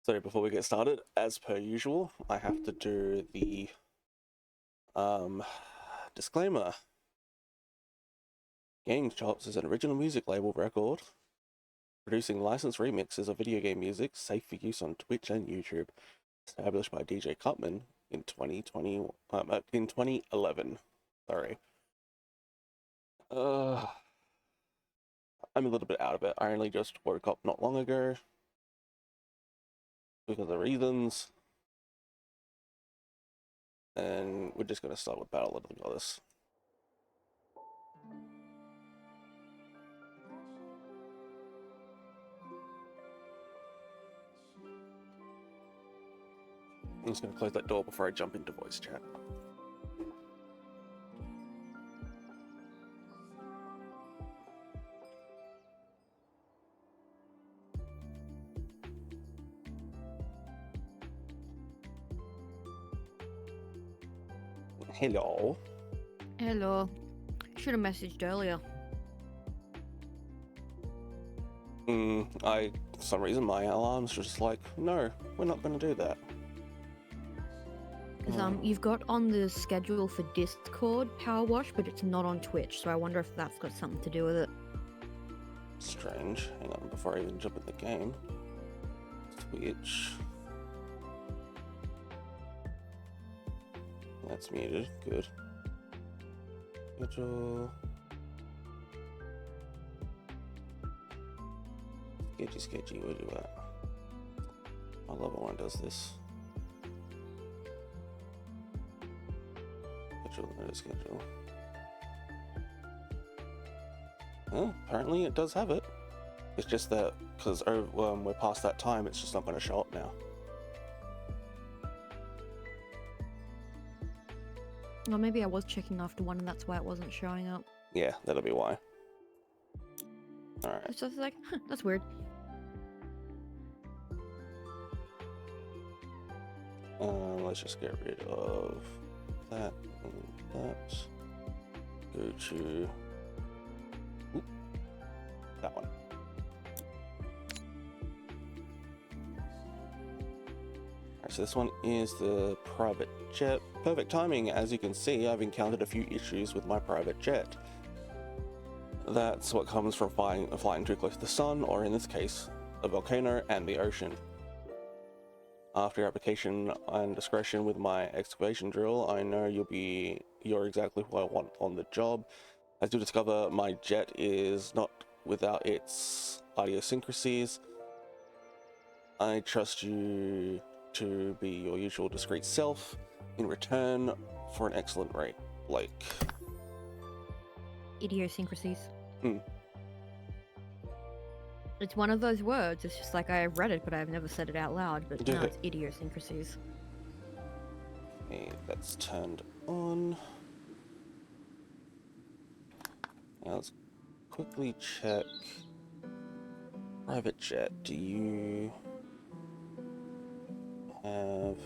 So before we get started, as per usual, I have to do the disclaimer. GameChops is an original music label record producing licensed remixes of video game music safe for use on Twitch and YouTube, established by DJ Cutman in 2011. Sorry. I'm a little bit out of it. I only just woke up not long ago because of reasons. And we're just going to start with Battle of the Goddess. I'm just going to close that door before I jump into voice chat. Hello. Hello. Should have messaged earlier. For some reason my alarm's just like, no, we're not going to do that. Because you've got on the schedule for Discord PowerWash, but it's not on Twitch, so I wonder if that's got something to do with it. Strange. Hang on, before I even jump in the game. Twitch. That's muted. Good. Schedule. Sketchy, where you at? I love it when it does this. Schedule. Oh, apparently it does have it. It's just that because we're past that time, it's just not going to show up now. Or maybe I was checking after one and that's why it wasn't showing up. Yeah, that'll be why. Alright. It's just like, huh, that's weird. Let's just get rid of that and that. Go to that one. Alright, so this one is the private jet. Perfect timing. As you can see, I've encountered a few issues with my private jet. That's what comes from flying too close to the sun, or in this case, a volcano and the ocean. After your application and discretion with my excavation drill, I know you're exactly who I want on the job. As you discover, my jet is not without its idiosyncrasies. I trust you to be your usual discreet self in return for an excellent rate. Like Idiosyncrasies. It's one of those words. It's just like I've read it, but I've never said it out loud. But no, it's idiosyncrasies. Okay, that's turned on. Now let's quickly check. Private jet, do you have...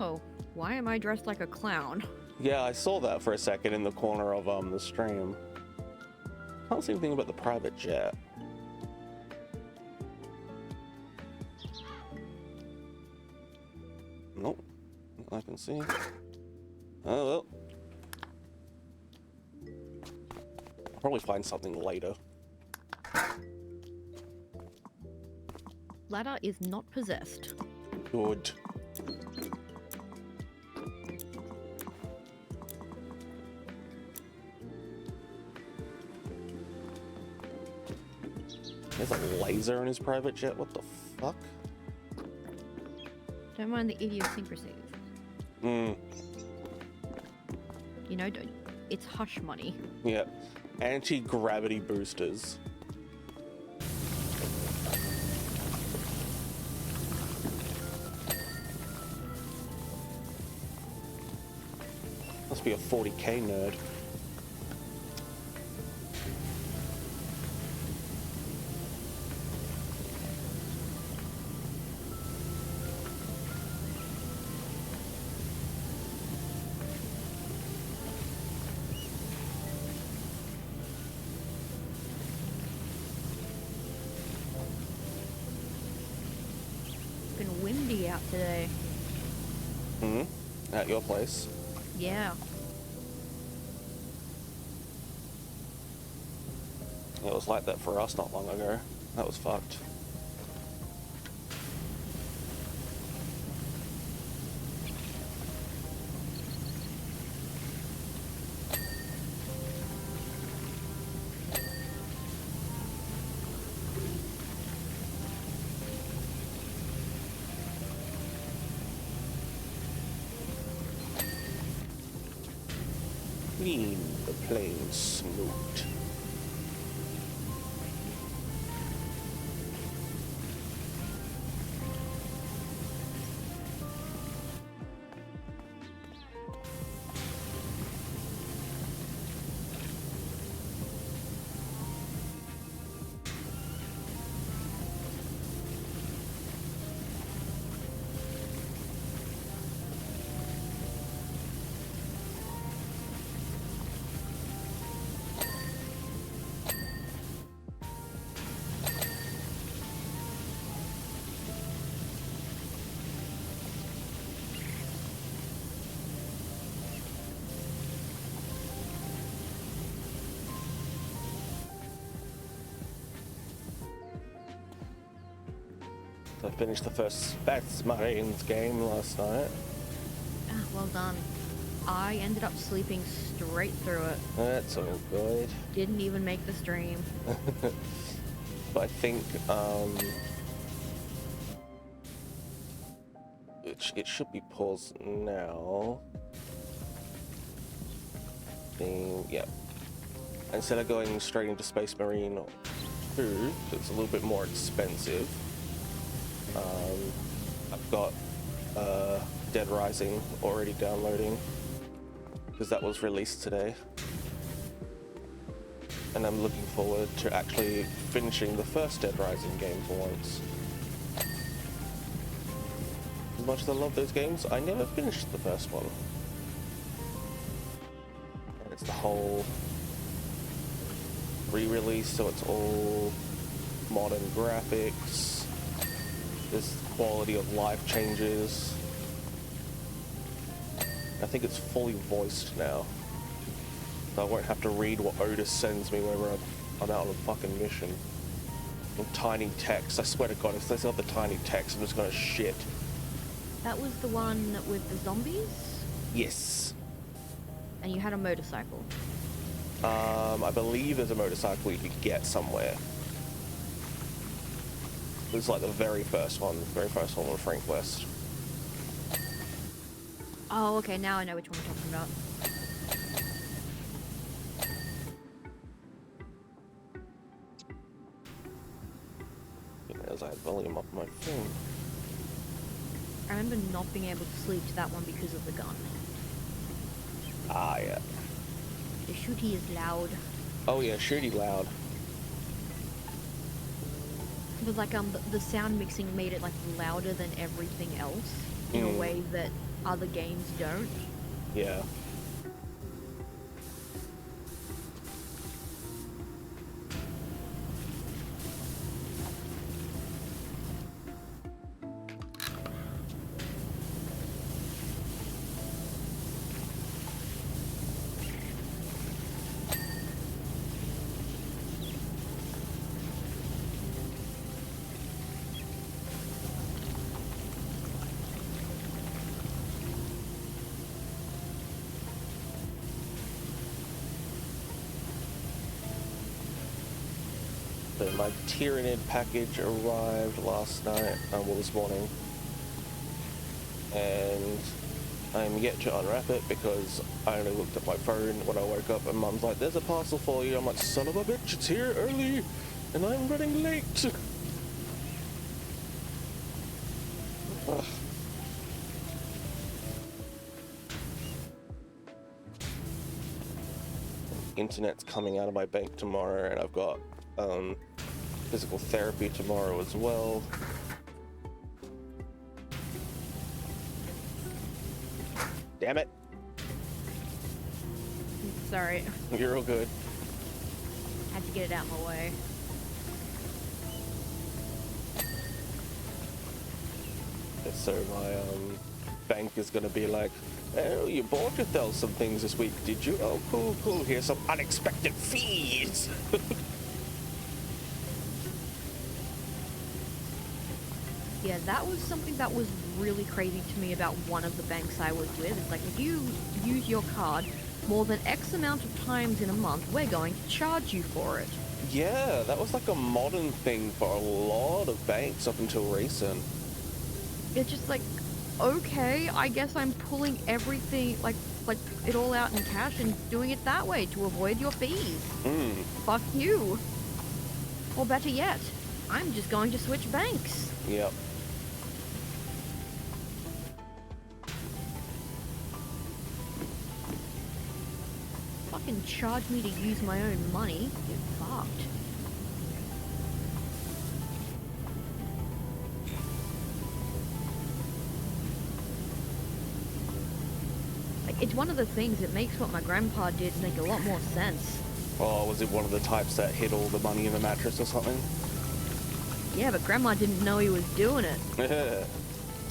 Oh, why am I dressed like a clown? Yeah, I saw that for a second in the corner of the stream. Can't see anything about the private jet. Nope, I can see. Oh well. I'll probably find something later. Ladder is not possessed. Good. There's a laser in his private jet. What the fuck? Don't mind the idiosyncrasies. You know, it's hush money. Yeah. Anti-gravity boosters. Must be a 40k nerd. out today. Hmm? At your place? Yeah. It was like that for us not long ago. That was fucked. Clean the plane snoot. I finished the first Space Marines game last night. Ah, well done. I ended up sleeping straight through it. That's all good. Didn't even make the stream. But I think it should be paused now. Yeah. Instead of going straight into Space Marine 2, it's a little bit more expensive. I've got Dead Rising already downloading because that was released today, and I'm looking forward to actually finishing the first Dead Rising game for once. As much as I love those games, I never finished the first one, and it's the whole re-release, so it's all modern graphics. There's quality of life changes. I think it's fully voiced now, so I won't have to read what Otis sends me whenever I'm out on a fucking mission. In tiny text, I swear to God, if there's not the tiny text, I'm just gonna shit. That was the one with the zombies? Yes. And you had a motorcycle. I believe there's a motorcycle you could get somewhere. It was like the very first one with Frank West. Oh, okay, now I know which one we're talking about. As I had volume up my phone. I remember not being able to sleep to that one because of the gun. Ah, yeah. The shooty is loud. Oh yeah, shooty loud. But like the sound mixing made it like louder than everything else in a way that other games don't. Yeah. So my Tyranid package arrived last night, well this morning, and I'm yet to unwrap it because I only looked at my phone when I woke up and Mum's like, there's a parcel for you. I'm like, son of a bitch, it's here early and I'm running late. Ugh. Internet's coming out of my bank tomorrow, and I've got physical therapy tomorrow as well. Damn it. Sorry. You're all good. Had to get it out of my way. Let's So my bank is gonna be like, oh, you bought yourself some things this week, did you? Oh, cool, cool. Here's some unexpected fees. Yeah, that was something that was really crazy to me about one of the banks I was with. It's like, if you use your card more than X amount of times in a month, we're going to charge you for it. Yeah, that was like a modern thing for a lot of banks up until recent. It's just like, okay, I guess I'm pulling everything, like it all out in cash and doing it that way to avoid your fees. Fuck you. Or better yet, I'm just going to switch banks. Yep. Fucking charge me to use my own money. Get fucked. Like, it's one of the things that makes what my grandpa did make a lot more sense. Oh, was it one of the types that hid all the money in the mattress or something? Yeah, but grandma didn't know he was doing it.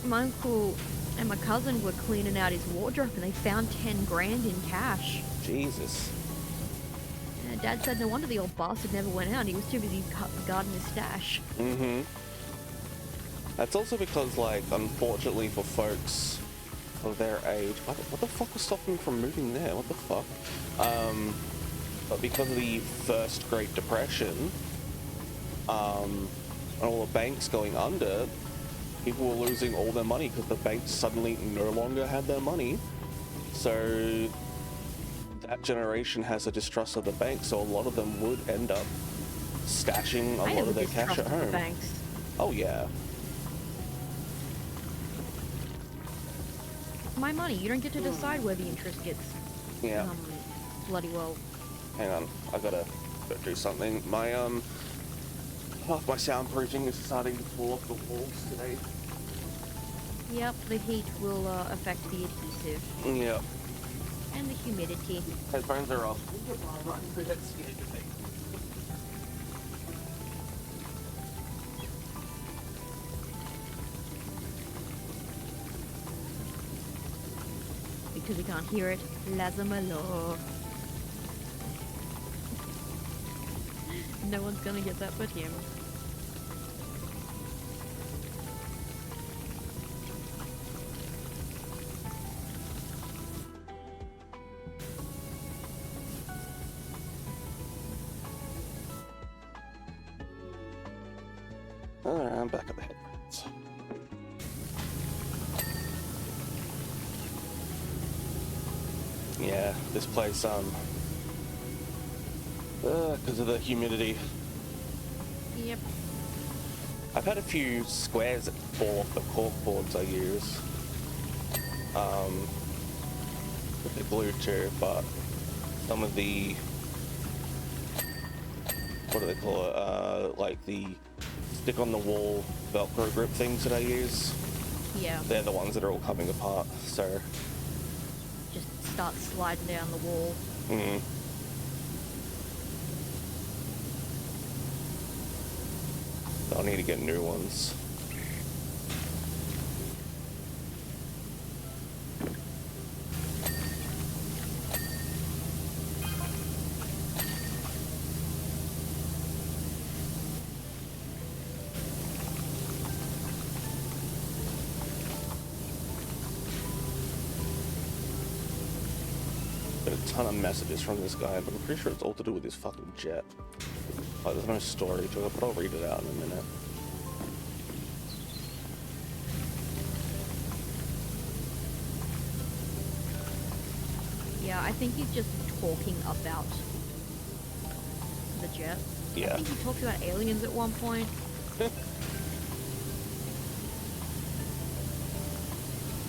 My uncle and my cousin were cleaning out his wardrobe and they found 10 grand in cash. Jesus. And Dad said no wonder the old bastard never went out. He was too busy guarding his stash. That's also because, like, unfortunately for folks of their age, what the fuck was stopping me from moving there? What the fuck? But because of the first Great Depression, and all the banks going under, people were losing all their money because the banks suddenly no longer had their money. So that generation has a distrust of the bank, so a lot of them would end up stashing a lot of their cash at home. Banks. Oh yeah. My money. You don't get to decide where the interest gets. Yeah. Bloody well. Hang on, I gotta go do something. My half my soundproofing is starting to fall off the walls today. Yep, the heat will affect the adhesive. Yep. And the humidity. Headphones are off. Because we can't hear it. Laslow. No one's gonna get that but him. Alright, I'm back at the headphones. Yeah, this place, because of the humidity. Yep. I've had a few squares that fall off the cork boards I use. With the glue too, but some of the, what do they call it? Like the stick on the wall Velcro grip things that I use. Yeah. They're the ones that are all coming apart, so. Just start sliding down the wall. I'll need to get new ones. Got a ton of messages from this guy, but I'm pretty sure it's all to do with his fucking jet. Like, there's no story to it, but I'll read it out in a minute. Yeah, I think he's just talking about the jet. Yeah. I think he talks about aliens at one point.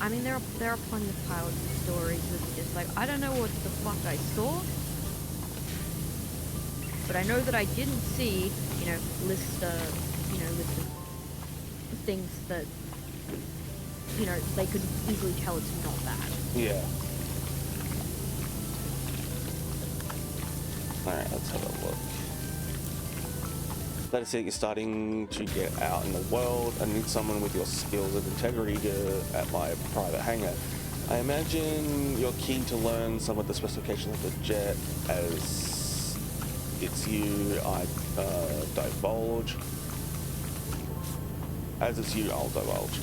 I mean, there are plenty of pilot stories that are just like, I don't know what the fuck I saw, but I know that I didn't see, list of things that, they could easily tell it's not that. Yeah. Alright, let's have a look. Let us say you're starting to get out in the world and need someone with your skills and integrity at my private hangar. I imagine you're keen to learn some of the specifications of the jet. As it's you, I divulge. As it's you, I'll divulge.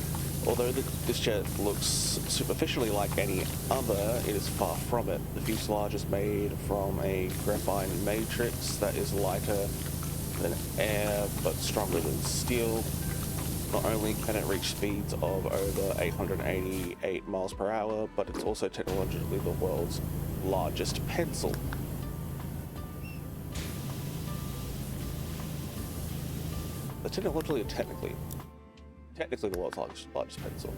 Although this jet looks superficially like any other, it is far from it. The fuselage is made from a graphite matrix that is lighter than air but stronger than steel. Not only can it reach speeds of over 888 miles per hour, but it's also technologically the world's largest pencil. Technically the world's largest pencil.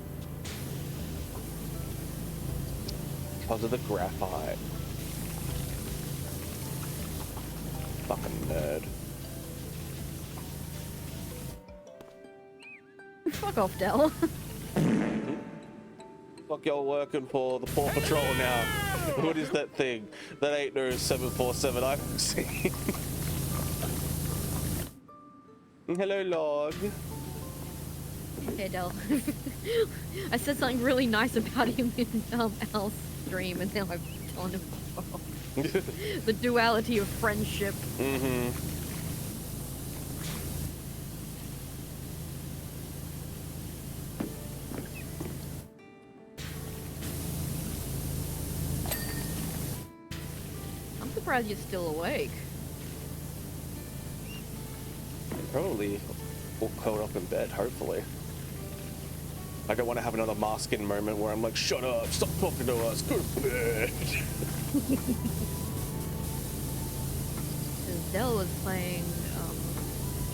Because of the graphite. Fucking nerd. Fuck off, Del. Fuck, y'all working for the Paw Patrol now. What is that thing? That ain't no 747 I've seen. Hello, log. Okay, Del. I said something really nice about him in Al's stream, and now I'm telling him off. The duality of friendship. Mm-hmm. I'm surprised you're still awake. Probably all curled up in bed, hopefully. I don't want to have another masking moment where I'm like, shut up, stop talking to us, go to bed. Del was playing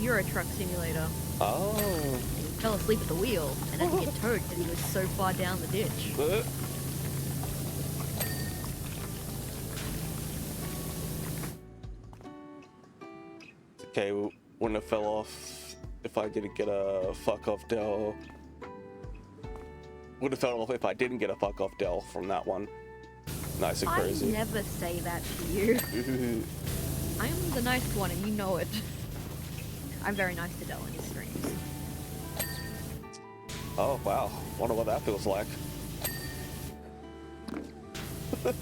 Euro Truck Simulator. Oh. And he fell asleep at the wheel and had to get towed because he was so far down the ditch. Okay, wouldn't have fell off if I didn't get a fuck off Del. Would have fell off if I didn't get a fuck off Del from that one. Nice and crazy. I never say that to you. I am the nice one and you know it. I'm very nice to Del on his streams. Oh wow, wonder what that feels like. I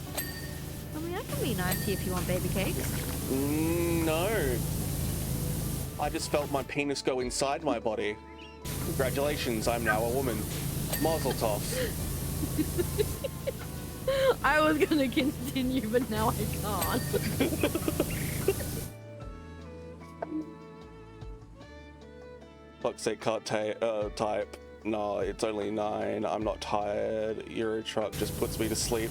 mean, I can be nice to you if you want baby cakes. No. I just felt my penis go inside my body. Congratulations, I'm now a woman. Mazel tov. I was gonna continue, but now I can't. Fuck's sake, can't type. No, it's only 9. I'm not tired. Euro truck just puts me to sleep.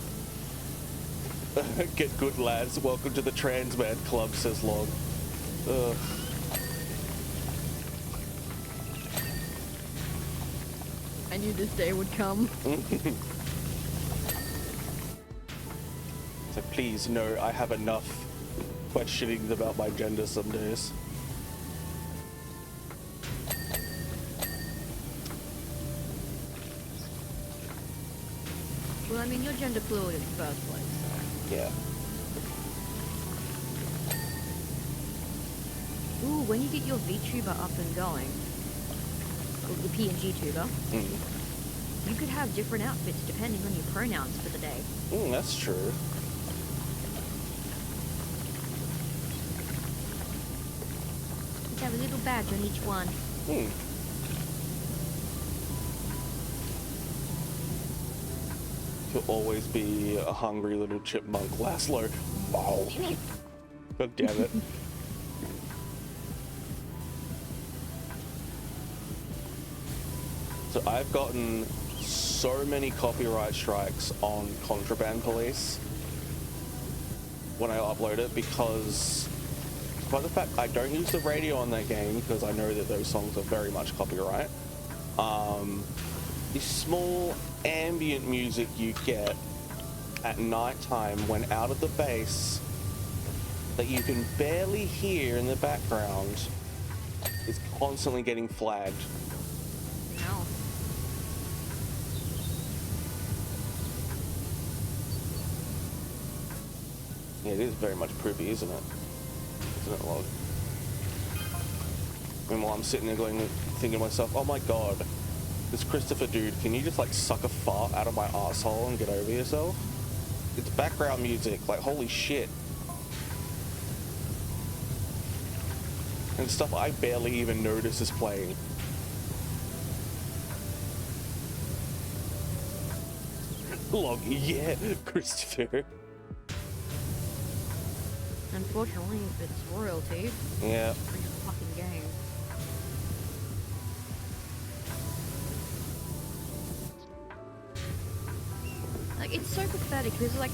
Get good, lads. Welcome to the Trans Man Club, says Log. Ugh. I knew this day would come. So please, no, I have enough questionings about my gender some days. Well, I mean, you're gender fluid in the first place, so. Yeah. Ooh, when you get your VTuber up and going, or the PNG tuber, you could have different outfits depending on your pronouns for the day. That's true. You have a little badge on each one. He'll always be a hungry little chipmunk, Laslow. Oh. God damn it. So I've gotten so many copyright strikes on Contraband Police when I upload it because, by the fact I don't use the radio on that game because I know that those songs are very much copyright. The small ambient music you get at nighttime when out of the base that you can barely hear in the background is constantly getting flagged. No. Yeah, it is very much privy, isn't it? Isn't it, Log? Meanwhile, I'm sitting there thinking to myself, oh my god, this Christopher dude, can you just like suck a fart out of my asshole and get over yourself? It's background music, like holy shit. And stuff I barely even notice is playing. Log, yeah, Christopher. Unfortunately, it's royalty. Yeah. Pretty fucking game. Like, it's so pathetic because, like,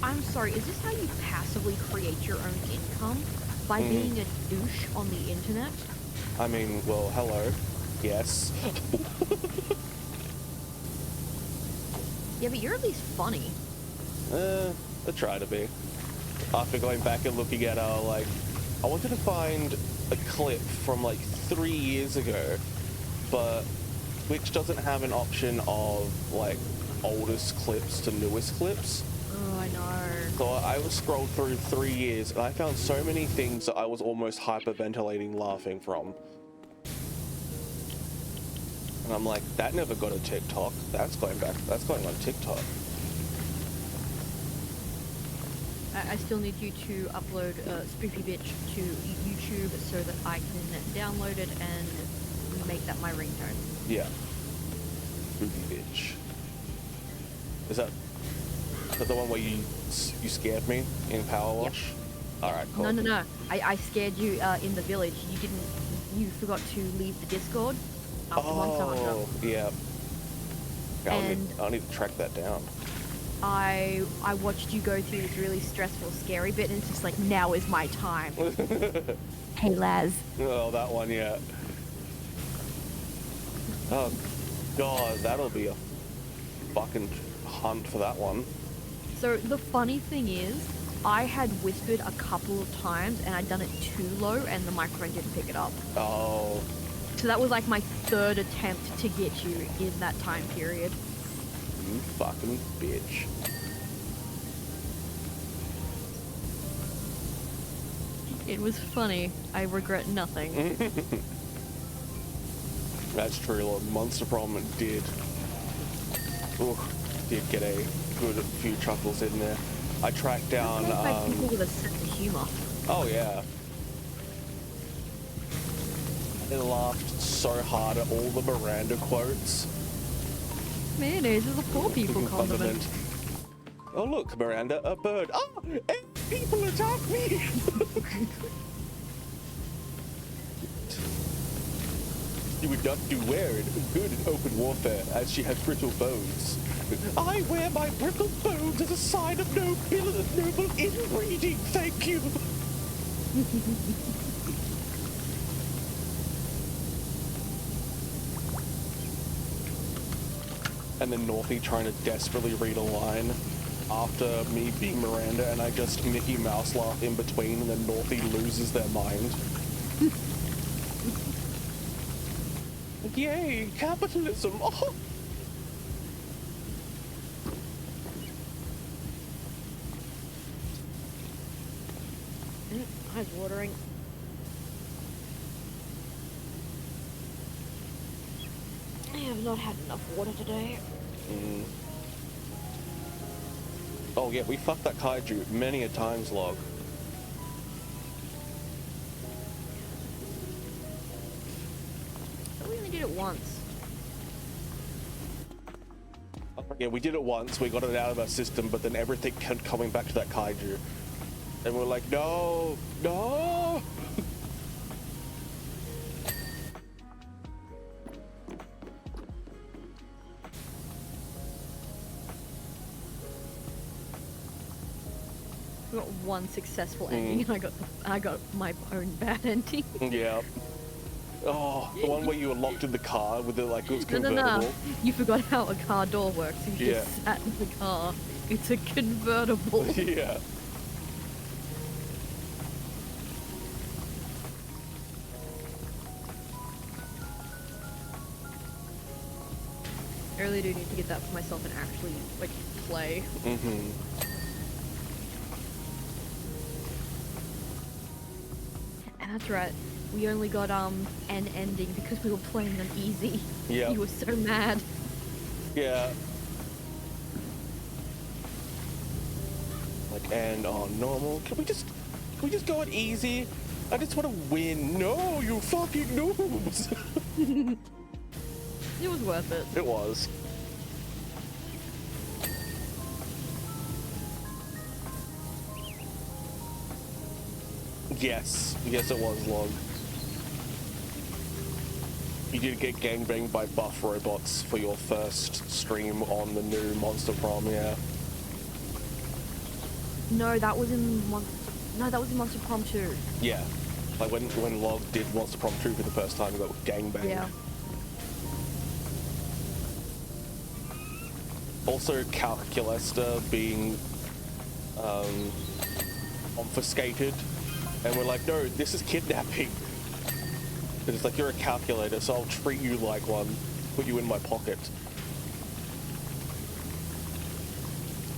I'm sorry, is this how you passively create your own income? By being a douche on the internet? I mean, well, hello. Yes. Yeah, but you're at least funny. I try to be. After going back and looking at like, I wanted to find a clip from like 3 years ago, but which doesn't have an option of like oldest clips to newest clips. Oh, I know. So I was scrolled through 3 years and I found so many things that I was almost hyperventilating laughing from. And I'm like, that never got a TikTok. That's going on TikTok. I still need you to upload Spoopy Bitch to YouTube so that I can download it and make that my ringtone. Yeah. Spoopy Bitch. Is that the one where you scared me in PowerWash? Yep. Alright, cool. No. I scared you in the village. You forgot to leave the Discord after Oh, yeah. I'll need to track that down. I watched you go through this really stressful, scary bit, and it's just like, now is my time. Hey, Laz. Oh, that one, yeah. Oh, God, that'll be a fucking hunt for that one. So the funny thing is, I had whispered a couple of times, and I'd done it too low, and the microphone didn't pick it up. Oh. So that was like my third attempt to get you in that time period. You fucking bitch. It was funny. I regret nothing. That's true, look, Monster Problem did get a good few chuckles in there. I tracked down people with a sense of humor. Oh yeah. I laughed so hard at all the Miranda quotes. Mayonnaise is a poor people condiment. Oh look, Miranda, a bird. Oh, people attack me! You would not do wear good in open warfare, as she has brittle bones. I wear my brittle bones as a sign of noble inbreeding, thank you! And then Northie trying to desperately read a line after me being Miranda, and I just Mickey Mouse laugh in between, and then Northie loses their mind. Yay, capitalism! Oh. Eyes watering. I have not had enough water today. Oh yeah, we fucked that kaiju many a times, Log. But we only did it once. Yeah, we did it once, we got it out of our system, but then everything kept coming back to that kaiju. And we're like, no, no! I got one successful ending, and I got my own bad ending. Yeah. Oh, the one where you were locked in the car with the, like, it was convertible. No. You forgot how a car door works. You just sat in the car. It's a convertible. Yeah. I really do need to get that for myself and actually, like, play. And that's right. we only got an ending because we were playing on easy. Yeah. He was so mad. Yeah. Like, and on normal. Can we just go on easy? I just want to win. No, you fucking noobs. It was worth it. It was. Yes, it was Log. You did get gangbanged by buff robots for your first stream on the new Monster Prom, yeah. No, that was in Monster Prom 2. Yeah. Like when Log did Monster Prom 2 for the first time, he got gangbanged. Yeah. Also, Calculaster being obfuscated, and we're like, no, this is kidnapping. And it's like, you're a calculator, so I'll treat you like one, put you in my pocket.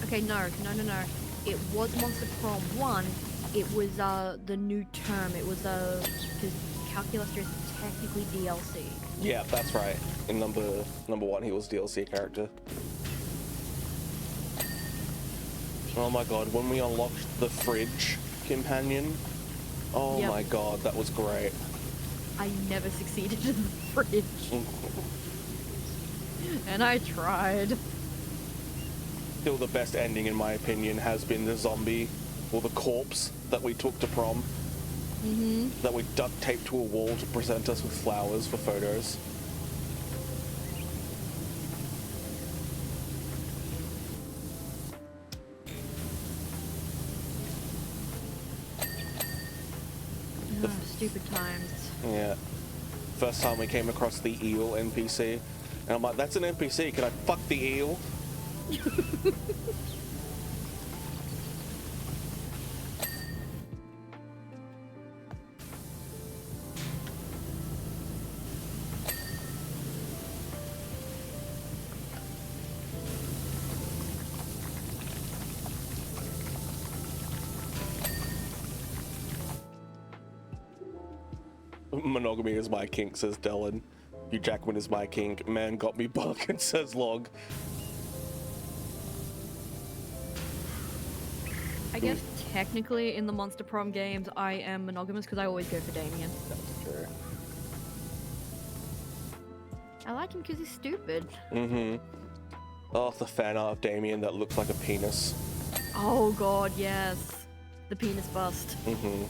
Okay, no. It was Monster Prom 1. It was the new term. It was because Calculaster is technically DLC. Yeah, that's right. In number 1, he was DLC character. Oh my god, when we unlocked the fridge companion, oh Yep. my god, that was great. I never succeeded in the fridge. And I tried. Still the best ending, in my opinion, has been the zombie, or the corpse that we took to prom. Mm-hmm. That we duct taped to a wall to present us with flowers for photos. Stupid times. Yeah. First time we came across the eel NPC, and I'm like, that's an NPC, can I fuck the eel? Monogamy is my kink, says Dylan. Hugh Jackman is my kink. Man got me bugging, says Log. I guess technically in the Monster Prom games, I am monogamous because I always go for Damien. That's true. I like him because he's stupid. Mm-hmm. Oh, the fan art of Damien that looks like a penis. Oh god, yes. The penis bust. Mm-hmm.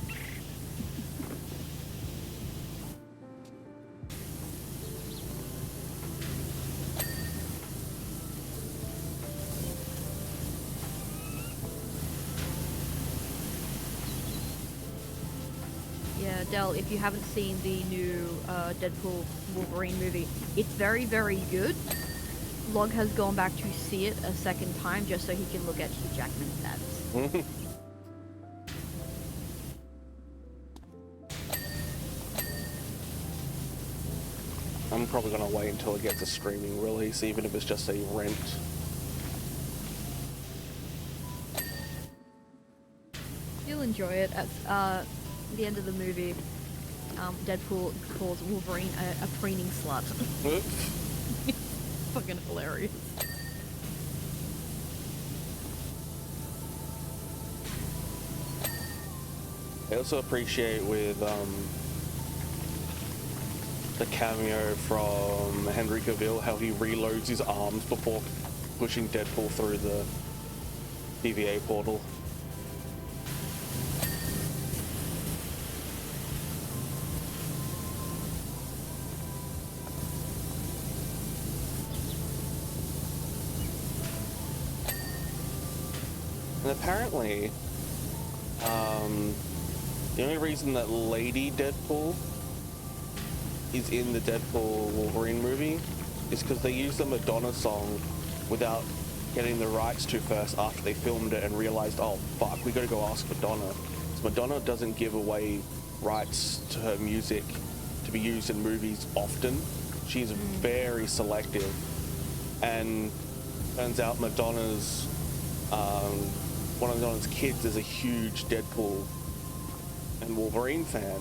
Yeah, Del, if you haven't seen the new Deadpool Wolverine movie, it's very, very good. Log has gone back to see it a second time just so he can look at Hugh Jackman's stats. I'm probably gonna wait until it gets a streaming release, even if it's just a rent. You'll enjoy it. At the end of the movie, Deadpool calls Wolverine a preening slut. Fucking hilarious. I also appreciate with the cameo from Henry Cavill how he reloads his arms before pushing Deadpool through the TVA portal. And apparently, the only reason that Lady Deadpool is in the Deadpool Wolverine movie is because they used the Madonna song without getting the rights to first after they filmed it and realized, oh fuck, we gotta go ask Madonna. So Madonna doesn't give away rights to her music to be used in movies often. She's very selective. And turns out Madonna's one of Madonna's kids is a huge Deadpool and Wolverine fan.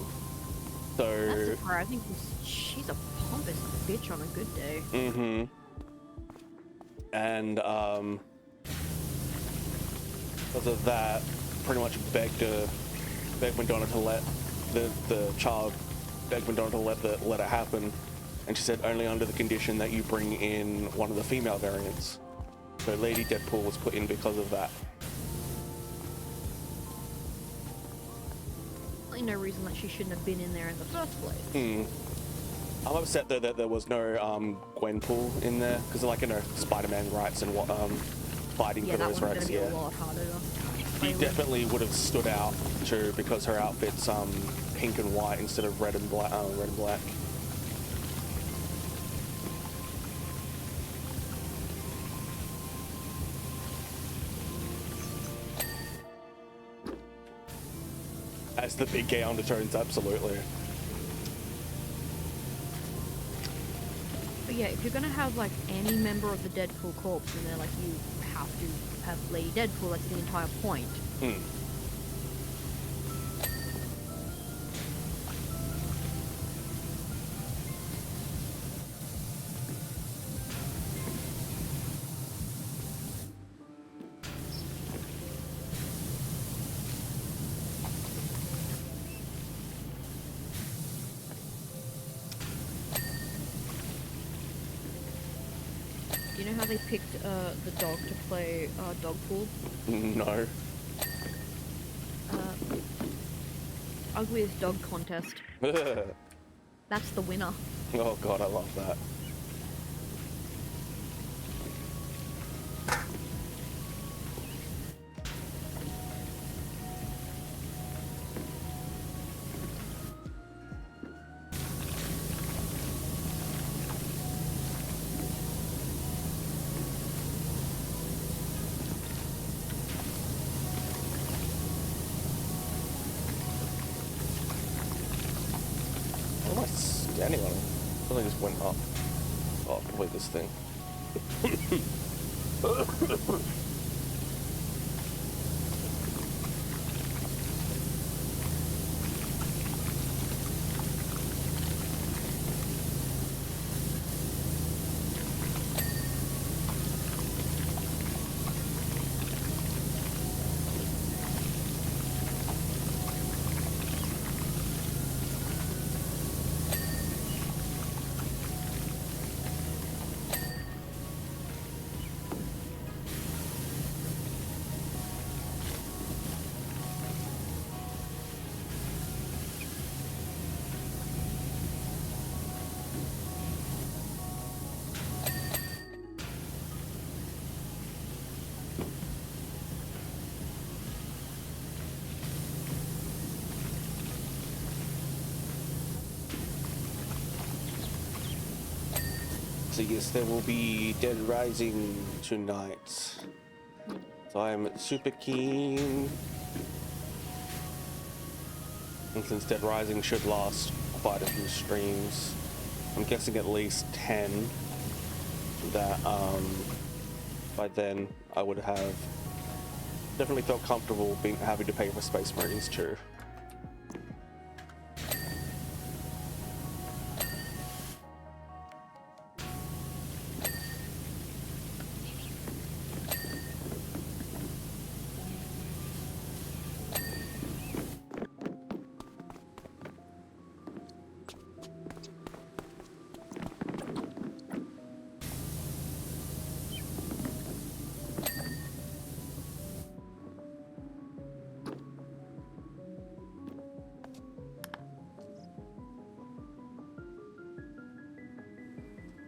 That's So, surprising because she's a pompous bitch on a good day. and because of that, pretty much begged Madonna to let the child begged Madonna to let it happen, and she said only under the condition that you bring in one of the female variants. So Lady Deadpool was put in because of that. No reason that she shouldn't have been in there in the first place. I'm upset though that there was no Gwenpool in there, because like, you know, Spider-Man rights and what fighting for those rights. Yeah, a lot harder. She definitely would have stood out too, because her outfit's pink and white instead of red and black. Red and black. That's the big gay undertones, absolutely. But yeah, if you're gonna have like any member of the Deadpool corps in there, like you have to have Lady Deadpool. That's the entire point. Do you know how they picked the dog to play Dogpool? No. Ugliest dog contest. That's the winner. Oh god, I love that. What am I standing on? I think I just went up. Oh, wait, this thing. So yes, there will be Dead Rising tonight. So I'm super keen. And since Dead Rising should last quite a few streams, I'm guessing at least 10, that by then I would have definitely felt comfortable having to pay for Space Marines too.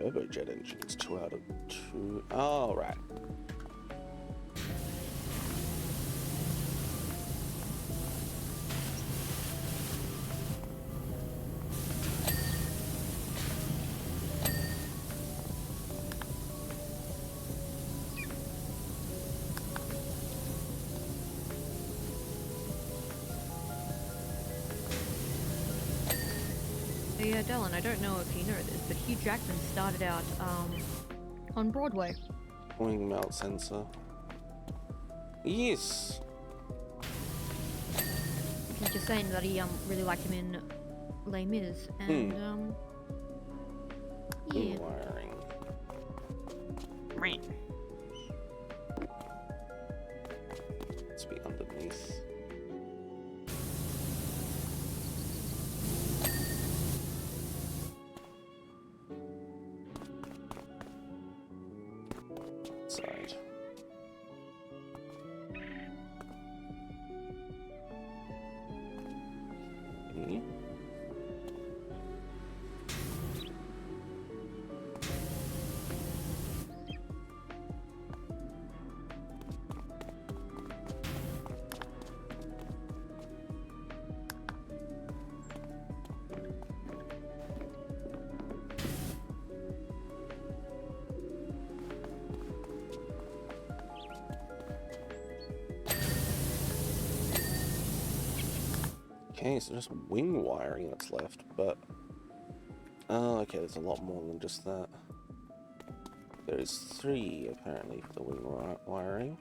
Turbojet engines, 2 out of 2. All right. Yeah, Dylan, I don't know if you know this, but Hugh Jackman started out on Broadway. Wing mount sensor. Yes. He's just saying that he really liked him in Les Mis, and yeah. Wiring. Let's be underneath. Side. Okay. Okay, so just wing wiring that's left, but oh, okay, there's a lot more than just that. There's 3 apparently for the wing wiring.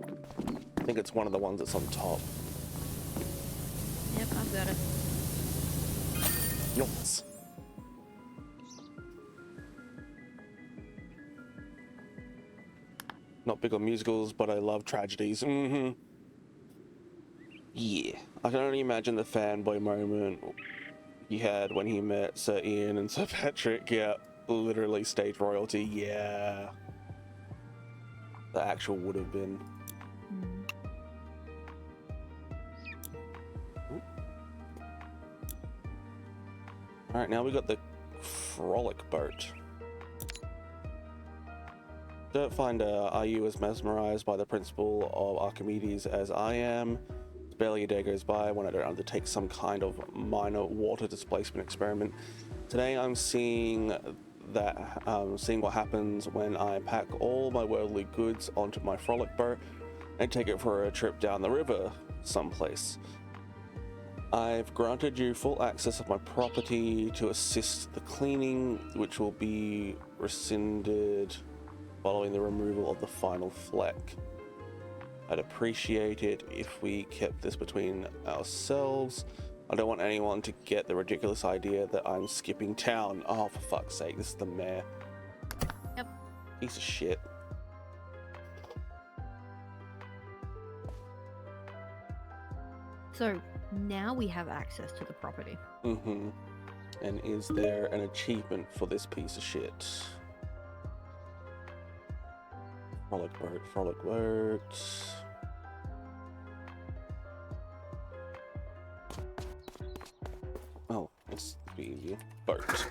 I think it's one of the ones that's on top. Yep, I've got it. Yes. Not big on musicals, but I love tragedies. Yeah, I can only imagine the fanboy moment he had when he met Sir Ian and Sir Patrick. Yeah, literally stage royalty. Yeah, the actual would have been. All right, now we got the frolic boat. Don't find are you as mesmerized by the principle of Archimedes as I am? Barely a day goes by when I don't undertake some kind of minor water displacement experiment. Today I'm seeing what happens when I pack all my worldly goods onto my frolic boat and take it for a trip down the river someplace. I've granted you full access of my property to assist the cleaning, which will be rescinded following the removal of the final fleck. I'd appreciate it if we kept this between ourselves. I don't want anyone to get the ridiculous idea that I'm skipping town. Oh, for fuck's sake, this is the mayor. Yep. Piece of shit. So now we have access to the property. And is there an achievement for this piece of shit? Frolic boat, frolic boat. Oh, it's easier. Boat.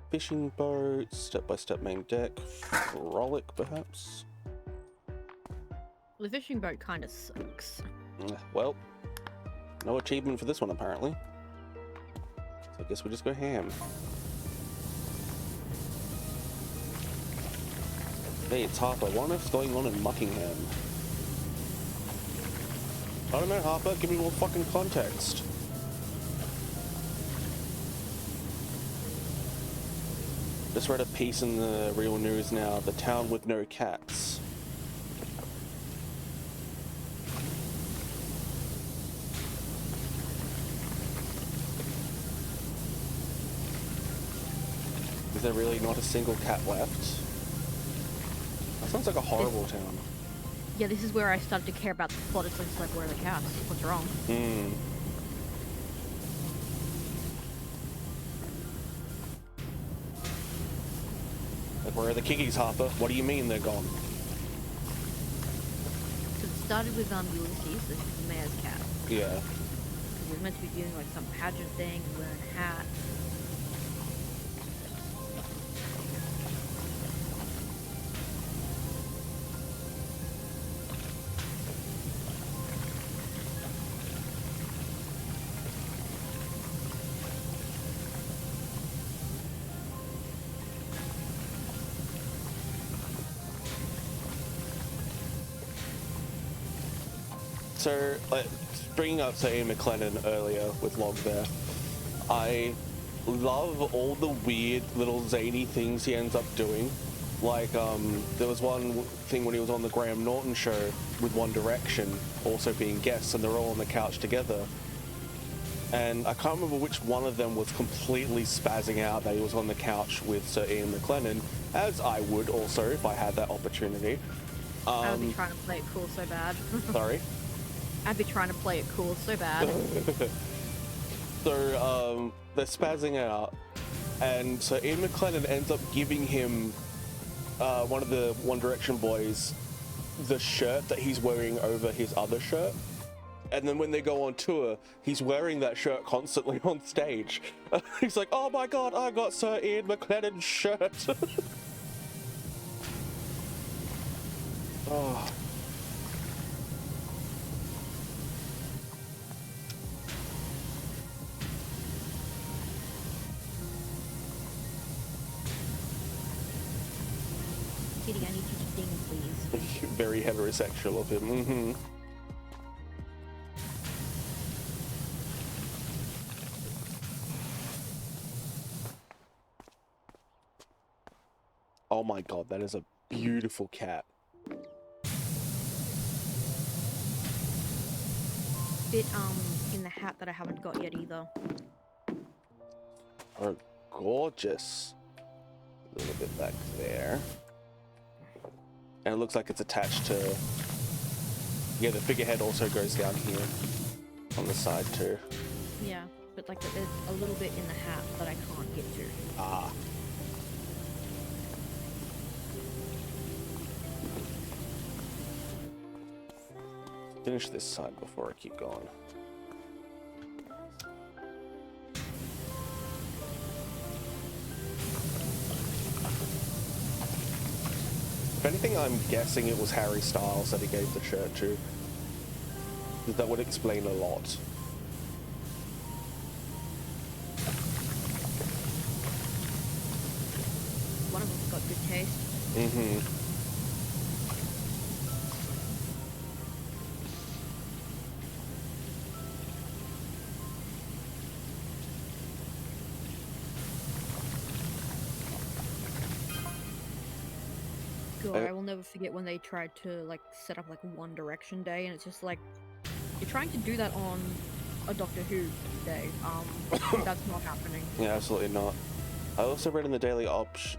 Fishing boat, step-by-step main deck, frolic perhaps? The fishing boat kind of sucks. Well, no achievement for this one apparently. So I guess we just go ham. Hey, it's Harper. What on earth's going on in Muckingham? I don't know, Harper. Give me more fucking context. Just read a piece in the Real News now. The town with no cats. Is there really not a single cat left? That sounds like a horrible town. Yeah, this is where I started to care about the plot. It's like, where are the cats? What's wrong? Like, where are the Kikis, Harper? What do you mean they're gone? So it started with Ulysses, this is the mayor's cat. Yeah. He was meant to be doing like some pageant thing, wearing a hat. So, bringing up Ian McLennan earlier with Log there, I love all the weird little zany things he ends up doing. Like, there was one thing when he was on the Graham Norton show with One Direction, also being guests, and they're all on the couch together. And I can't remember which one of them was completely spazzing out that he was on the couch with Sir Ian McLennan, as I would also if I had that opportunity. I would be trying to play it cool so bad. Sorry? I'd be trying to play it cool so bad. So they're spazzing out, and so Ian McLennan ends up giving him one of the One Direction boys the shirt that he's wearing over his other shirt. And then when they go on tour, he's wearing that shirt constantly on stage. He's like, oh my god, I got Sir Ian McLennan's shirt. Oh. Kitty, I need you to ding, please. Very heterosexual of him. Mm-hmm. Oh my god, that is a beautiful cat. Bit in the hat that I haven't got yet either. Oh, gorgeous. A little bit back there. And it looks like it's attached to... Yeah, the figurehead also goes down here on the side too. Yeah, but like there's a little bit in the hat that I can't get to. Ah. Finish this side before I keep going. If anything, I'm guessing it was Harry Styles that he gave the shirt to. That would explain a lot. One of them's got good taste. Mm-hmm. God, I will never forget when they tried to like set up like One Direction Day, and it's just like you're trying to do that on a Doctor Who day. That's not happening. Yeah, absolutely not. I also read in the Daily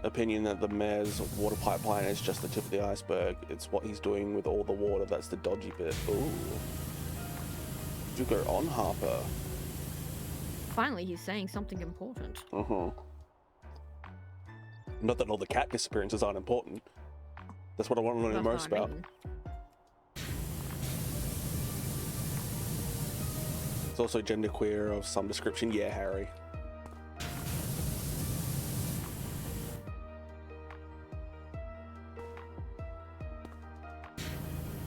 opinion that the mayor's water pipeline is just the tip of the iceberg. It's what he's doing with all the water that's the dodgy bit. Ooh. You go on, Harper. Finally, he's saying something important. Not that all the cat disappearances aren't important. That's what I want to know most about. It's also genderqueer of some description. Yeah, Harry.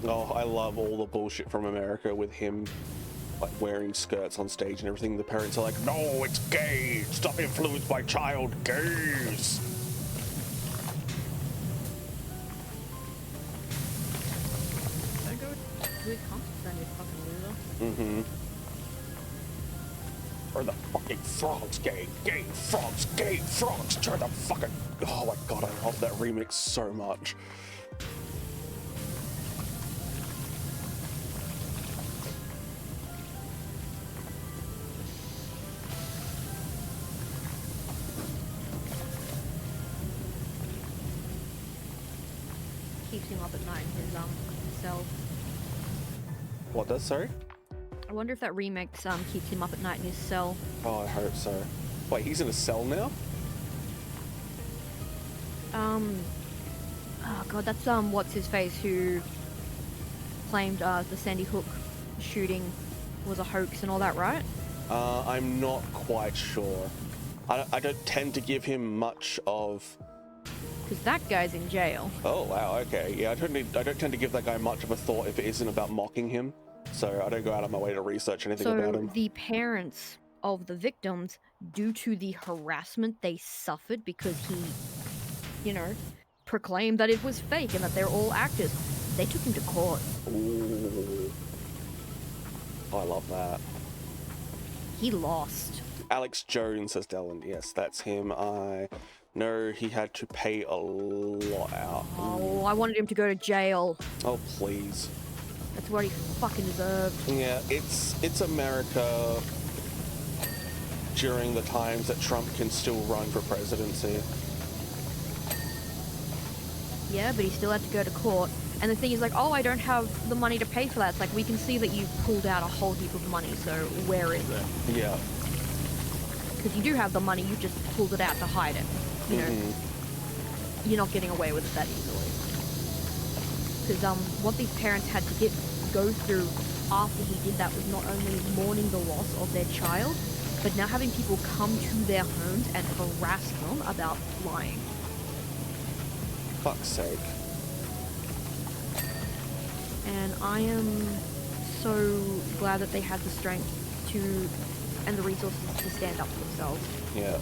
Oh, I love all the bullshit from America with him like wearing skirts on stage and everything. The parents are like, no, it's gay. Stop influenced by child gaze. Don't go with weird concepts then, you fucking loser. Or the fucking frogs gay. Gay frogs. Turn the fucking... Oh my god, I love that remix so much. Keeps him up at night in his cell. What does, sorry? I wonder if that remix keeps him up at night in his cell. Oh, I hope so. Wait, he's in a cell now? Oh god, that's what's his face who claimed the Sandy Hook shooting was a hoax and all that, right? I'm not quite sure. I don't tend to give him much of... Because that guy's in jail. Oh wow, okay. Yeah, I don't tend to give that guy much of a thought if it isn't about mocking him. So I don't go out of my way to research anything about him. So the parents of the victims, due to the harassment they suffered because he, you know, proclaimed that it was fake and that they're all actors, they took him to court. Ooh. Oh, I love that. He lost. Alex Jones, says Dylan. Yes, that's him. I know he had to pay a lot out. Oh, I wanted him to go to jail. Oh, please. That's what he fucking deserved. Yeah, it's America. during the times that Trump can still run for presidency. Yeah, but he still had to go to court. And the thing is like, oh, I don't have the money to pay for that. It's like, we can see that you pulled out a whole heap of money, so where is it? Yeah. Because you do have the money, you just pulled it out to hide it. You know, you're not getting away with it that easily. Because what these parents had to go through after he did that was not only mourning the loss of their child, but now having people come to their homes and harass them about lying. Fuck's sake. And I am so glad that they had the strength to, and the resources to stand up for themselves. Yeah.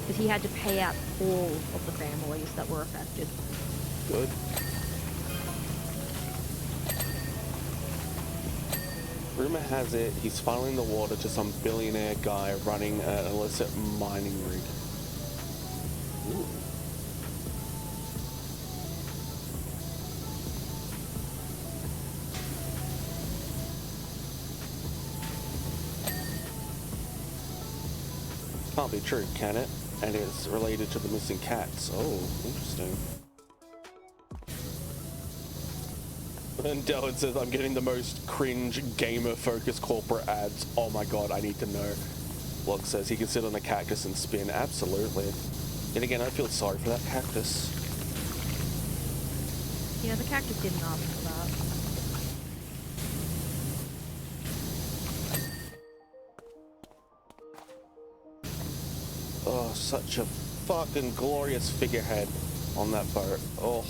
Because he had to pay out all of the families that were affected. Good. Rumor has it he's funneling the water to some billionaire guy running an illicit mining rig. Ooh. Can't be true, can it? And it's related to the missing cats. Oh, interesting. And Dylan says, I'm getting the most cringe gamer-focused corporate ads. Oh my god, I need to know. Locke says he can sit on a cactus and spin. Absolutely. Yet again, I feel sorry for that cactus. Yeah, the cactus didn't ask for that. Oh, such a fucking glorious figurehead on that boat. Oh.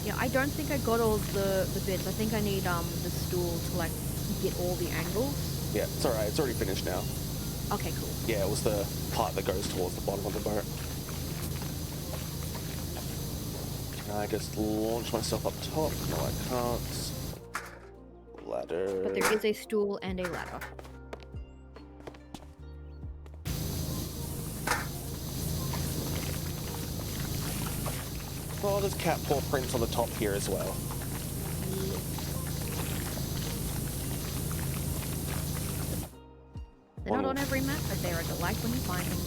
Yeah, I don't think I got all the bits. I think I need the stool to like get all the angles. Yeah, it's alright. It's already finished now. Okay, cool. Yeah, it was the part that goes towards the bottom of the boat. Can I just launch myself up top? No, I can't. Ladder. But there is a stool and a ladder. Oh, there's cat paw prints on the top here as well. They're not on every map, but they're a delight when you find them.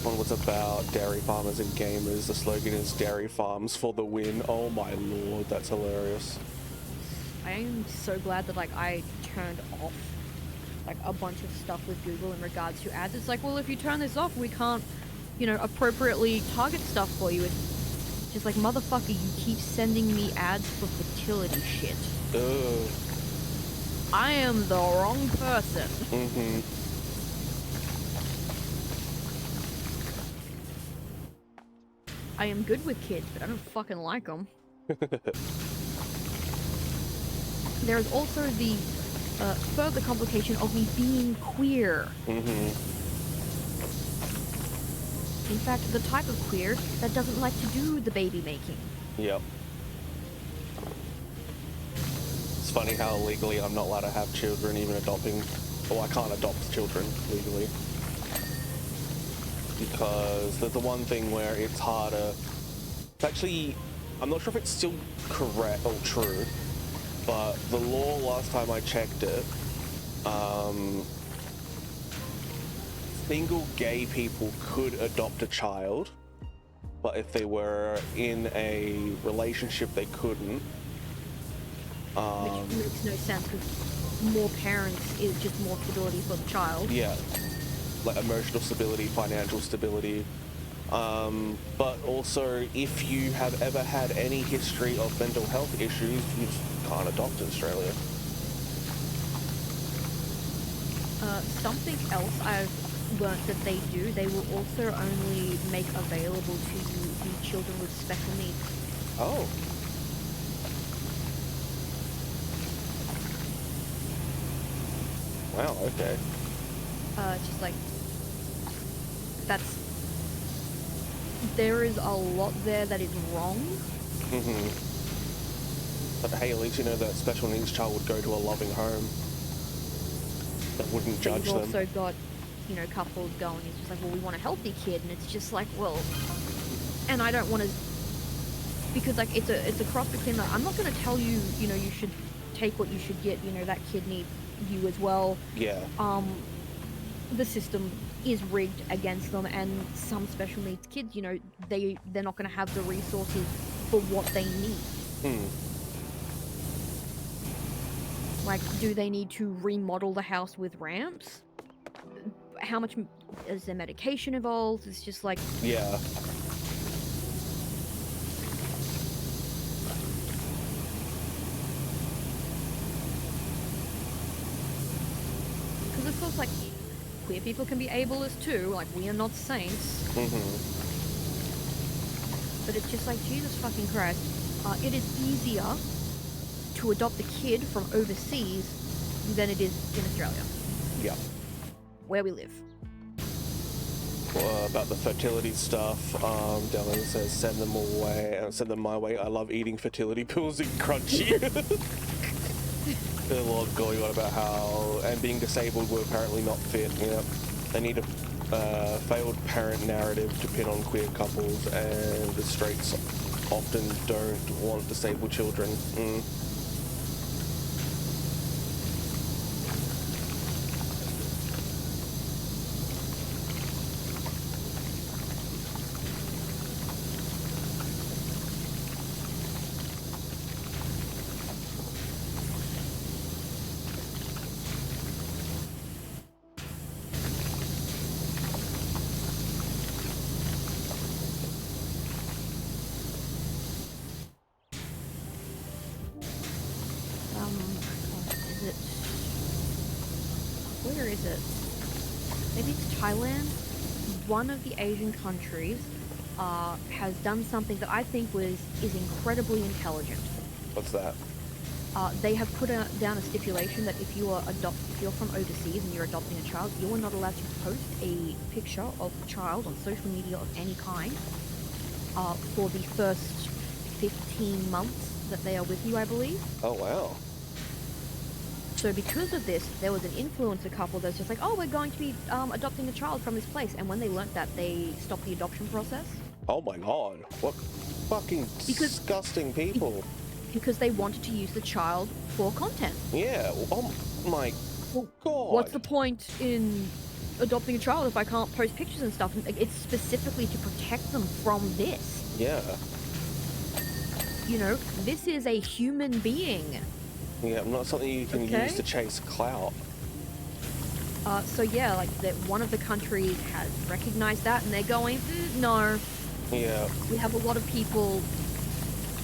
One was about dairy farmers and gamers. The slogan is "Dairy Farms for the win." Oh my lord, that's hilarious. I am so glad that like I turned off like a bunch of stuff with Google in regards to ads. It's like, well, if you turn this off, we can't, you know, appropriately target stuff for you. It's just like, motherfucker, you keep sending me ads for fertility shit. Ugh. I am the wrong person. Mm-hmm. I am good with kids, but I don't fucking like them. There's also the further complication of me being queer. Mm-hmm. In fact, the type of queer that doesn't like to do the baby making. Yep. It's funny how legally I'm not allowed to have children, even adopting. Oh, I can't adopt children legally. Because there's the one thing where it's harder. It's actually, I'm not sure if it's still correct or true, but the law last time I checked it, single gay people could adopt a child, but if they were in a relationship, they couldn't. Which makes no sense, because more parents is just more stability for the child. Yeah, like emotional stability, financial stability. But also, if you have ever had any history of mental health issues, you just can't adopt in Australia. Something else I've learnt that they do, they will also only make available to you the children with special needs. Oh. Wow, okay. It's just like, there is a lot there that is wrong. Mm-hmm. But hey, at least you know that special needs child would go to a loving home that wouldn't judge them. You've also got, you know, couples going, it's just like, well, we want a healthy kid, and it's just like, well, and I don't want to, because like, it's a cross between, like, I'm not going to tell you, you know, you should take what you should get, you know, that kid needs you as well. Yeah. The system is rigged against them, and some special needs kids, you know, they're not going to have the resources for what they need. Like, do they need to remodel the house with ramps? How much is their medication involved? It's just like... Yeah. Because of course, like, queer people can be ableist too. Like, we are not saints. But it's just like, Jesus fucking Christ. It is easier to adopt a kid from overseas than it is in Australia. Yeah. Where we live. About the fertility stuff, Dylan says send them away, send them my way. I love eating fertility pills and crunchy. There's a lot going on about how, and being disabled were apparently not fit. You know, they need a failed parent narrative to pin on queer couples, and the straights often don't want disabled children. Where is it? Maybe it's Thailand. One of the Asian countries has done something that I think is incredibly intelligent. What's that? They have put down a stipulation that if you're from overseas and you're adopting a child, you are not allowed to post a picture of the child on social media of any kind for the first 15 months that they are with you, I believe. Oh, wow. So because of this, there was an influencer couple that's just like, oh, we're going to be adopting a child from this place. And when they learnt that, they stopped the adoption process. Oh my god. What fucking disgusting people. Because they wanted to use the child for content. Yeah. Oh my god. What's the point in adopting a child if I can't post pictures and stuff? It's specifically to protect them from this. Yeah. You know, this is a human being. Yeah, not something you can use to chase clout. So yeah, like one of the countries has recognized that, and they're going, no. Yeah. We have a lot of people,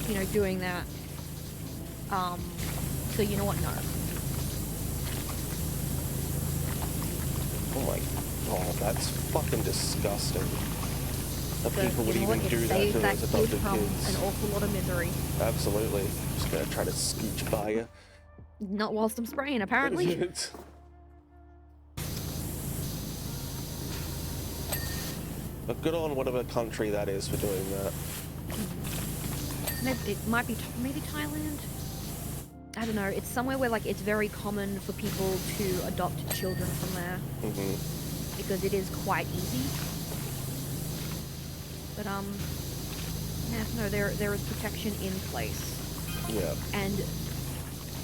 you know, doing that. So you know what? No. Oh my god, that's fucking disgusting. That people would even do that to those adopted kids. An awful lot of misery. Absolutely. Just gonna try to scooch by you. Not whilst I'm spraying, apparently. But good on whatever country that is for doing that. It might be maybe Thailand. I don't know. It's somewhere where like it's very common for people to adopt children from there because it is quite easy. But yeah, no, there is protection in place. Yeah. And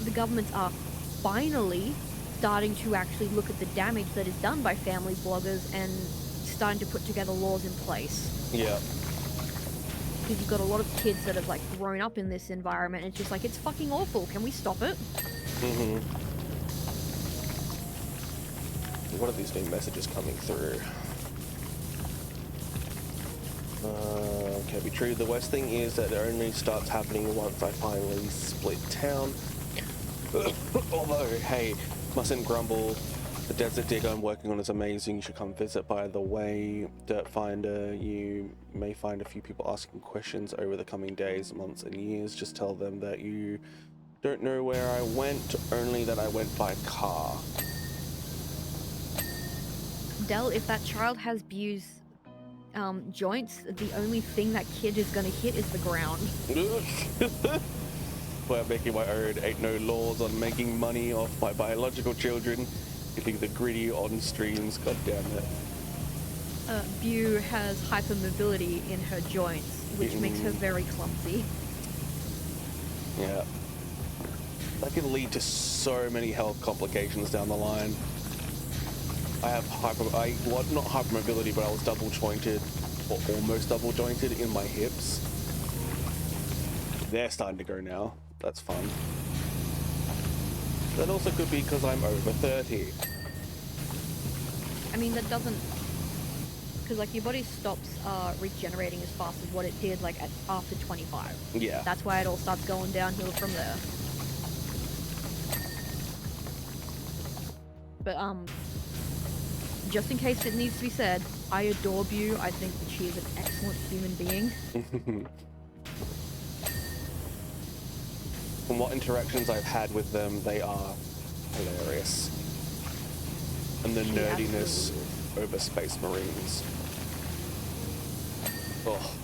the governments are finally starting to actually look at the damage that is done by family bloggers and starting to put together laws in place. Yeah. Because you've got a lot of kids that have like grown up in this environment, and it's just like, it's fucking awful. Can we stop it? What are these new messages coming through? Can be true. The worst thing is that it only starts happening once I finally split town. Although, hey, mustn't grumble. The desert dig I'm working on is amazing. You should come visit. By the way, Dirt Finder, you may find a few people asking questions over the coming days, months, and years. Just tell them that you don't know where I went, only that I went by car. Del, if that child has Bu's joints, the only thing that kid is gonna hit is the ground. By making my own, ain't no laws on making money off my biological children. Getting the gritty on streams, god damn it. Bu has hypermobility in her joints, which makes her very clumsy. Yeah. That can lead to so many health complications down the line. I have well, not hypermobility, but I was double jointed, or almost double jointed in my hips. They're starting to go now. That's fun. That also could be because I'm over 30. I mean, that doesn't... Because, like, your body stops regenerating as fast as what it did, like, after 25. Yeah. That's why it all starts going downhill from there. But, just in case it needs to be said, I adore Bu. I think that she is an excellent human being. From what interactions I've had with them, they are hilarious. And the nerdiness over Space Marines. Oh.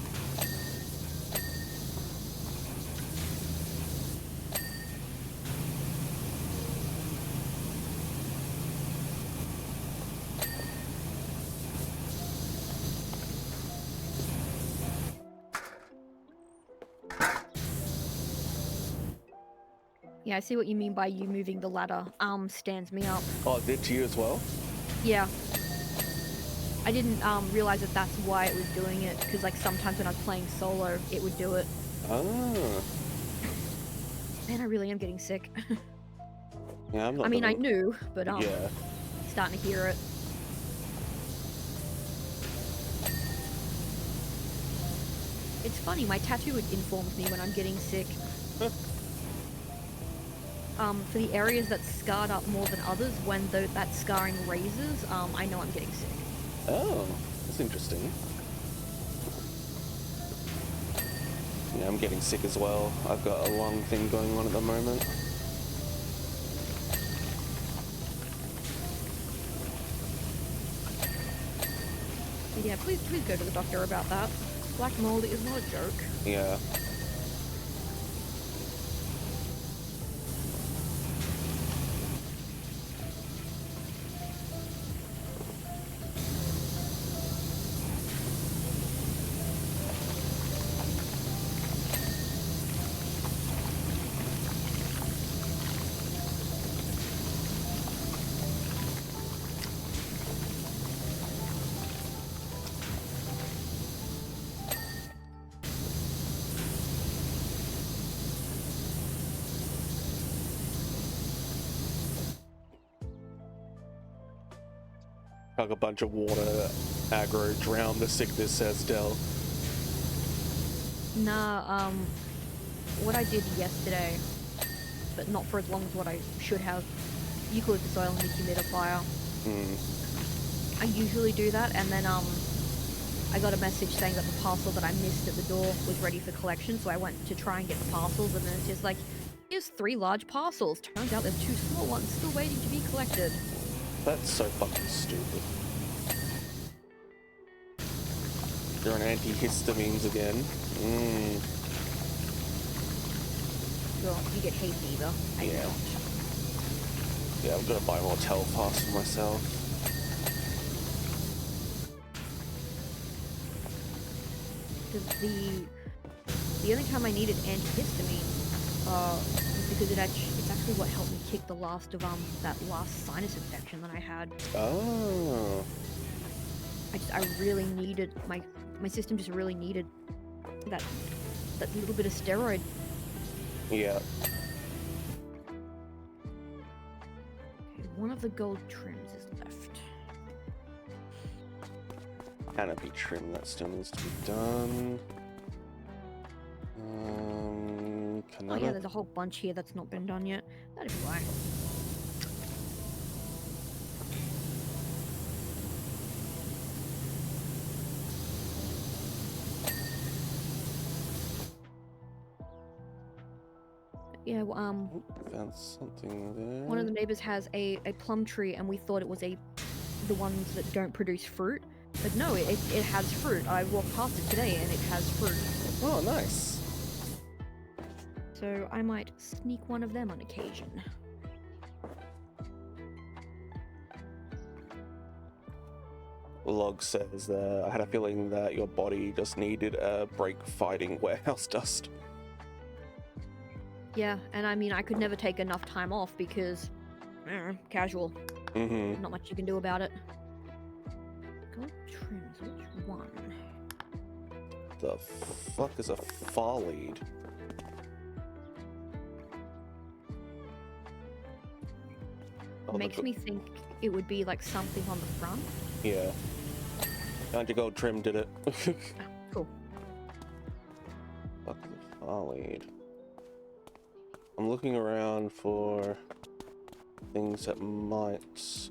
Yeah, I see what you mean by you moving the ladder. Stands me up. Oh, it did to you as well? Yeah. I didn't realize that that's why it was doing it, because like sometimes when I was playing solo, it would do it. Ah. Man, I really am getting sick. Yeah, I'm not. I mean, I knew, but yeah. starting to hear it. It's funny, my tattoo informs me when I'm getting sick. For the areas that scarred up more than others, when that scarring raises, I know I'm getting sick. Oh, that's interesting. Yeah, I'm getting sick as well. I've got a lung thing going on at the moment. Yeah, please go to the doctor about that. Black mold is not a joke. Yeah. Chug a bunch of water, aggro, drown the sickness, says Dell. Nah, what I did yesterday, but not for as long as what I should have, eucalyptus oil in the humidifier. I usually do that, and then I got a message saying that the parcel that I missed at the door was ready for collection, so I went to try and get the parcels, and then it's just like, here's 3 large parcels. Turns out there's 2 small ones still waiting to be collected. That's so fucking stupid. They're on antihistamines again. Well, you get hay fever. I don't. Yeah, I'm gonna buy more Telfast for myself. Because the only time I needed antihistamine was because it's actually what helped me kick the last of that last sinus infection that I had. Oh. I really needed my system just really needed that little bit of steroid. Yeah. Okay, one of the gold trims is left. Canopy trim, that still needs to be done. Oh yeah, there's a whole bunch here that's not been done yet. That'd be why. Yeah, well, found something there. one of the neighbors has a plum tree, and we thought it was the ones that don't produce fruit. But no, it has fruit. I walked past it today, and it has fruit. Oh, nice. So I might sneak one of them on occasion. Log says that I had a feeling that your body just needed a break fighting warehouse dust. Yeah, and I mean, I could never take enough time off because casual. Not much you can do about it. Gold trims, which one? The fuck is a far lead? Makes me think it would be like something on the front. Yeah. Found your gold trim, did it? Cool. Fuck the far lead. I'm looking around for things that might...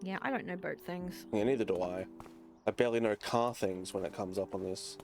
Yeah, I don't know boat things. Yeah, neither do I. I barely know car things when it comes up on this.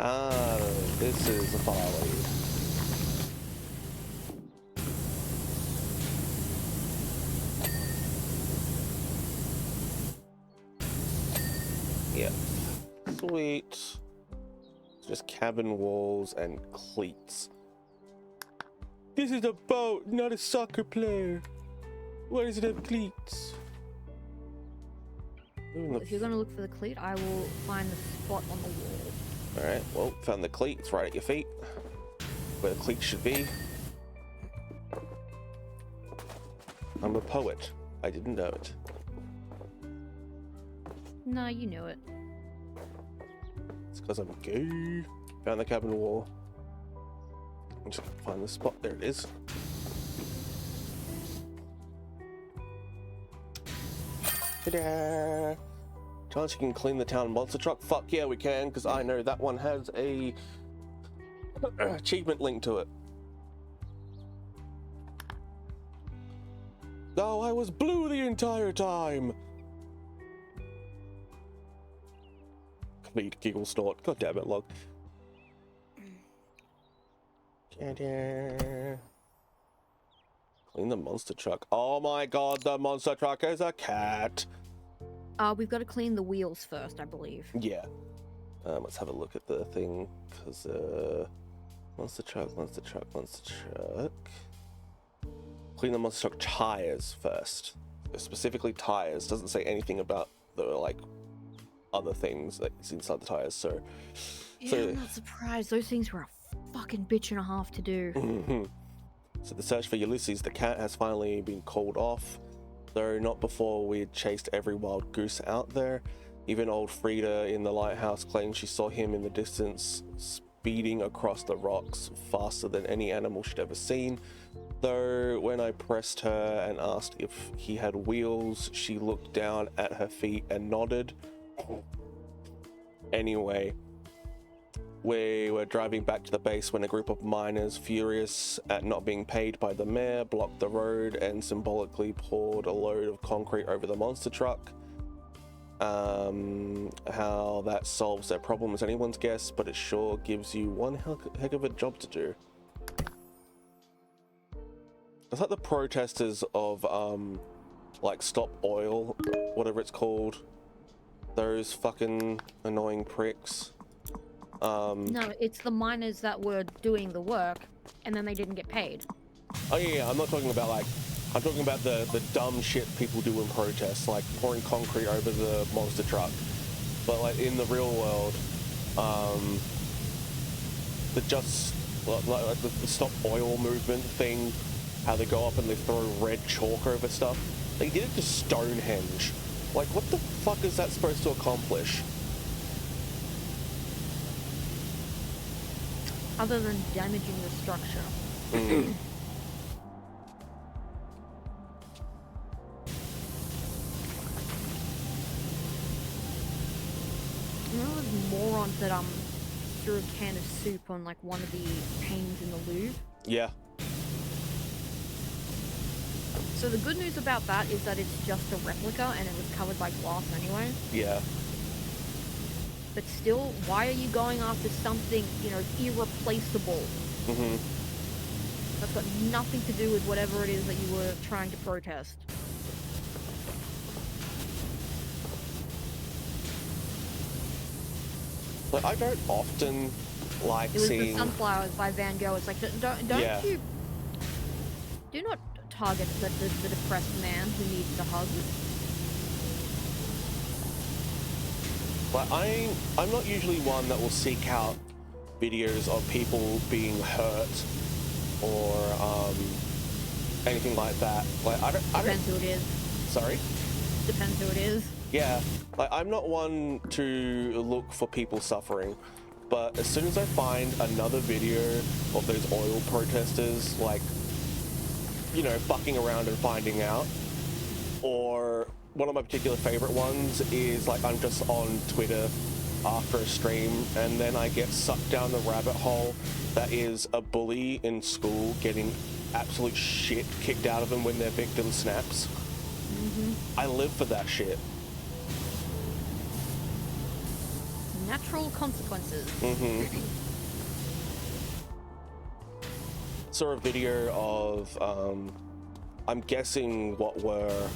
Ah, this is the far lead. Yep. Sweet. It's just cabin walls and cleats. This is a boat, not a soccer player. Why does it have cleats? If you're gonna look for the cleat, I will find the spot on the wall. Alright, well, found the cleats right at your feet. Where the cleats should be. I'm a poet. I didn't know it. Nah, you knew it. It's because I'm gay. Found the cabin wall. I'm just gonna find the spot. There it is. Ta-da! Chance you can clean the town monster truck? Fuck yeah, we can, because I know that one has a achievement link to it. Oh, I was blue the entire time! Complete giggle snort. God damn it, log. Ta-da. Clean the monster truck. Oh my god, the monster truck is a cat! We've got to clean the wheels first, I believe. Yeah. Let's have a look at the thing, because, monster truck. Clean the monster truck tires first. Specifically tires. Doesn't say anything about the, like, other things that's inside the tires, so... Yeah, I'm not surprised. Those things were a fucking bitch and a half to do. So the search for Ulysses the cat has finally been called off. Though not before we had chased every wild goose out there. Even old Frida in the lighthouse claimed she saw him in the distance, speeding across the rocks faster than any animal she'd ever seen. Though when I pressed her and asked if he had wheels, she looked down at her feet and nodded. Anyway, we were driving back to the base when a group of miners, furious at not being paid by the mayor, blocked the road and symbolically poured a load of concrete over the monster truck. How that solves their problem is anyone's guess, but it sure gives you one heck of a job to do. It's like the protesters of, like Stop Oil, whatever it's called. Those fucking annoying pricks. No, it's the miners that were doing the work, and then they didn't get paid. Oh yeah, I'm not talking about like, I'm talking about the dumb shit people do in protests, like pouring concrete over the monster truck. But like in the real world, like the Stop Oil movement thing, how they go up and they throw red chalk over stuff. They did it to Stonehenge. Like, what the fuck is that supposed to accomplish? Other than damaging the structure. Mm. You know those morons that threw a can of soup on like one of the panes in the Louvre? Yeah. So the good news about that is that it's just a replica and it was covered by glass anyway. Yeah. But still, why are you going after something, you know, irreplaceable? Mm-hmm. That's got nothing to do with whatever it is that you were trying to protest. But I don't often like It was seeing... the Sunflowers by Van Gogh. It's like, don't Yeah. you... Do not target the depressed man who needs a hug. But I'm not usually one that will seek out videos of people being hurt or anything like that. Like Depends who it is. Sorry? Depends who it is. Yeah, like I'm not one to look for people suffering, but as soon as I find another video of those oil protesters, like, you know, fucking around and finding out, or one of my particular favorite ones is like I'm just on Twitter after a stream and then I get sucked down the rabbit hole that is a bully in school getting absolute shit kicked out of them when their victim snaps. I live for that shit. Natural consequences. Saw a video of I'm guessing what were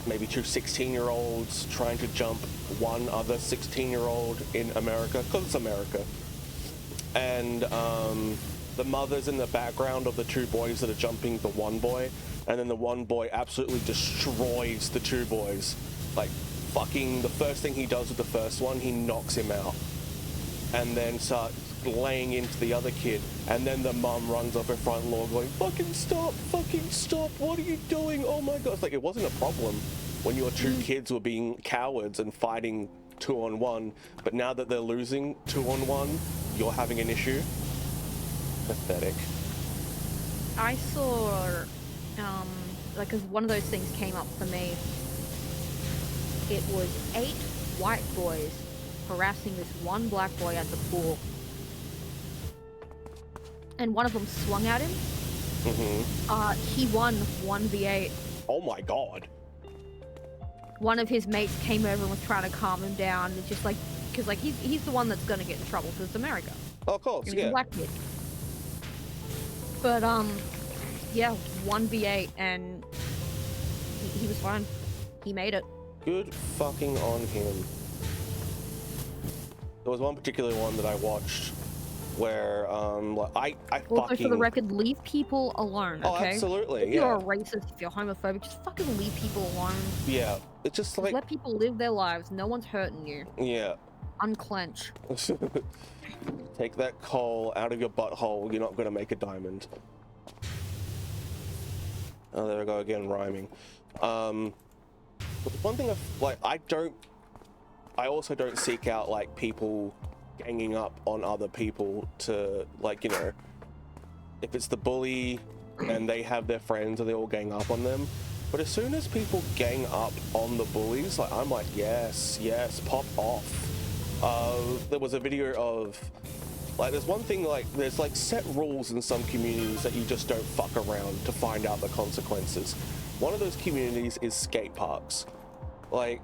maybe two 16-year-olds trying to jump one other 16-year-old in America, because it's America. And the mother's in the background of the two boys that are jumping the one boy, and then the one boy absolutely destroys the two boys. Like, fucking, the first thing he does with the first one, he knocks him out. And then starts laying into the other kid, and then the mum runs up her front lawn going, fucking stop, what are you doing? Oh my god. It's like, it wasn't a problem when your two kids were being cowards and fighting 2-on-1, but now that they're losing 2-on-1, you're having an issue? Pathetic. I saw, like, 'cause one of those things came up for me. It was 8 white boys harassing this one black boy at the pool. And one of them swung at him. He won 1v8. Oh my god. One of his mates came over and was trying to calm him down. It's just like, because like he's the one that's gonna get in trouble because it's America. Oh, of course, He's yeah. a black kid. But yeah, 1v8, and he was fine. He made it. Good fucking on him. There was one particular one that I watched where like, I Also, fucking... for the record, leave people alone, okay? Oh, absolutely, If you're a racist, if you're homophobic, just fucking leave people alone. Yeah, it's just like... Let people live their lives. No one's hurting you. Yeah. Unclench. Take that coal out of your butthole, you're not gonna make a diamond. Oh, there we go again, rhyming. But one thing I also don't seek out like people ganging up on other people to, like, you know, if it's the bully and they have their friends and they all gang up on them. But as soon as people gang up on the bullies, like, I'm like, yes, pop off. There was a video of, like, there's one thing, like, there's like set rules in some communities that you just don't fuck around to find out the consequences. One of those communities is skate parks. Like,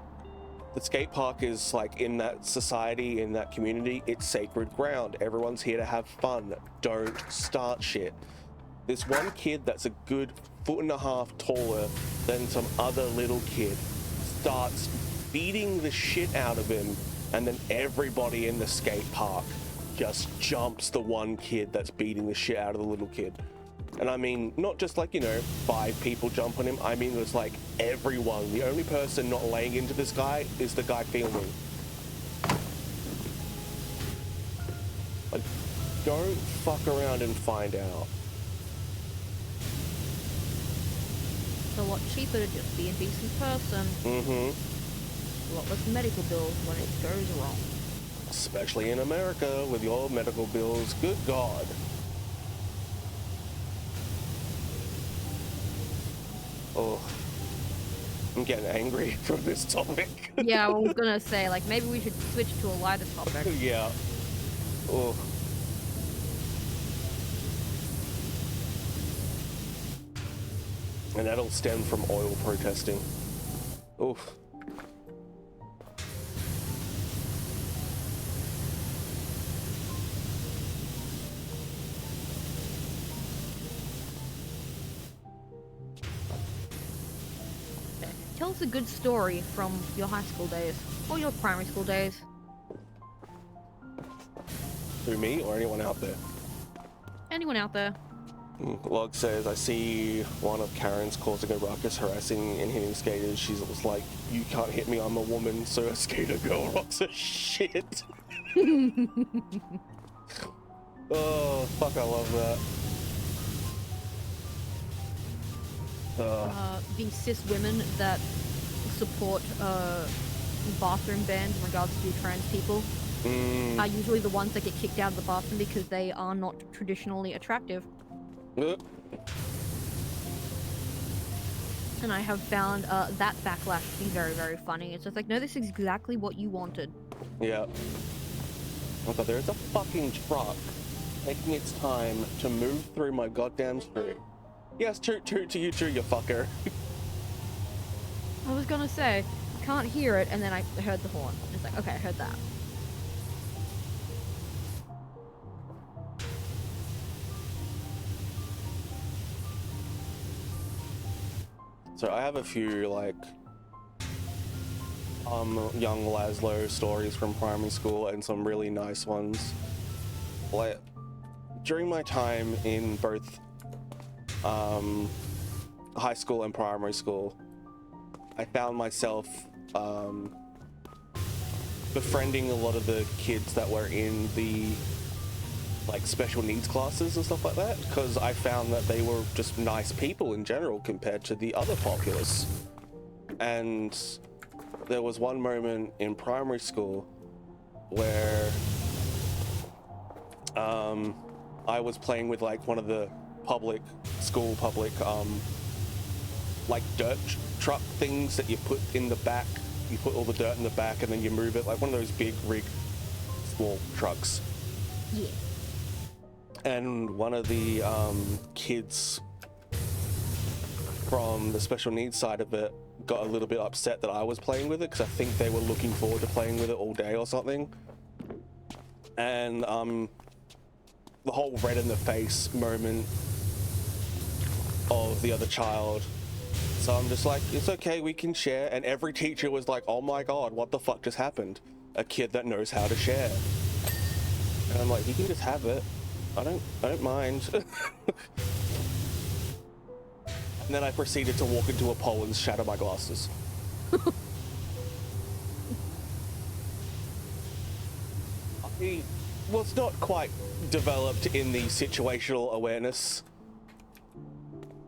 the skate park is like, in that society, in that community, it's sacred ground. Everyone's here to have fun. Don't start shit. This one kid that's a good 1.5 feet taller than some other little kid starts beating the shit out of him, and then everybody in the skate park just jumps the one kid that's beating the shit out of the little kid. And I mean, not just like, you know, 5 people jump on him. I mean, there's like everyone. The only person not laying into this guy is the guy filming. Like, don't fuck around and find out. It's a lot cheaper to just be a decent person. A lot less medical bills when it goes wrong. Especially in America with your medical bills. Good God. Oh, I'm getting angry from this topic. Yeah, I was gonna say, like, maybe we should switch to a lighter topic. Yeah. Oh. And that'll stem from oil protesting. Oof. Tell us a good story from your high school days or your primary school days. Through me or anyone out there? Anyone out there? Log says, I see one of Karen's causing a ruckus, harassing and hitting skaters. She's almost like, you can't hit me, I'm a woman, so a skater girl rocks her shit. Oh, fuck, I love that. The cis women that support bathroom bans in regards to trans people are usually the ones that get kicked out of the bathroom because they are not traditionally attractive. And I have found that backlash to be very, very funny. It's just like, no, this is exactly what you wanted. Yeah. Oh god, there's a fucking truck taking its time to move through my goddamn street. Yes, toot toot to you too, you fucker. I was gonna say, can't hear it, and then I heard the horn. It's like, okay, I heard that. So I have a few, like, young Laslow stories from primary school and some really nice ones. Like, during my time in both high school and primary school, I found myself befriending a lot of the kids that were in the like special needs classes and stuff like that, because I found that they were just nice people in general compared to the other populace. And there was one moment in primary school where I was playing with like one of the public like dirt truck things that you put in the back. You put all the dirt in the back and then you move it, like one of those big rig small trucks. Yeah. And one of the kids from the special needs side of it got a little bit upset that I was playing with it, because I think they were looking forward to playing with it all day or something. And the whole red in the face moment of the other child. So I'm just like, it's okay, we can share. And every teacher was like, oh my god, what the fuck just happened? A kid that knows how to share. And I'm like, you can just have it. I don't mind. And then I proceeded to walk into a pole and shatter my glasses. I was not quite developed in the situational awareness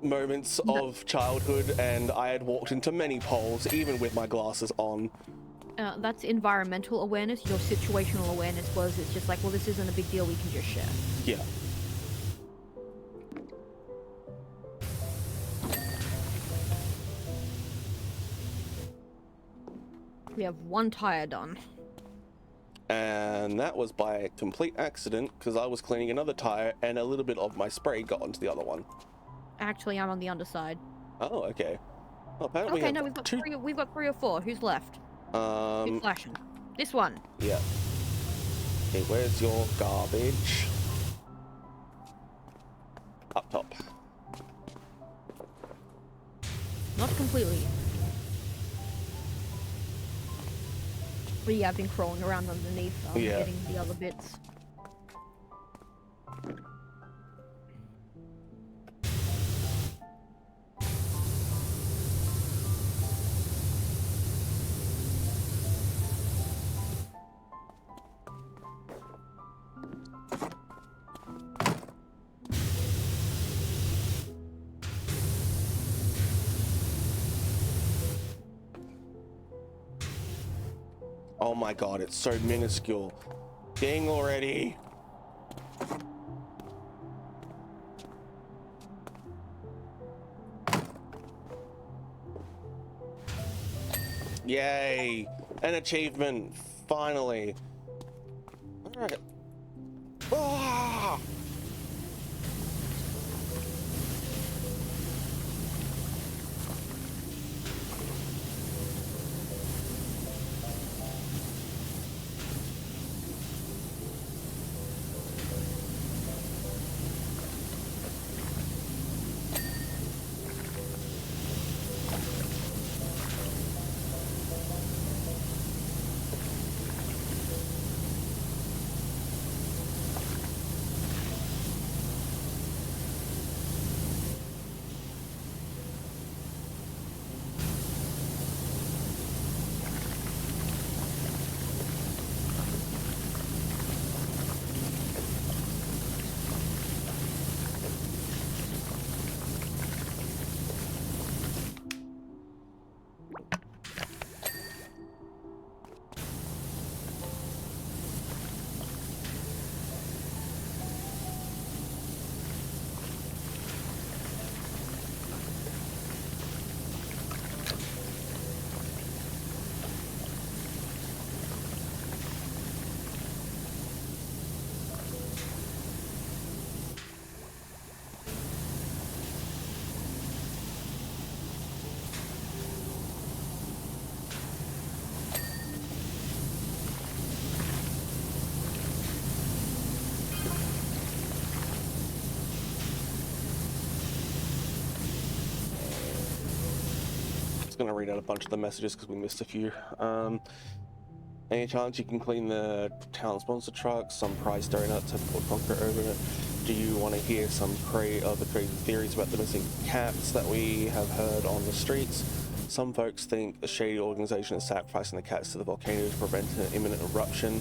moments of childhood, and I had walked into many poles, even with my glasses on. That's environmental awareness. Your situational awareness was, it's just like, well, this isn't a big deal, we can just share. Yeah. We have one tire done. And that was by complete accident, because I was cleaning another tire and a little bit of my spray got onto the other one. Actually, I'm on the underside. Oh, okay. Well, apparently Okay, no, we've got three or four. Who's left? Who's flashing? This one. Yeah. Okay, where's your garbage? Up top. Not completely. But yeah, I've been crawling around underneath, getting the other bits. Oh my god, it's so minuscule. Dang already. Yay! An achievement, finally. Alright. Ah! gonna read out a bunch of the messages because we missed a few. Any chance you can clean the town sponsor truck? Some prize donuts have put concrete over it. Do you want to hear some the crazy theories about the missing cats that we have heard on the streets? Some folks think a shady organization is sacrificing the cats to the volcano to prevent an imminent eruption.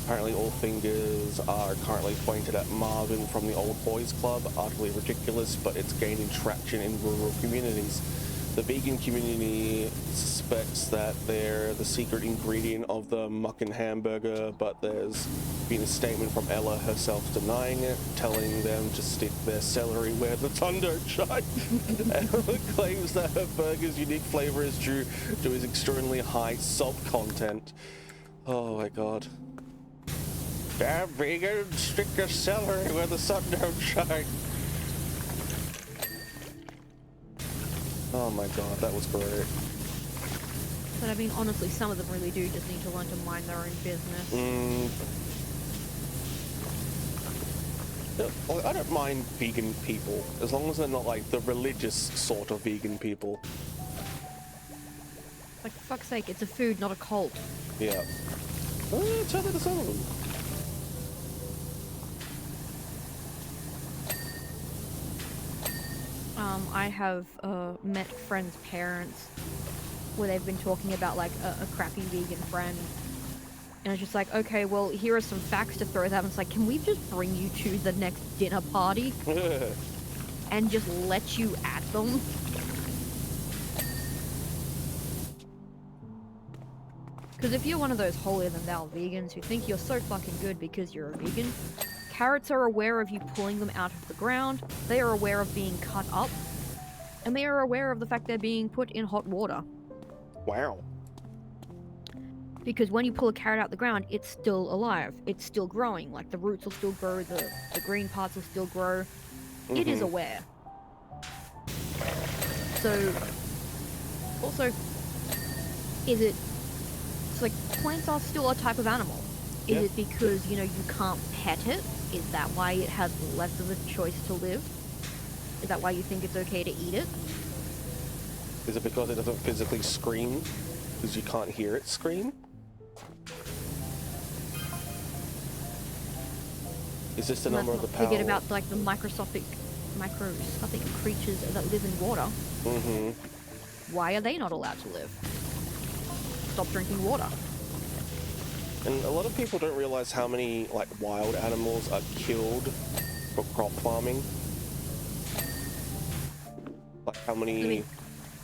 Apparently all fingers are currently pointed at Marvin from the Old Boys Club. Utterly ridiculous, but it's gaining traction in rural communities. The vegan community suspects that they're the secret ingredient of the muckin' hamburger, but there's been a statement from Ella herself denying it, telling them to stick their celery where the sun don't shine. Ella claims that her burger's unique flavor is due to its extremely high salt content. Oh my god. Damn vegan, stick your celery where the sun don't shine. Oh my god, that was great. But I mean, honestly, some of them really do just need to learn to mind their own business. Well, I don't mind vegan people, as long as they're not like the religious sort of vegan people. Like, for fuck's sake, it's a food, not a cult. Yeah. Oh, tell me to some of them. I have met friends' parents where they've been talking about like a crappy vegan friend, and it's just like, okay, well, here are some facts to throw at them. It's like, can we just bring you to the next dinner party and just let you at them? Because if you're one of those holier-than-thou vegans who think you're so fucking good because you're a vegan, carrots are aware of you pulling them out of the ground, they are aware of being cut up, and they are aware of the fact they're being put in hot water. Wow. Because when you pull a carrot out the ground, it's still alive. It's still growing. Like, the roots will still grow, the green parts will still grow. It is aware. So, also, it's like, plants are still a type of animal. Is it because, you know, you can't pet it? Is that why it has less of a choice to live? Is that why you think it's okay to eat it? Is it because it doesn't physically scream? Because you can't hear it scream? Is this the number of the power? Forget about like the microscopic creatures that live in water. Why are they not allowed to live? Stop drinking water. And a lot of people don't realize how many like wild animals are killed for crop farming. Like how many? I mean,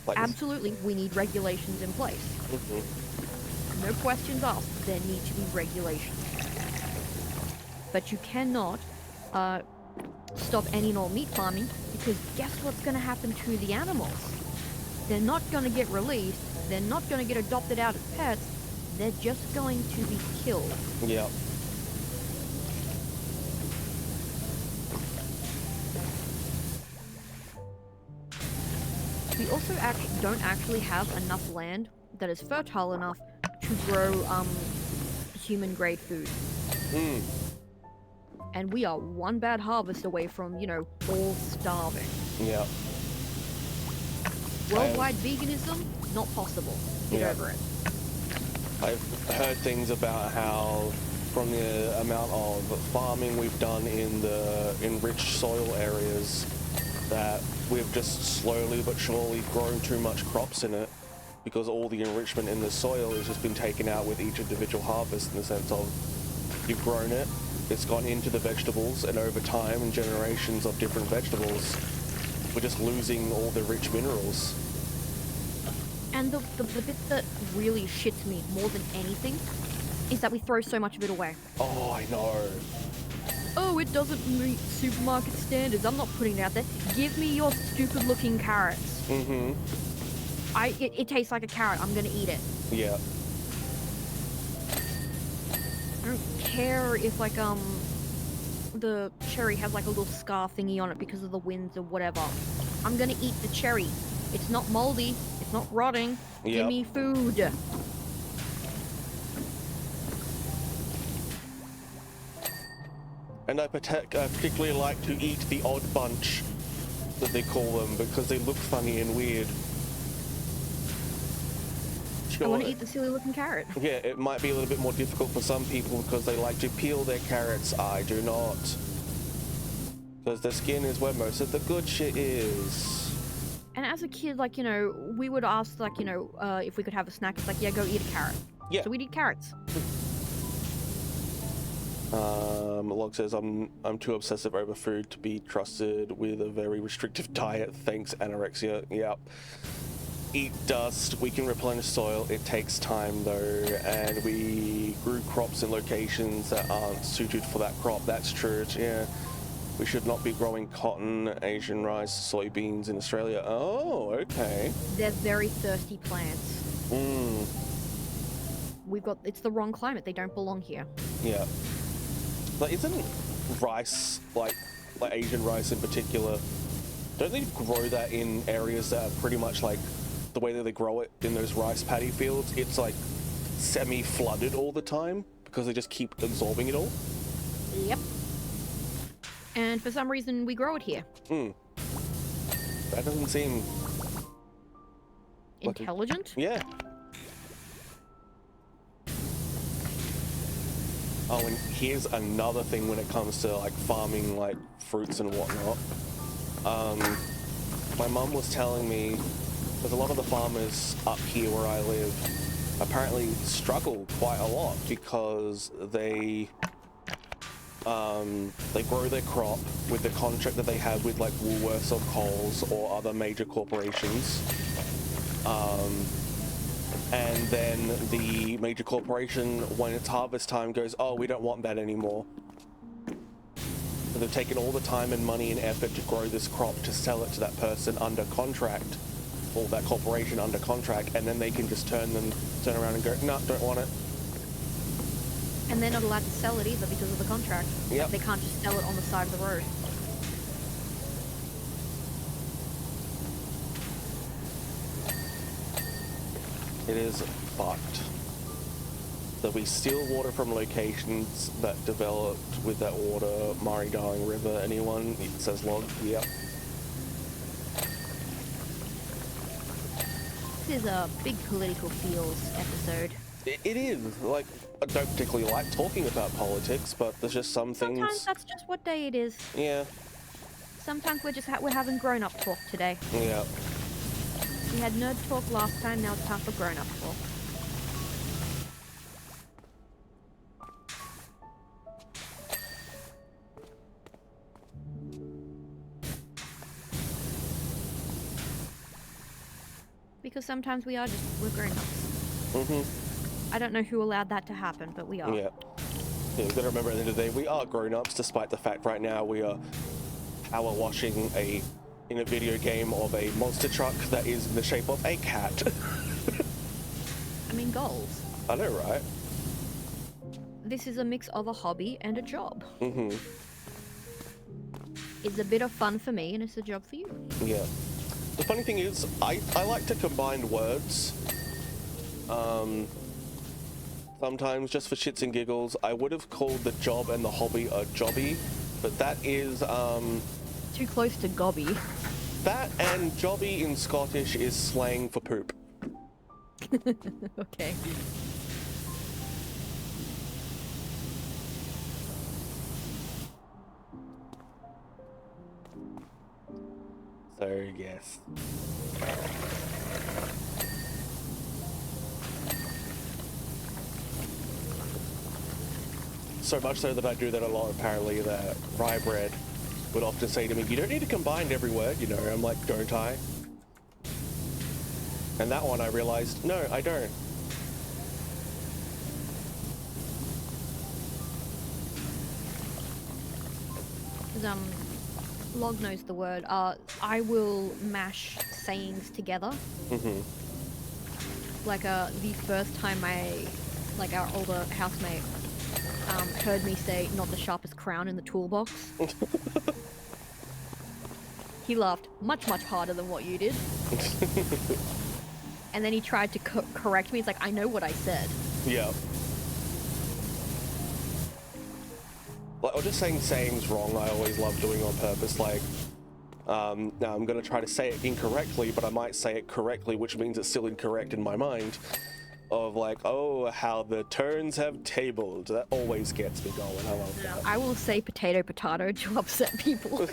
like absolutely, we need regulations in place. No questions asked. There need to be regulations. But you cannot stop any and all meat farming, because guess what's going to happen to the animals? They're not going to get released. They're not going to get adopted out as pets. They're just going to be killed. Yeah. We also don't actually have enough land that is fertile enough to grow human-grade food. And we are one bad harvest away from, you know, all starving. Yeah. Worldwide veganism? Not possible. Get over it. I've heard things about how from the amount of farming we've done in the enriched soil areas that we've just slowly but surely grown too much crops in it, because all the enrichment in the soil has just been taken out with each individual harvest, in the sense of you've grown it, it's gone into the vegetables, and over time and generations of different vegetables, we're just losing all the rich minerals. And the bit that really shits me more than anything is that we throw so much of it away. Oh, I know. Oh, it doesn't meet supermarket standards. I'm not putting it out there. Give me your stupid looking carrots. It tastes like a carrot. I'm gonna eat it. Yeah. I don't care if like the cherry has like a little scar thingy on it because of the winds or whatever. I'm gonna eat the cherry. It's not moldy. It's not rotting. Give me food. And I particularly like to eat the odd bunch, that they call them, because they look funny and weird. I want to eat the silly looking carrot. Yeah, it might be a little bit more difficult for some people because they like to peel their carrots. I do not. Because the skin is where most of the good shit is. And as a kid, like, you know, we would ask, like, you know, if we could have a snack. It's like, yeah, go eat a carrot. Yeah. So we'd eat carrots. Log says, I'm too obsessive over food to be trusted with a very restrictive diet. Thanks, anorexia. Yep. Eat dust. We can replenish soil. It takes time, though. And we grew crops in locations that aren't suited for that crop. That's true. Yeah. We should not be growing cotton, Asian rice, soybeans in Australia. Oh, okay. They're very thirsty plants. It's the wrong climate. They don't belong here. Yeah. But isn't rice, like Asian rice in particular, don't they grow that in areas that are pretty much like the way that they grow it in those rice paddy fields? It's like semi-flooded all the time because they just keep absorbing it all? Yep. And for some reason, we grow it here. That doesn't seem... intelligent? Yeah. Oh, and here's another thing when it comes to like farming like fruits and whatnot. My mum was telling me there's a lot of the farmers up here where I live apparently struggle quite a lot because they grow their crop with the contract that they have with like Woolworths or Coles or other major corporations. And then the major corporation, when it's harvest time, goes, oh, we don't want that anymore. So they've taken all the time and money and effort to grow this crop to sell it to that person under contract, or that corporation under contract, and then they can just turn around and go, no, don't want it. And they're not allowed to sell it either because of the contract. Yep. They can't just sell it on the side of the road. It is fucked. So we steal water from locations that developed with that water. Murray-Darling River, anyone? It says log, yep. This is a big political feels episode. It is. Like, I don't particularly like talking about politics, but there's just some things... Sometimes that's just what day it is. Yeah. Sometimes we're having grown-up talk today. Yeah. We had nerd talk last time, now it's time for grown-up talk. Because sometimes we're grown-ups. I don't know who allowed that to happen, but we are. Yeah. Yeah, you've got to remember at the end of the day, we are grown-ups, despite the fact right now we are power washing in a video game of a monster truck that is in the shape of a cat. I mean, goals. I know, right? This is a mix of a hobby and a job. It's a bit of fun for me, and it's a job for you. Yeah. The funny thing is, I like to combine words. Sometimes just for shits and giggles. I would have called the job and the hobby a jobby, but that is, too close to gobby. That and jobby in Scottish is slang for poop. Okay. So, yes. So much so that I do that a lot, apparently, that rye bread would often say to me, you don't need to combine every word, you know. I'm like, don't I? And that one I realized, no, I don't. Log knows the word. I will mash sayings together. Like, the first time our older housemate, heard me say, not the sharpest crown in the toolbox. He laughed much, much harder than what you did. And then he tried to correct me. He's like, I know what I said. Yeah. Like, or just saying sayings wrong, I always love doing on purpose. Like, now I'm going to try to say it incorrectly, but I might say it correctly, which means it's still incorrect in my mind. of like, oh, how the turns have tabled. That always gets me going. I love that. I will say potato to upset people.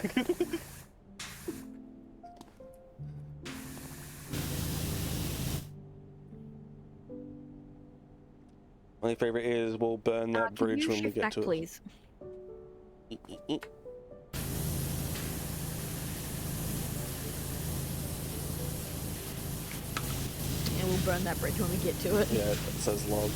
My favorite is we'll burn that bridge when we get back, to please? it. And we'll burn that bridge when we get to it. Yeah, it says log.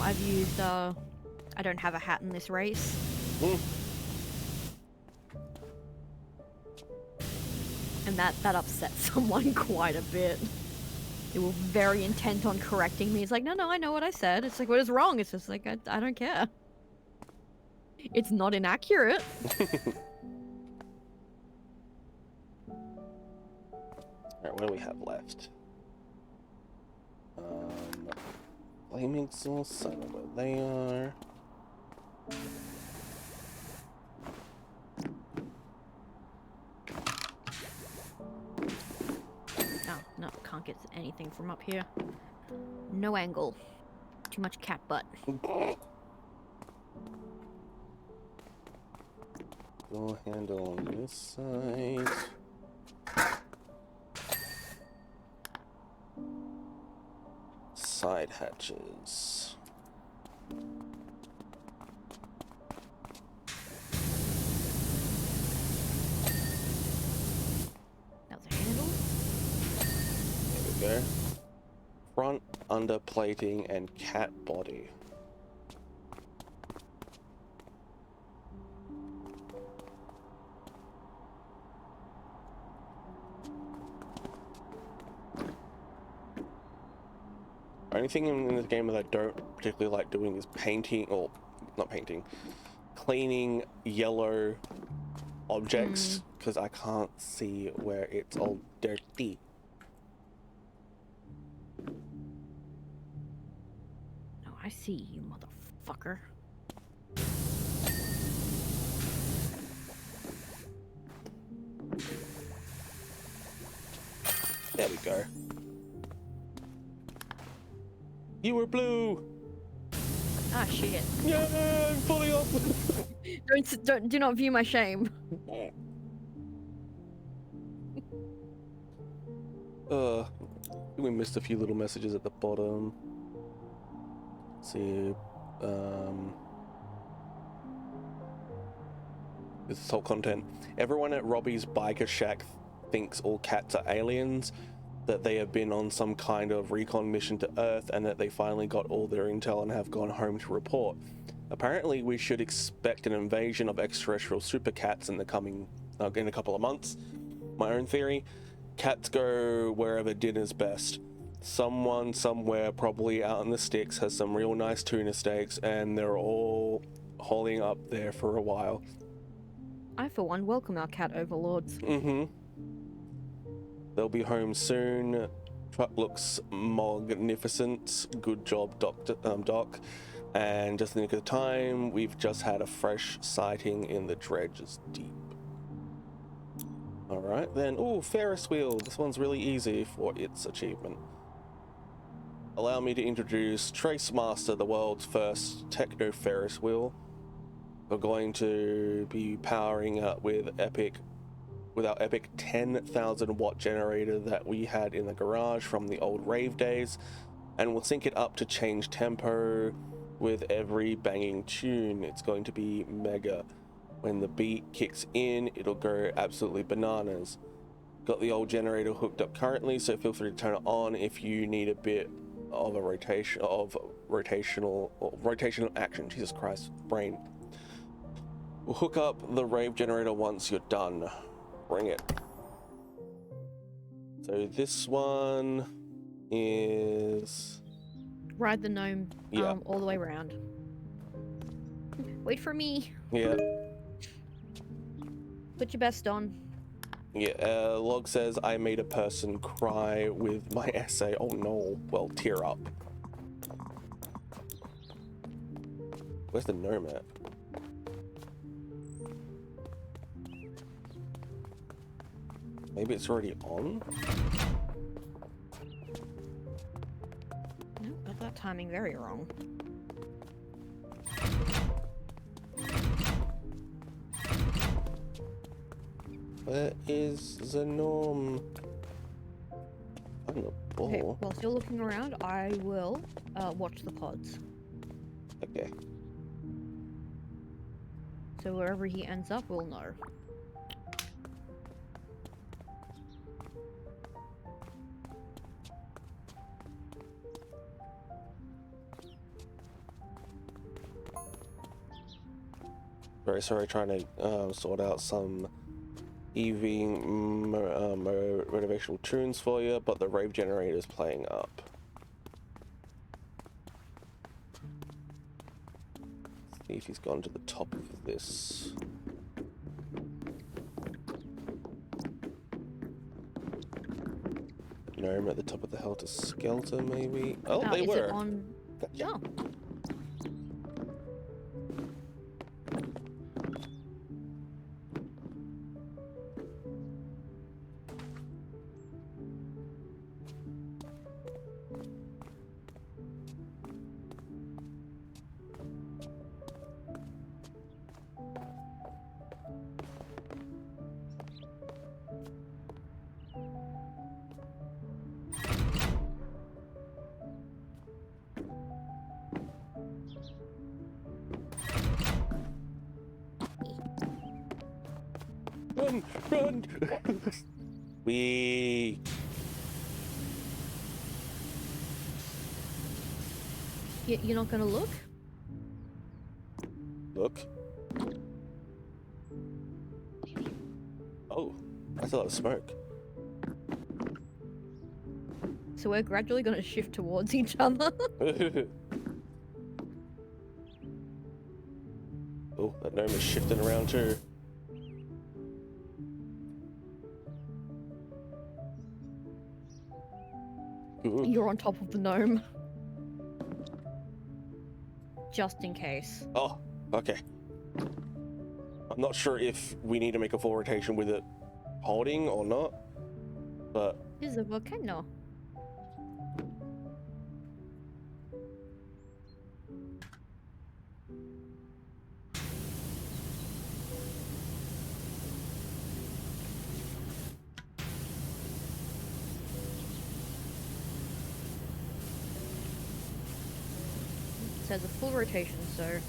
I've used, I don't have a hat in this race. And that upset someone quite a bit. They were very intent on correcting me. It's like, no, I know what I said. It's like, what is wrong? It's just like, I don't care. It's not inaccurate. Alright, what do we have left? Flaming exhaust, I don't know where they are. Oh, no, can't get anything from up here. No angle. Too much cat butt. Door handle on this side. Side hatches. That was a handle? There we go. Front underplating and cat body. Only thing in this game that I don't particularly like doing is painting, or not painting, cleaning yellow objects, because I can't see where it's all dirty. No, I see you, motherfucker. There we go. You were blue. Ah, shit. Yeah, I'm fully up. Do not view my shame. We missed a few little messages at the bottom. Let's see, this is whole content. Everyone at Robbie's biker shack thinks all cats are aliens, that they have been on some kind of recon mission to Earth, and that they finally got all their intel and have gone home to report. Apparently, we should expect an invasion of extraterrestrial super cats in the coming, in a couple of months. My own theory: cats go wherever dinner's best. Someone somewhere, probably out in the sticks, has some real nice tuna steaks, and they're all holding up there for a while. I, for one, welcome our cat overlords. They'll be home soon. Truck looks magnificent. Good job, Doc. And just in the nick of time, we've just had a fresh sighting in the dredges deep. Alright then. Oh, Ferris wheel. This one's really easy for its achievement. Allow me to introduce Headmaster, the world's first techno Ferris wheel. We're going to be powering up with our epic 10,000 watt generator that we had in the garage from the old rave days, and we'll sync it up to change tempo with every banging tune. It's going to be mega. When the beat kicks in, it'll go absolutely bananas. Got the old generator hooked up currently, so feel free to turn it on if you need a bit of a rotational action. Jesus Christ, brain. We'll hook up the rave generator once you're done. Bring it. So this one is... Ride the gnome Yeah. all the way around. Wait for me. Yeah. Put your best on. Yeah, Log says I made a person cry with my essay. Oh no, well, tear up. Where's the gnome at? Maybe it's already on? No, got that timing very wrong. Where is the gnome? On the ball. Okay, whilst you're looking around, I will watch the pods. Okay. So wherever he ends up, we'll know. Very sorry, trying to sort out some EV motivational tunes for you, but the rave generator is playing up. See if he's gone to the top of this. Gnome at the top of the Helter Skelter, maybe? Oh, they is were. It on... Gotcha. Oh. Run! Run! We. You're not gonna look? Look. Oh, that's a lot of smoke. So we're gradually gonna shift towards each other. Oh, that gnome is shifting around too. Ooh. You're on top of the gnome. Just in case. Oh, okay. I'm not sure if we need to make a full rotation with it holding or not, but... This is a volcano. It says a full rotation, so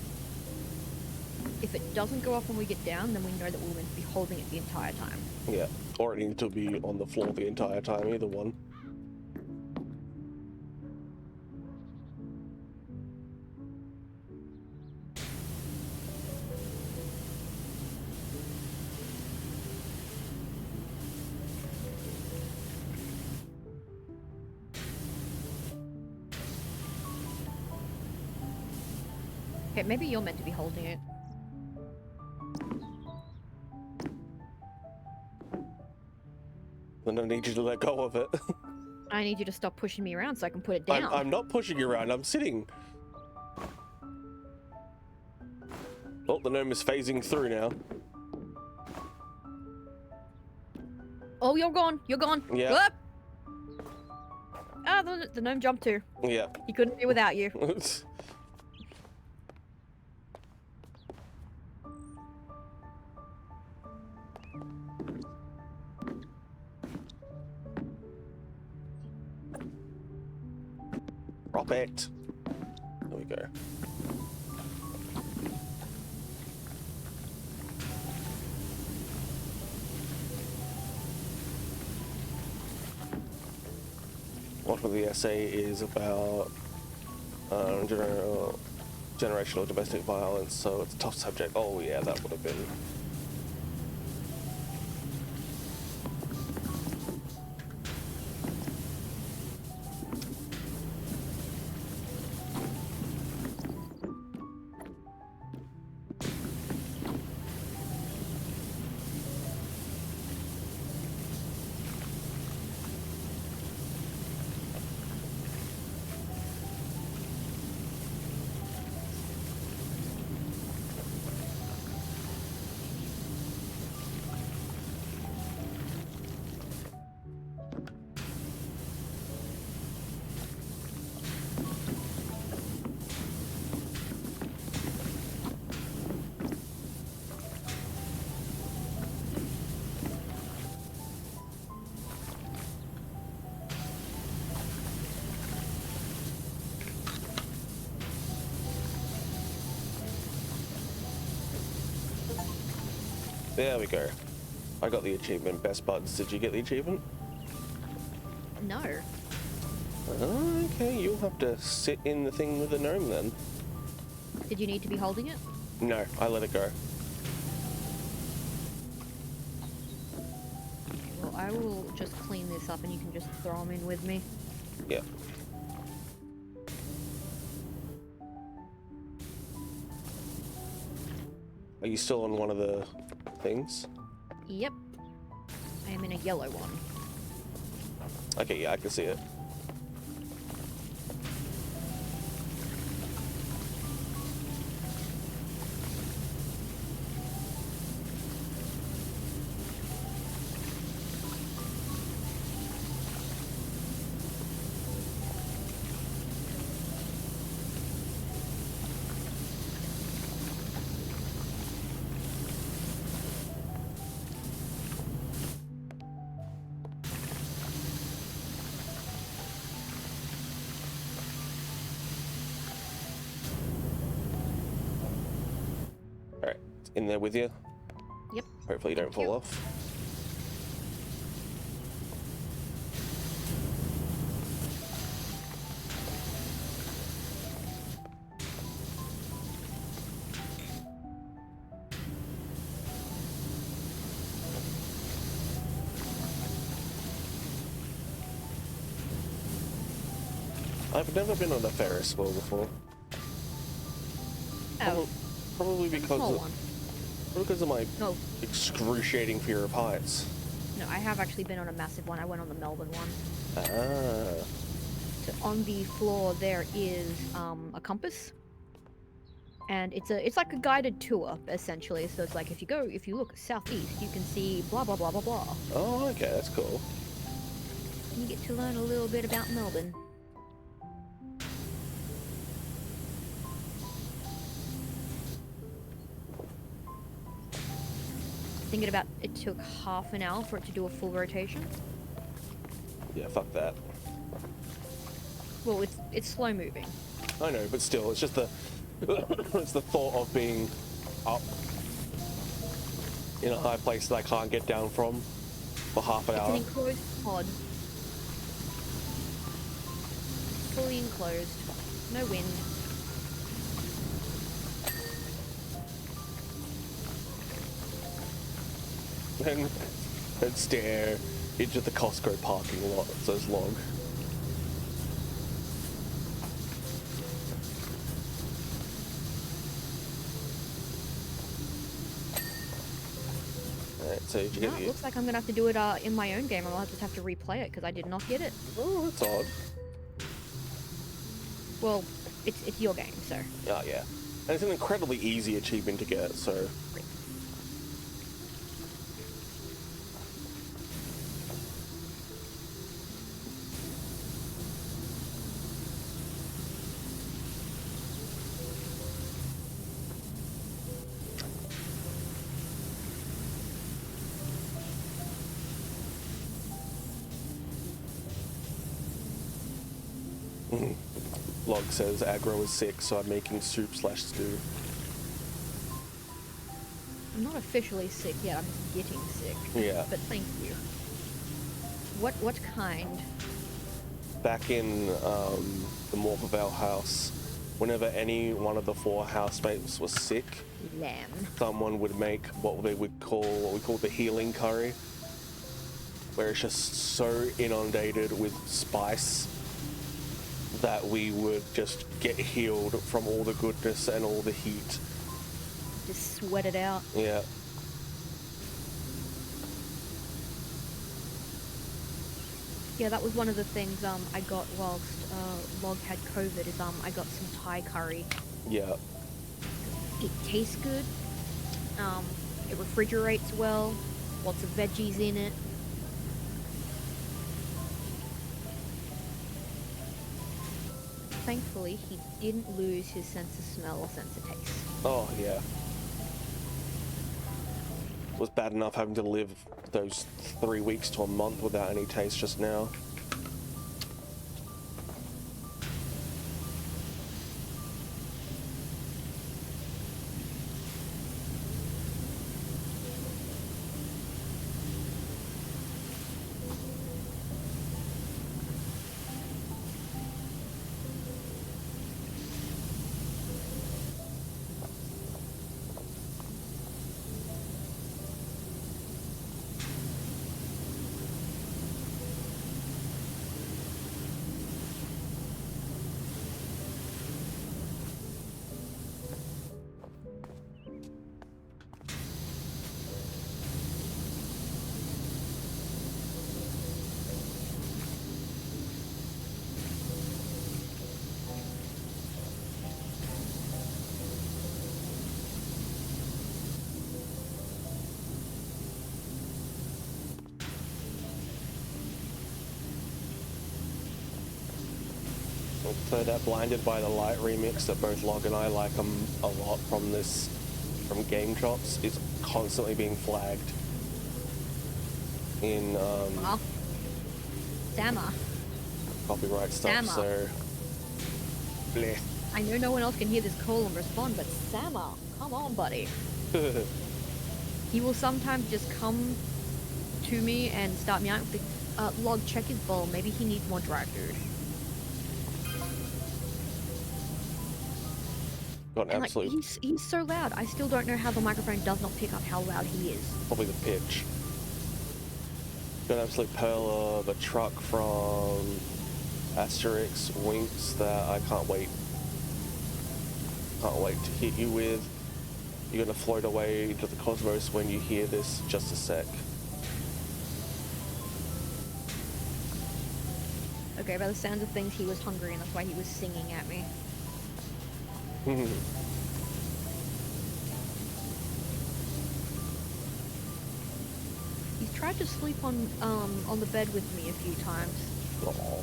if it doesn't go off when we get down, then we know that we're meant to be holding it the entire time. Yeah, or it needs to be on the floor the entire time, either one. Okay, maybe you're meant to be holding it. Then I need you to let go of it. I need you to stop pushing me around so I can put it down. I'm not pushing you around, I'm sitting. Oh, the gnome is phasing through now. Oh, you're gone. You're gone. Yeah. Whoop! Ah, the gnome jumped too. Yeah. He couldn't be without you. Drop it. There we go. What for the essay is about generational domestic violence, so it's a tough subject. Oh yeah, that would have been. There we go. I got the achievement. Best buds. Did you get the achievement? No. Okay, you'll have to sit in the thing with the gnome then. Did you need to be holding it? No, I let it go. Well, I will just clean this up and you can just throw them in with me. Yeah. Are you still on one of the things? Yep. I am in a yellow one. Okay, yeah, I can see it. Alright, in there with you. Yep. Hopefully you don't Thank you. fall off. I've never been on a Ferris wheel before. Oh, Probably the because small of, one. because of my No, excruciating fear of heights. no, I have actually been on a massive one. I went on the Melbourne one. Ah. So on the floor there is a compass, and it's like a guided tour essentially. So it's like if you look southeast, you can see blah blah blah blah blah. Oh, okay, that's cool. You get to learn a little bit about Melbourne. Thinking about it took half an hour for it to do a full rotation. Yeah, fuck that. Well, it's slow moving. I know, but still, it's just the it's the thought of being up in a high place that I can't get down from for half an It's an hour. enclosed pod. Fully enclosed. No wind. And stare into the Costco parking lot that says log. Alright, so did you No, get it the... looks like I'm gonna have to do it in my own game. I'll just have to replay it because I did not get it. Oh, that's odd. Well, it's your game, so. Oh, yeah. And it's an incredibly easy achievement to get, so... Log says aggro is sick, so I'm making soup/stew. I'm not officially sick yet. I'm just getting sick. Yeah. But thank you. What kind? Back in the Morphervale house, whenever any one of the 4 housemates was sick, Lamb. someone would make what we call the healing curry, where it's just so inundated with spice that we would just get healed from all the goodness and all the heat. Just sweat it out. Yeah. Yeah, that was one of the things I got whilst Log had COVID. Is I got some Thai curry. Yeah. It tastes good. It refrigerates well. Lots of veggies in it. Thankfully, he didn't lose his sense of smell or sense of taste. Oh, yeah. It was bad enough having to live those 3 weeks to a month without any taste just now. So that Blinded by the Light remix that both Log and I like a lot from GameChops is constantly being flagged in Well, Dammer. copyright stuff. Dammer. So, bleh. I know no one else can hear this call and respond, but Sammer, come on, buddy. He will sometimes just come to me and start me out with the Log, check his bowl. Maybe he needs more dry food. Got an And absolute. like, he's so loud. I still don't know how the microphone does not pick up how loud he is. Probably the pitch. Got an absolute pearl of a truck from Asterix Winks that I can't wait to hit you with. You're gonna float away into the cosmos when you hear this. Just a sec. Okay, by the sounds of things, he was hungry and that's why he was singing at me. He's tried to sleep on the bed with me a few times. Aww.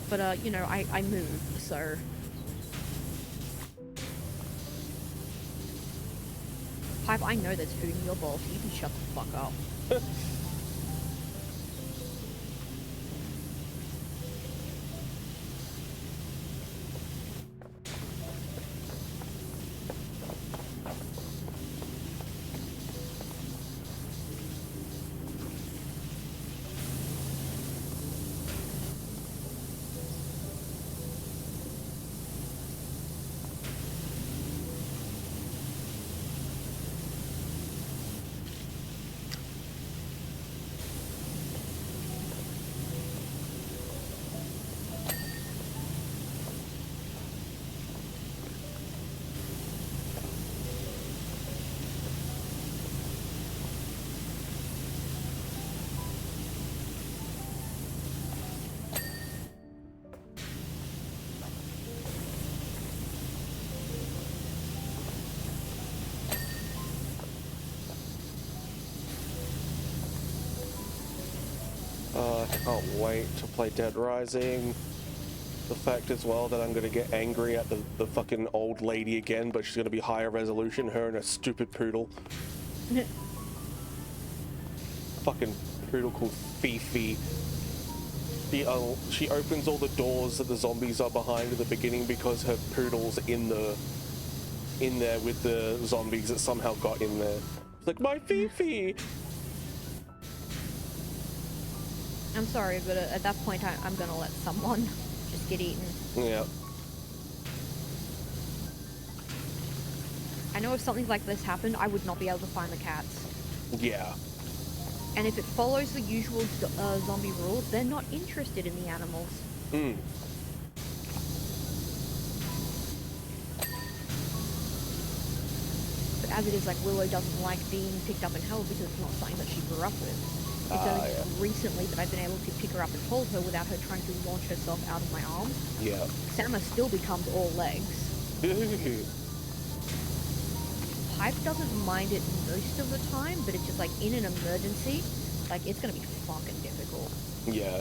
But you know, I moved, so. Pipe, I know there's food in your bowl, so you can shut the fuck up. I can't wait to play Dead Rising. The fact as well that I'm gonna get angry at the fucking old lady again, but she's gonna be higher resolution, her and a stupid poodle. Fucking poodle called Fifi. She opens all the doors that the zombies are behind at the beginning because her poodle's in there with the zombies that somehow got in there. It's like, my Fifi! I'm sorry, but at that point, I'm gonna let someone just get eaten. Yeah. I know if something like this happened, I would not be able to find the cats. Yeah. And if it follows the usual zombie rules, they're not interested in the animals. But as it is, like, Willow doesn't like being picked up and held because it's not something that she grew up with. It's only just recently that I've been able to pick her up and hold her without her trying to launch herself out of my arms. Yeah. Sama still becomes all legs. Pipe doesn't mind it most of the time, but it's just like in an emergency, like it's gonna be fucking difficult. Yeah.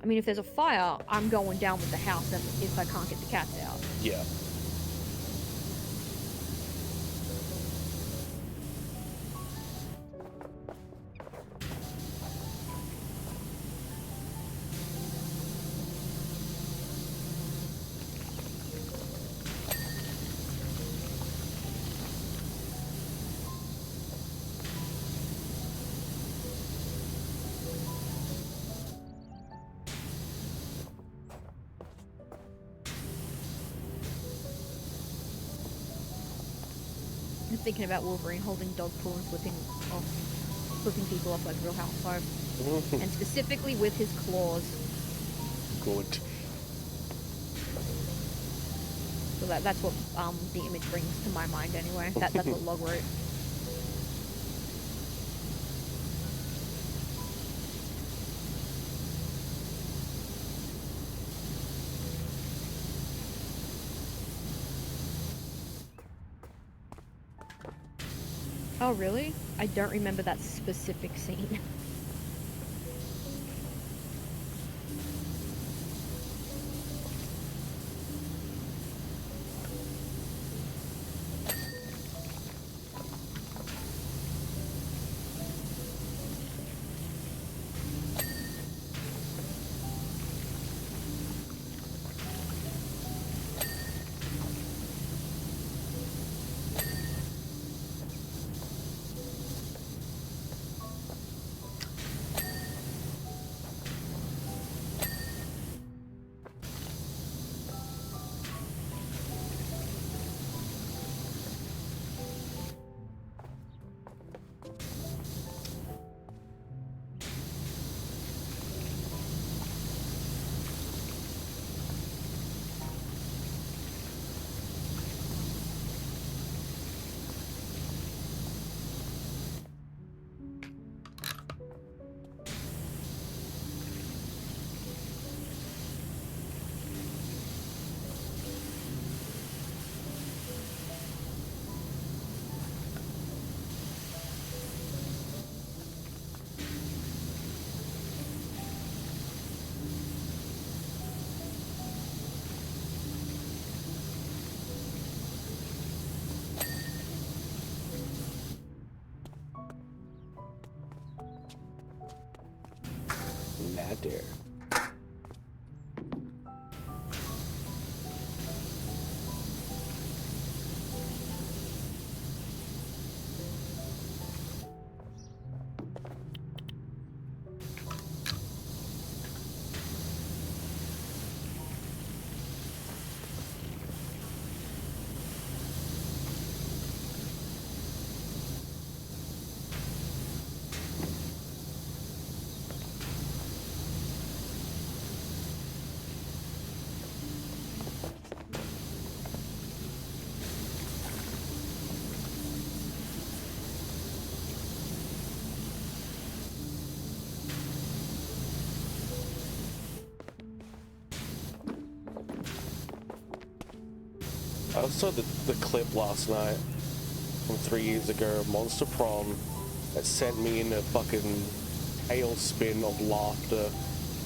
I mean, if there's a fire, I'm going down with the house and if I can't get the cats out. Yeah. I'm thinking about Wolverine holding Dogpool and flipping people off like Real Housewives. And specifically with his claws. Good. So that's what the image brings to my mind anyway. That's what Log wrote. Oh, really? I don't remember that specific scene. Headmaster. I saw the clip last night from 3 years ago, Monster Prom, that sent me in a fucking tailspin of laughter,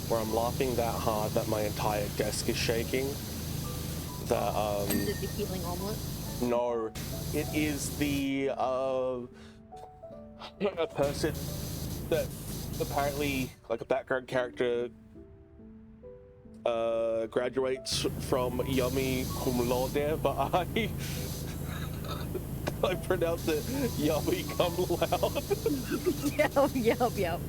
where I'm laughing that hard that my entire desk is shaking. That Is it the healing omelet? No, it is the a person that apparently, like, a background character graduates from Yummy cum laude, but I pronounce it Yummy cum loud. Yep.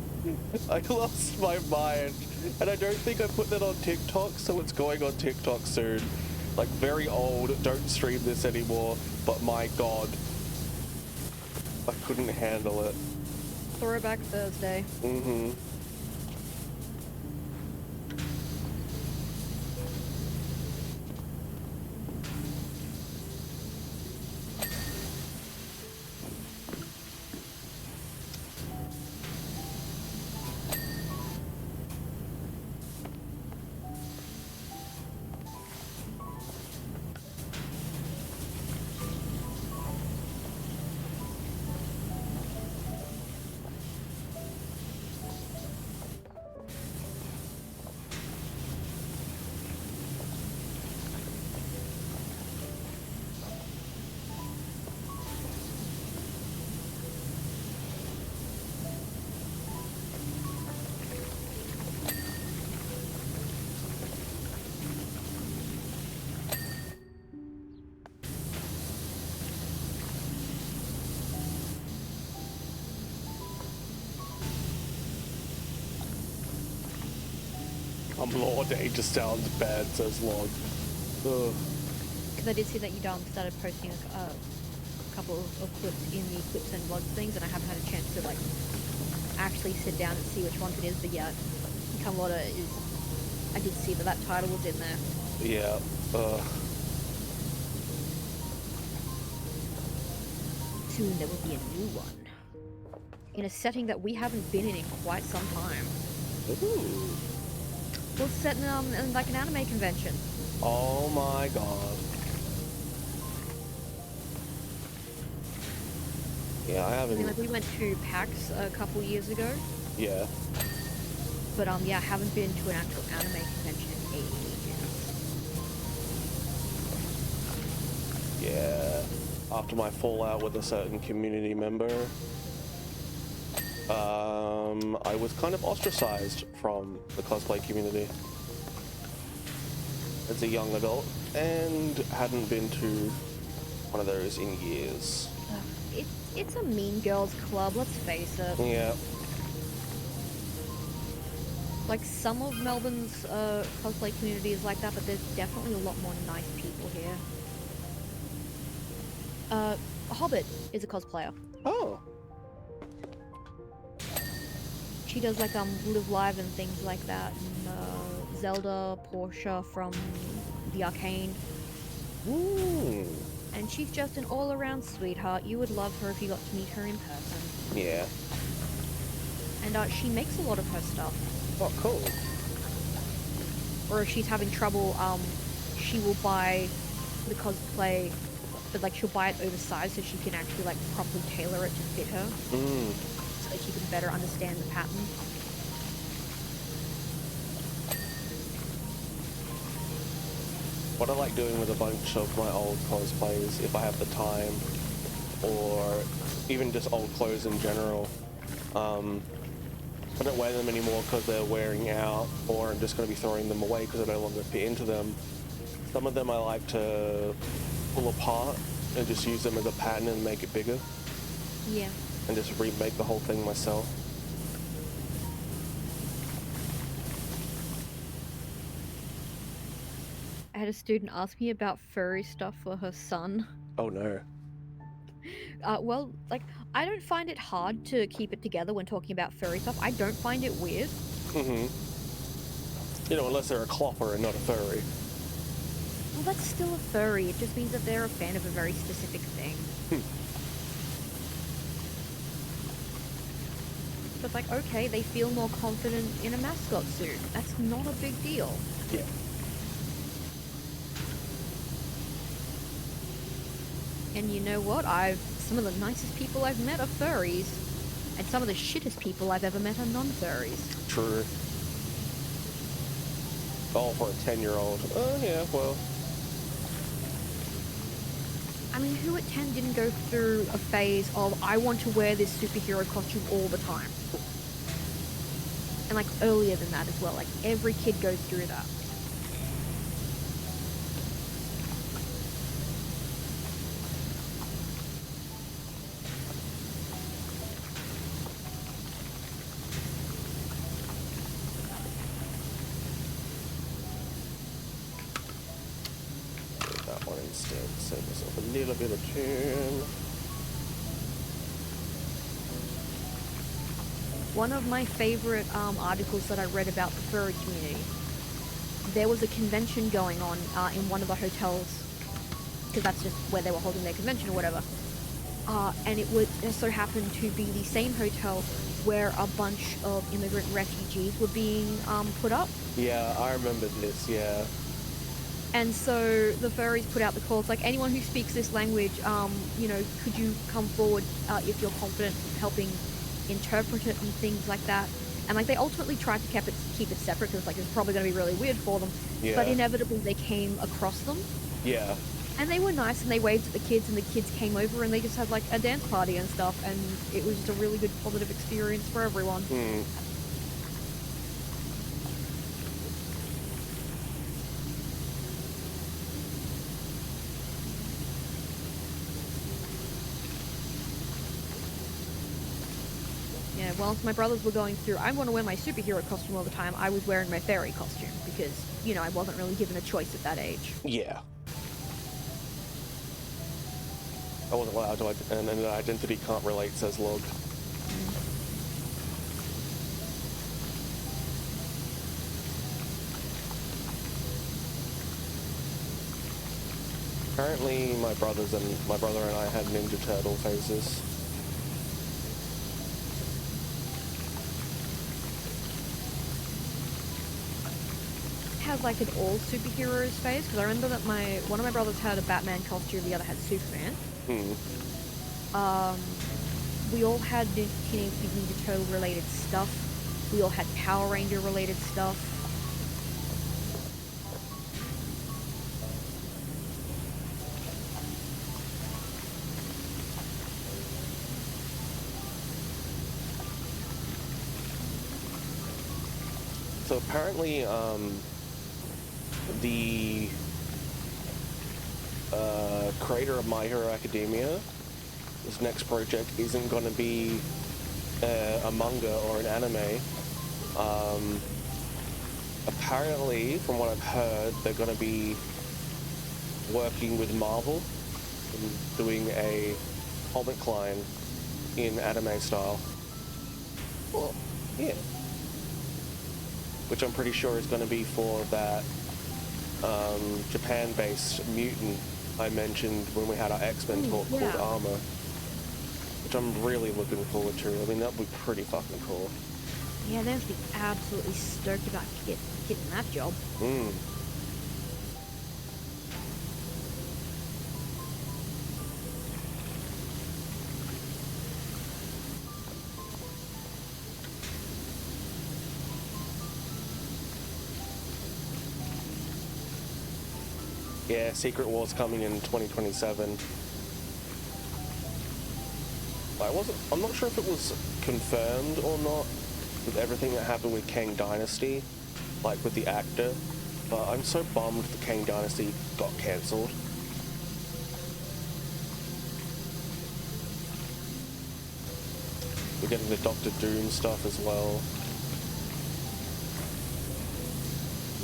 I lost my mind, and I don't think I put that on TikTok, so it's going on TikTok soon. Like, very old, don't stream this anymore, but my god, I couldn't handle it. Throwback Thursday. Mm-hmm. Lord, it just sounds bad, says Log. Because I did see that you started posting a couple of clips in the clips and vlogs things, and I haven't had a chance to like actually sit down and see which ones it is. But yeah, Camelota is. I did see that title was in there. Yeah. Soon there will be a new one in a setting that we haven't been in quite some time. Ooh. Well, set in like an anime convention. Oh my god. Yeah, I haven't. I mean, like, we went to PAX a couple years ago. Yeah. But yeah, I haven't been to an actual anime convention in ages. Yeah. After my fallout with a certain community member, I was kind of ostracized from the cosplay community as a young adult, and hadn't been to one of those in years. It's a mean girls club, let's face it. Yeah. Like, some of Melbourne's cosplay community is like that, but there's definitely a lot more nice people here. Hobbit is a cosplayer. Oh. She does like Live Live and things like that, and Zelda, Portia from the Arcane. Ooh. And she's just an all-around sweetheart. You would love her if you got to meet her in person. Yeah. And she makes a lot of her stuff. Oh, cool. Or if she's having trouble, she will buy the cosplay, but like she'll buy it oversized so she can actually like properly tailor it to fit her. So that she can better understand the pattern. What I like doing with a bunch of my old cosplays, if I have the time, or even just old clothes in general, I don't wear them anymore because they're wearing out, or I'm just going to be throwing them away because I no longer fit into them. Some of them I like to pull apart and just use them as a pattern and make it bigger. Yeah. And just remake the whole thing myself. I had a student ask me about furry stuff for her son. Oh no. Well, like, I don't find it hard to keep it together when talking about furry stuff. I don't find it weird. You know, unless they're a clopper and not a furry. Well, that's still a furry. It just means that they're a fan of a very specific thing. So it's like, okay, they feel more confident in a mascot suit. That's not a big deal. Yeah. And you know what? Some of the nicest people I've met are furries. And some of the shittest people I've ever met are non-furries. True. All for a 10-year-old. Oh, yeah, well. I mean, who at 10 didn't go through a phase of, I want to wear this superhero costume all the time? And like earlier than that as well, like every kid goes through that. That one instead. Save myself a little bit of turn. One of my favorite articles that I read about the furry community, there was a convention going on in one of the hotels, because that's just where they were holding their convention or whatever. And it so happened to be the same hotel where a bunch of immigrant refugees were being put up. Yeah, I remember this, yeah. And so the furries put out the calls, like, anyone who speaks this language, you know, could you come forward if you're confident helping interpret it and things like that. And like they ultimately tried to keep it separate because like it's probably going to be really weird for them. Yeah. But inevitably they came across them. Yeah. And they were nice and they waved at the kids and the kids came over and they just had like a dance party and stuff, and it was just a really good positive experience for everyone. Yeah, whilst my brothers were going through, I want to wear my superhero costume all the time, I was wearing my fairy costume because, you know, I wasn't really given a choice at that age. Yeah. I wasn't allowed to, and an identity can't relate, says Log. Apparently, my brother and I had Ninja Turtle faces. Had like an all superheroes phase because I remember that one of my brothers had a Batman costume, the other had Superman. We all had Teenage Mutant Ninja Turtle related stuff. We all had Power Ranger related stuff. So apparently, the creator of My Hero Academia, this next project isn't going to be a manga or an anime. Apparently, from what I've heard, they're going to be working with Marvel and doing a comic line in anime style. Well, yeah. Which I'm pretty sure is going to be for that Japan-based mutant I mentioned when we had our X-Men talk called Armor. Which I'm really looking forward to. I mean, that would be pretty fucking cool. Yeah, they would be absolutely stoked about getting that job. Yeah, Secret War's coming in 2027. I'm not sure if it was confirmed or not, with everything that happened with Kang Dynasty, like with the actor, but I'm so bummed the Kang Dynasty got cancelled. We're getting the Doctor Doom stuff as well.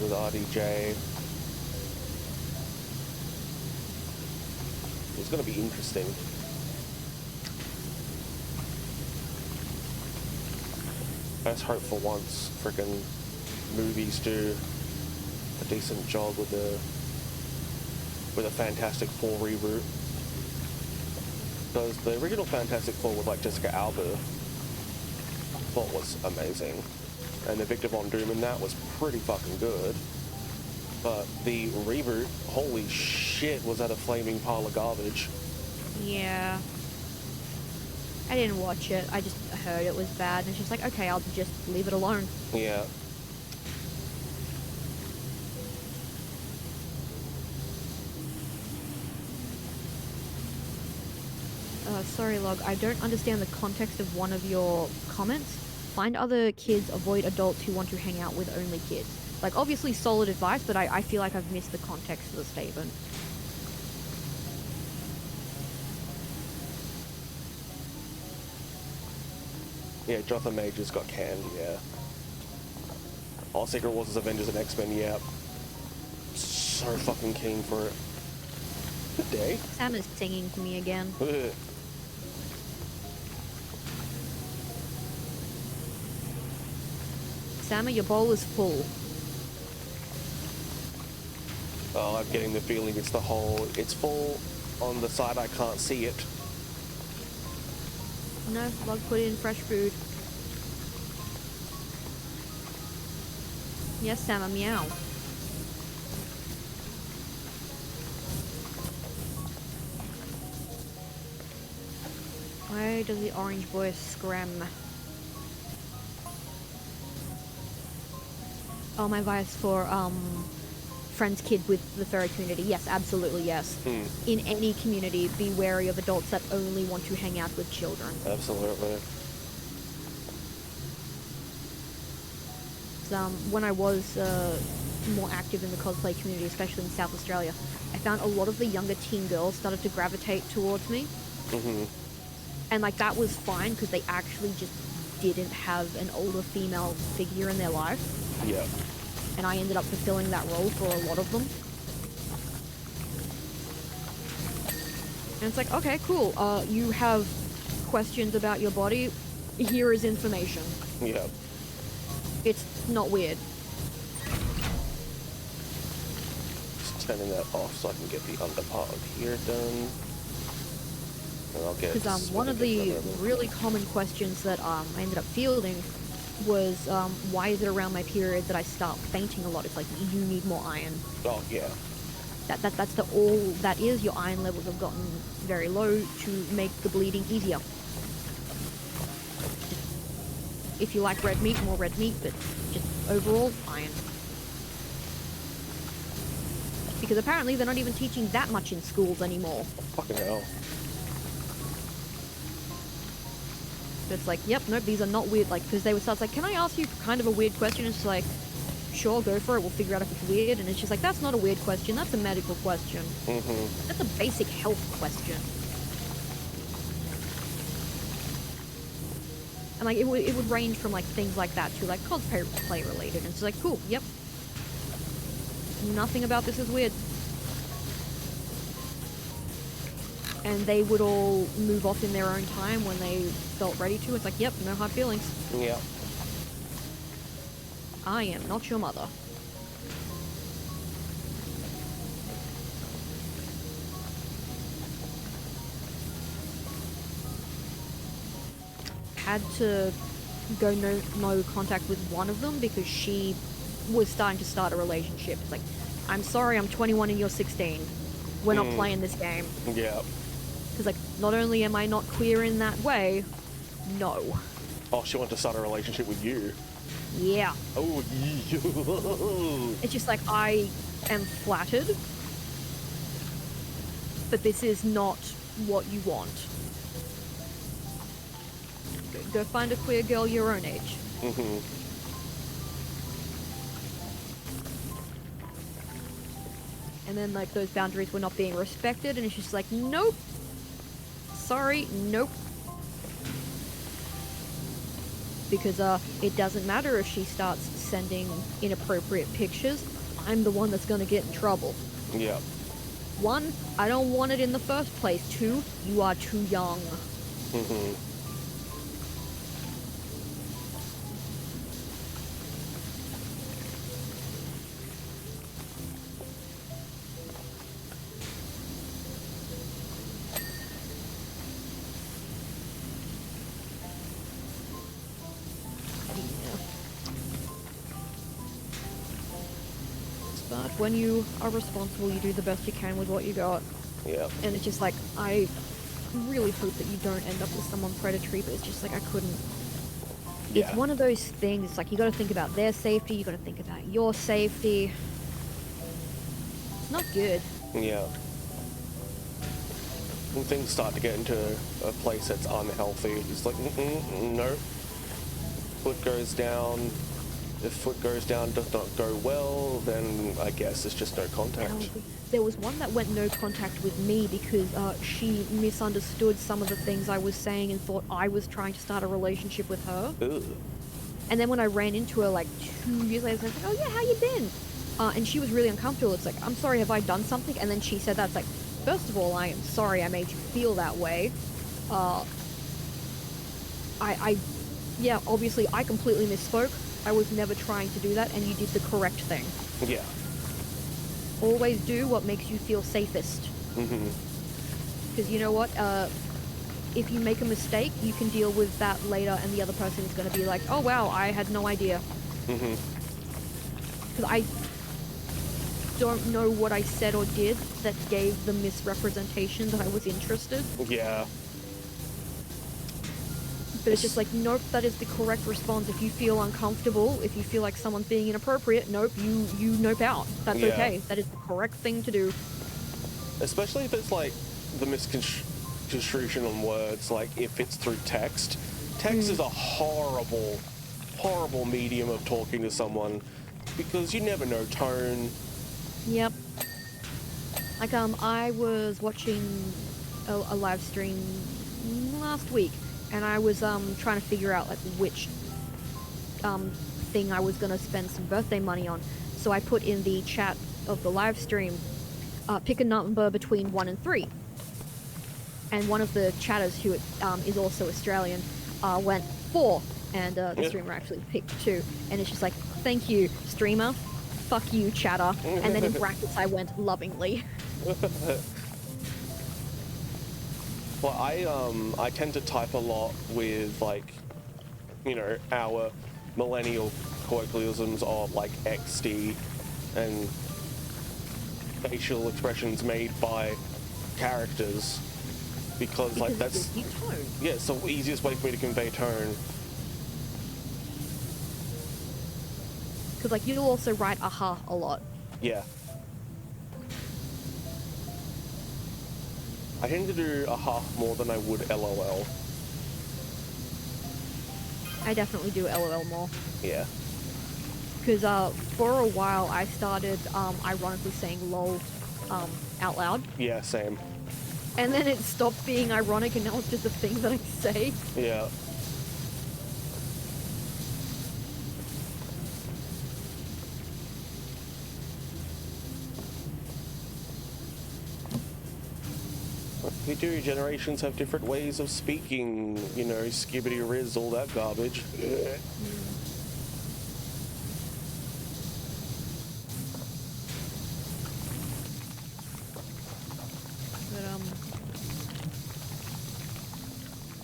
With RDJ. It's gonna be interesting. Let's hope for once frickin' movies do a decent job with a Fantastic Four reboot. Because the original Fantastic Four with like Jessica Alba, I thought was amazing. And the Victor Von Doom in that was pretty fucking good. But the reboot, holy shit, was that a flaming pile of garbage. Yeah. I didn't watch it. I just heard it was bad, and she's like, okay, I'll just leave it alone. Yeah. Sorry, Log, I don't understand the context of one of your comments. Find other kids, avoid adults who want to hang out with only kids. Like, obviously solid advice, but I feel like I've missed the context of the statement. Yeah, Jotham Majors got canned, yeah. All Secret Wars, Avengers, and X-Men, yeah. So fucking keen for it. Good day. Sam is singing to me again. Sam, your bowl is full. Oh, I'm getting the feeling it's the whole, it's full on the side I can't see it. No, Log put in fresh food. Yes, Sam, a meow. Why does the orange boy scram? Oh, my advice for, friend's kid with the furry community. Yes, absolutely, yes. In any community, be wary of adults that only want to hang out with children. Absolutely. When I was more active in the cosplay community, especially in South Australia, I found a lot of the younger teen girls started to gravitate towards me. And, like, that was fine, because they actually just didn't have an older female figure in their life. Yeah. And I ended up fulfilling that role for a lot of them. And it's like, okay, cool. You have questions about your body. Here is information. Yeah. It's not weird. Just turning that off so I can get the under part of here done. And I'll get... Because one of the really common questions that I ended up fielding was, why is it around my period that I start fainting a lot? It's like, you need more iron. Oh, yeah. That's all that is. Your iron levels have gotten very low to make the bleeding easier. If you like red meat, more red meat, but just overall, iron. Because apparently they're not even teaching that much in schools anymore. Fucking hell. It's like, yep, nope, these are not weird, like, because they would start, like, can I ask you kind of a weird question? It's like, sure, go for it, we'll figure out if it's weird, and it's just like, that's not a weird question, that's a medical question. That's a basic health question. And, like, it would range from, like, things like that to, like, cosplay related, and it's like, cool, yep. Nothing about this is weird. And they would all move off in their own time when they felt ready to. It's like, yep, no hard feelings. Yeah. I am not your mother. Had to go no contact with one of them because she was starting to start a relationship. It's like, I'm sorry, I'm 21 and you're 16. We're not playing this game. Yeah. Because, like, not only am I not queer in that way, no. Oh, she wanted to start a relationship with you. Yeah. Oh, It's just like, I am flattered, but this is not what you want. Go find a queer girl your own age. Mm-hmm. And then, like, those boundaries were not being respected, and it's just like, nope. Sorry, nope. Because, it doesn't matter if she starts sending inappropriate pictures. I'm the one that's gonna get in trouble. Yeah. 1, I don't want it in the first place. 2, you are too young. Mm-hmm. But when you are responsible, you do the best you can with what you got. Yeah. And it's just like, I really hope that you don't end up with someone predatory, but it's just like, I couldn't. Yeah. It's one of those things, it's like, you gotta think about their safety, you gotta think about your safety. It's not good. Yeah. When things start to get into a place that's unhealthy, it's like, no. Foot goes down. If foot goes down, does not go well, then I guess it's just no contact. There was one that went no contact with me because she misunderstood some of the things I was saying and thought I was trying to start a relationship with her. Ugh. And then when I ran into her like 2 years later, I was like, oh yeah, how you been? And she was really uncomfortable. It's like, I'm sorry, have I done something? And then she said that, it's like, first of all, I am sorry I made you feel that way. Yeah, obviously I completely misspoke. I was never trying to do that, and you did the correct thing. Yeah. Always do what makes you feel safest. Mm-hmm. Because you know what? If you make a mistake, you can deal with that later, and the other person is going to be like, oh wow, I had no idea. Mm-hmm. Because I don't know what I said or did that gave the misrepresentation that I was interested. Yeah. But it's just like, nope, that is the correct response. If you feel uncomfortable, if you feel like someone's being inappropriate, nope, you nope out. That's okay. That is the correct thing to do. Especially if it's like the misconstruction on words, like if it's through text. Text is a horrible, horrible medium of talking to someone because you never know tone. Yep. Like, I was watching a live stream last week, and I was trying to figure out like which thing I was gonna spend some birthday money on. So I put in the chat of the live stream, pick a number between 1 and 3. And one of the chatters, who is also Australian, went 4, and the streamer actually picked 2. And it's just like, thank you, streamer. Fuck you, chatter. And then in brackets I went, lovingly. Well, I tend to type a lot with, like, you know, our millennial colloquialisms of, like, XD and facial expressions made by characters, because like, that's... tone. Yeah, it's the easiest way for me to convey tone. Because, like, you'll also write aha a lot. Yeah. I tend to do aha more than I would LOL. I definitely do LOL more. Yeah. Because for a while I started ironically saying lol out loud. Yeah, same. And then it stopped being ironic and now it's just a thing that I say. Yeah. We do. Generations have different ways of speaking, you know, skibbity riz, all that garbage.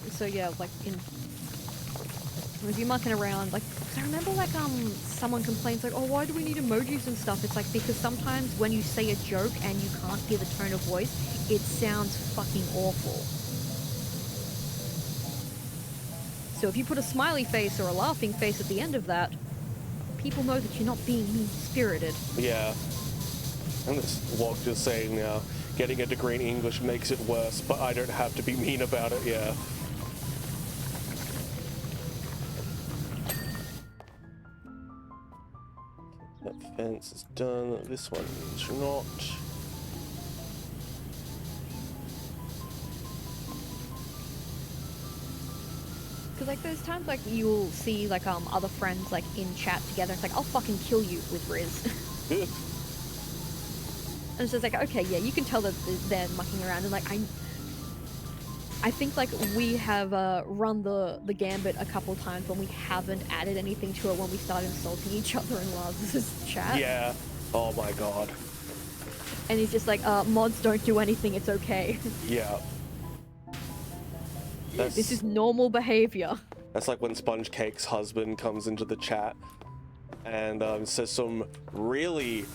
But so yeah, like if you're mucking around, like, I remember like someone complains like, oh, why do we need emojis and stuff? It's like, because sometimes when you say a joke and you can't hear the tone of voice, it sounds fucking awful. So if you put a smiley face or a laughing face at the end of that, people know that you're not being mean-spirited. Yeah. And this log just saying now, getting a degree in English makes it worse, but I don't have to be mean about it, yeah. That fence is done. This one is not. Because like there's times like you'll see like other friends like in chat together. It's like I'll fucking kill you with Riz. And it's just like, okay, yeah, you can tell that they're mucking around, and like I think like we have run the gambit a couple times when we haven't added anything to it when we start insulting each other in Laz's chat. Yeah. Oh my god. And he's just like, mods don't do anything, it's okay. Yeah. This is normal behavior. That's like when Sponge Cake's husband comes into the chat and says some really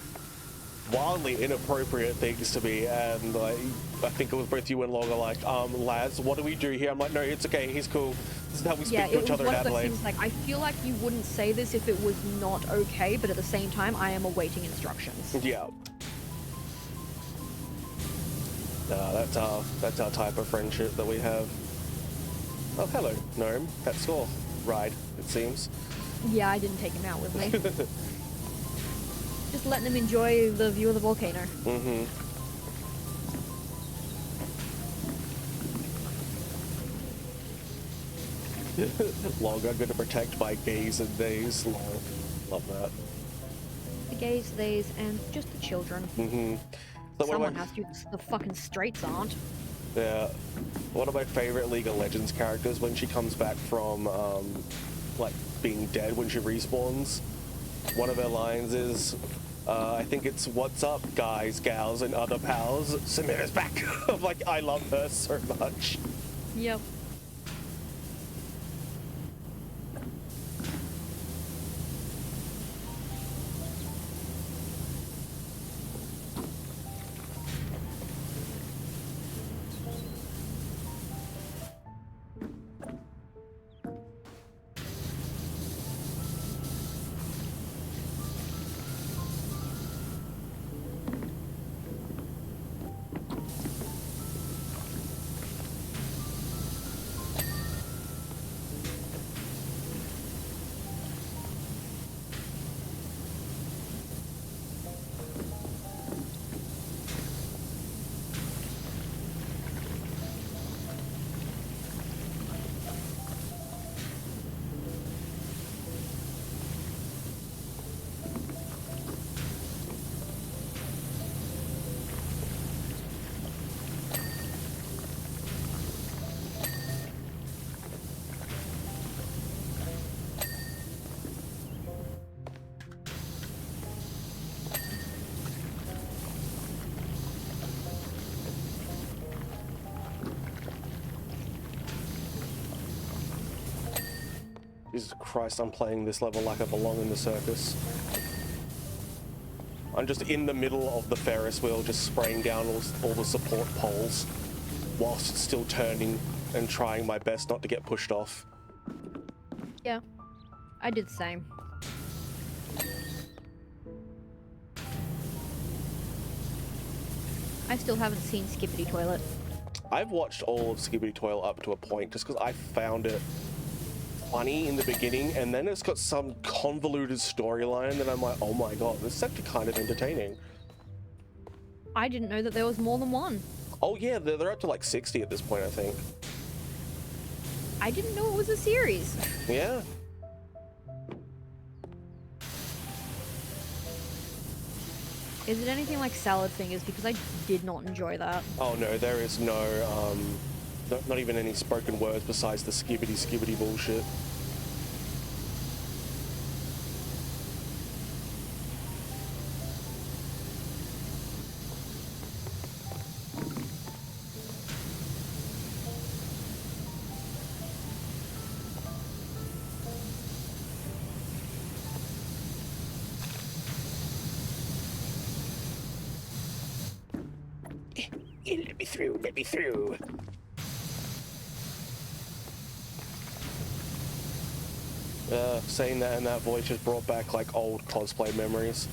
wildly inappropriate things to me, and like I think it was both you and Log are like, lads, what do we do here? I'm like, no, it's okay, he's cool. This is how we speak to each other in Adelaide. Things like, I feel like you wouldn't say this if it was not okay, but at the same time, I am awaiting instructions. Yeah. That's our type of friendship that we have. Oh, hello, Gnome. Pet score ride, it seems. Yeah, I didn't take him out with me. Just letting him enjoy the view of the volcano. Mm-hmm. Log, I'm going to protect my gays and days. Love that. The gays, theys, and just the children. Mm-hmm. So someone has to. The fucking straights aren't. Yeah. One of my favorite League of Legends characters, when she comes back from, like, being dead when she respawns, one of her lines is, I think it's, "What's up, guys, gals, and other pals? Samira's back." I'm like, I love her so much. Yep. Jesus Christ, I'm playing this level like I belong in the circus. I'm just in the middle of the Ferris wheel, just spraying down all the support poles, whilst still turning and trying my best not to get pushed off. Yeah, I did the same. I still haven't seen Skippity Toilet. I've watched all of Skibbity Toil up to a point just because I found it funny in the beginning, and then it's got some convoluted storyline that I'm like, oh my god, this is actually kind of entertaining. I didn't know that there was more than one. Oh yeah, they're up to like 60 at this point, I think. I didn't know it was a series. Yeah. Is it anything like Salad Fingers? Because I did not enjoy that. Oh no, there is no, not even any spoken words besides the skibbity bullshit. Let me through. Saying that in that voice just brought back like old cosplay memories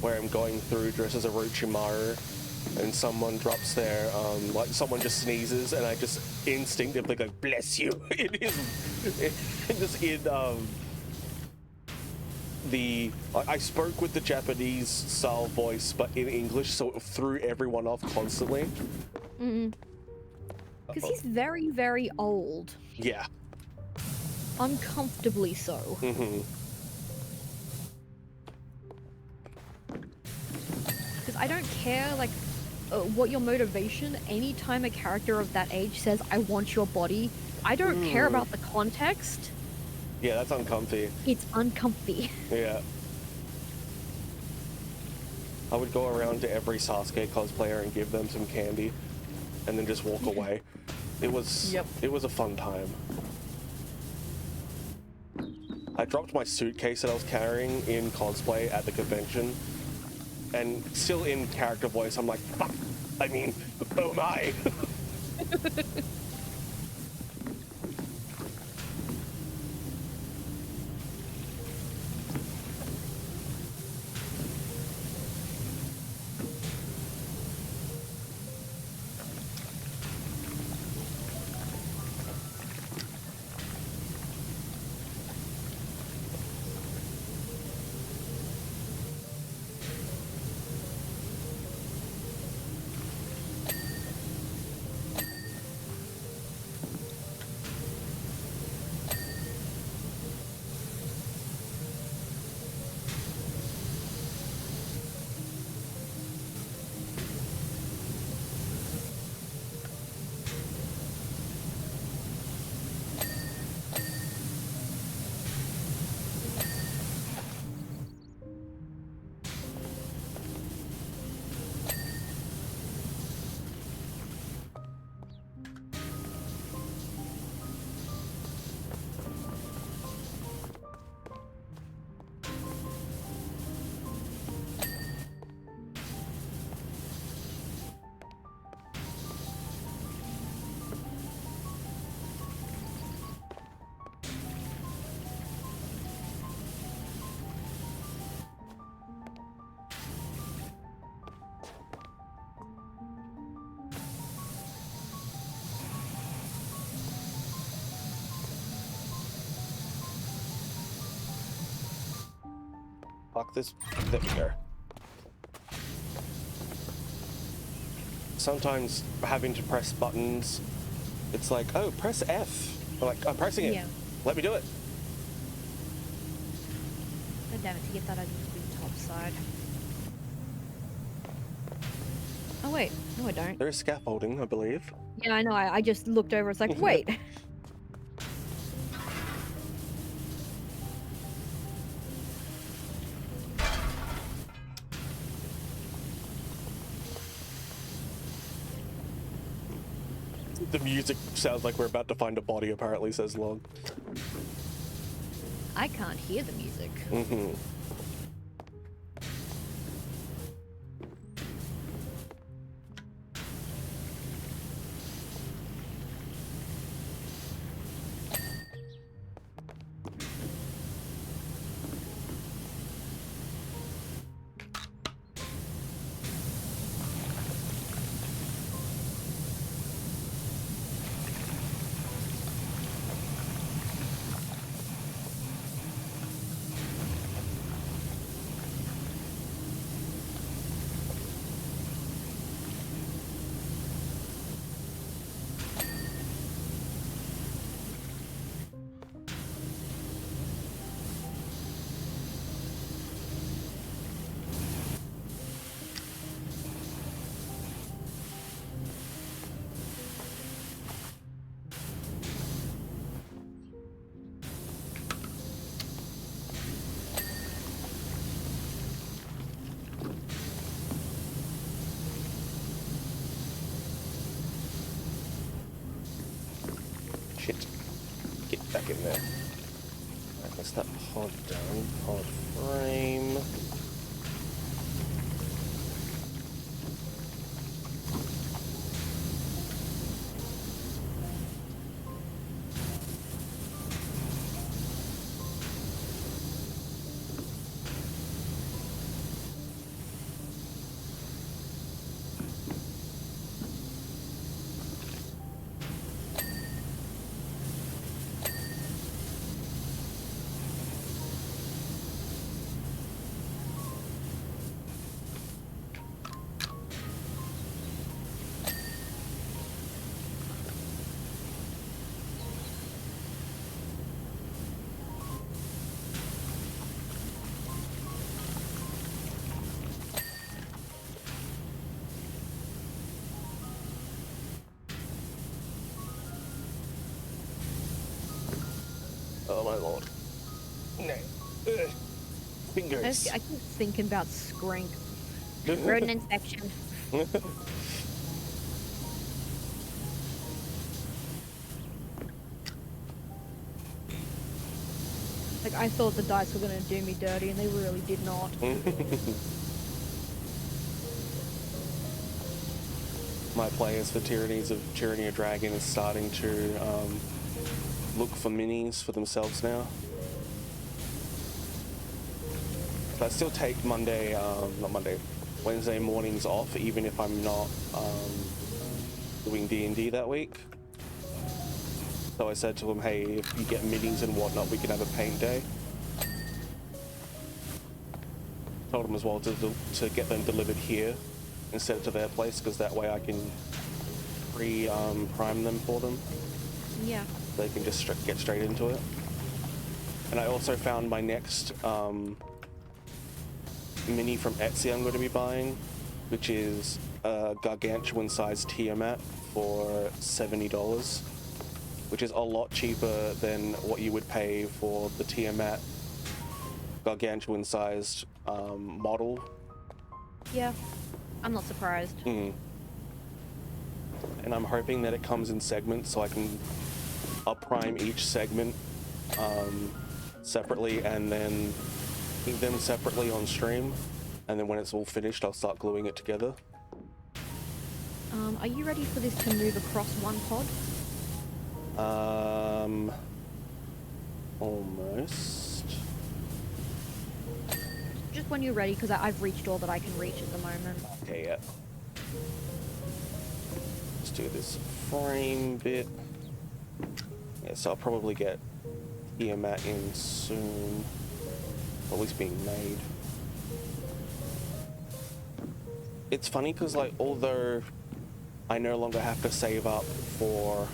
where I'm going through dressed as a Orochimaru and someone drops their, like someone just sneezes and I just instinctively go, bless you. It is, just in, I spoke with the Japanese style voice, but in English, so it threw everyone off constantly. Because he's very, very old. Yeah. Uncomfortably so. Because I don't care, like, what your motivation, anytime a character of that age says, I want your body, I don't care about the context. Yeah, that's uncomfy. It's uncomfy. Yeah. I would go around to every Sasuke cosplayer and give them some candy, and then just walk away. It was a fun time. I dropped my suitcase that I was carrying in cosplay at the convention, and still in character voice, I'm like, fuck, I mean, oh my. Fuck this. There we go. Sometimes having to press buttons, it's like, oh, press F. I'm like, I'm pressing it. Yeah. Let me do it. God damn it, to get that I need to do the top side. Oh wait, no I don't. There is scaffolding, I believe. Yeah, I know, I just looked over, it's like, wait. The music sounds like we're about to find a body, apparently, says Log. I can't hear the music. Shit. Get back in there. Alright, let's that pod down. Pod frame. Oh my lord. No. Ugh. Fingers. I keep thinking about Skrank. Rodent inspection. Like, I thought the dice were gonna do me dirty, and they really did not. My players for Tyranny of Dragon is starting to look for minis for themselves now. So I still take Wednesday mornings off, even if I'm not doing D&D that week. So I said to him, hey, if you get minis and whatnot, we can have a paint day. Told him as well to get them delivered here instead of to their place, because that way I can prime them for them. Yeah. They can just get straight into it. And I also found my next mini from Etsy I'm going to be buying, which is a gargantuan sized Tiamat for $70, which is a lot cheaper than what you would pay for the Tiamat gargantuan sized model. Yeah, I'm not surprised. And I'm hoping that it comes in segments so I can prime each segment separately and then paint them separately on stream, and then when it's all finished I'll start gluing it together. Are you ready for this to move across one pod? Almost. Just when you're ready, because I've reached all that I can reach at the moment. Okay, yeah. Let's do this frame bit. Yeah, so I'll probably get Tiamat in soon. Or at least being made. It's funny because, like, although I no longer have to save up for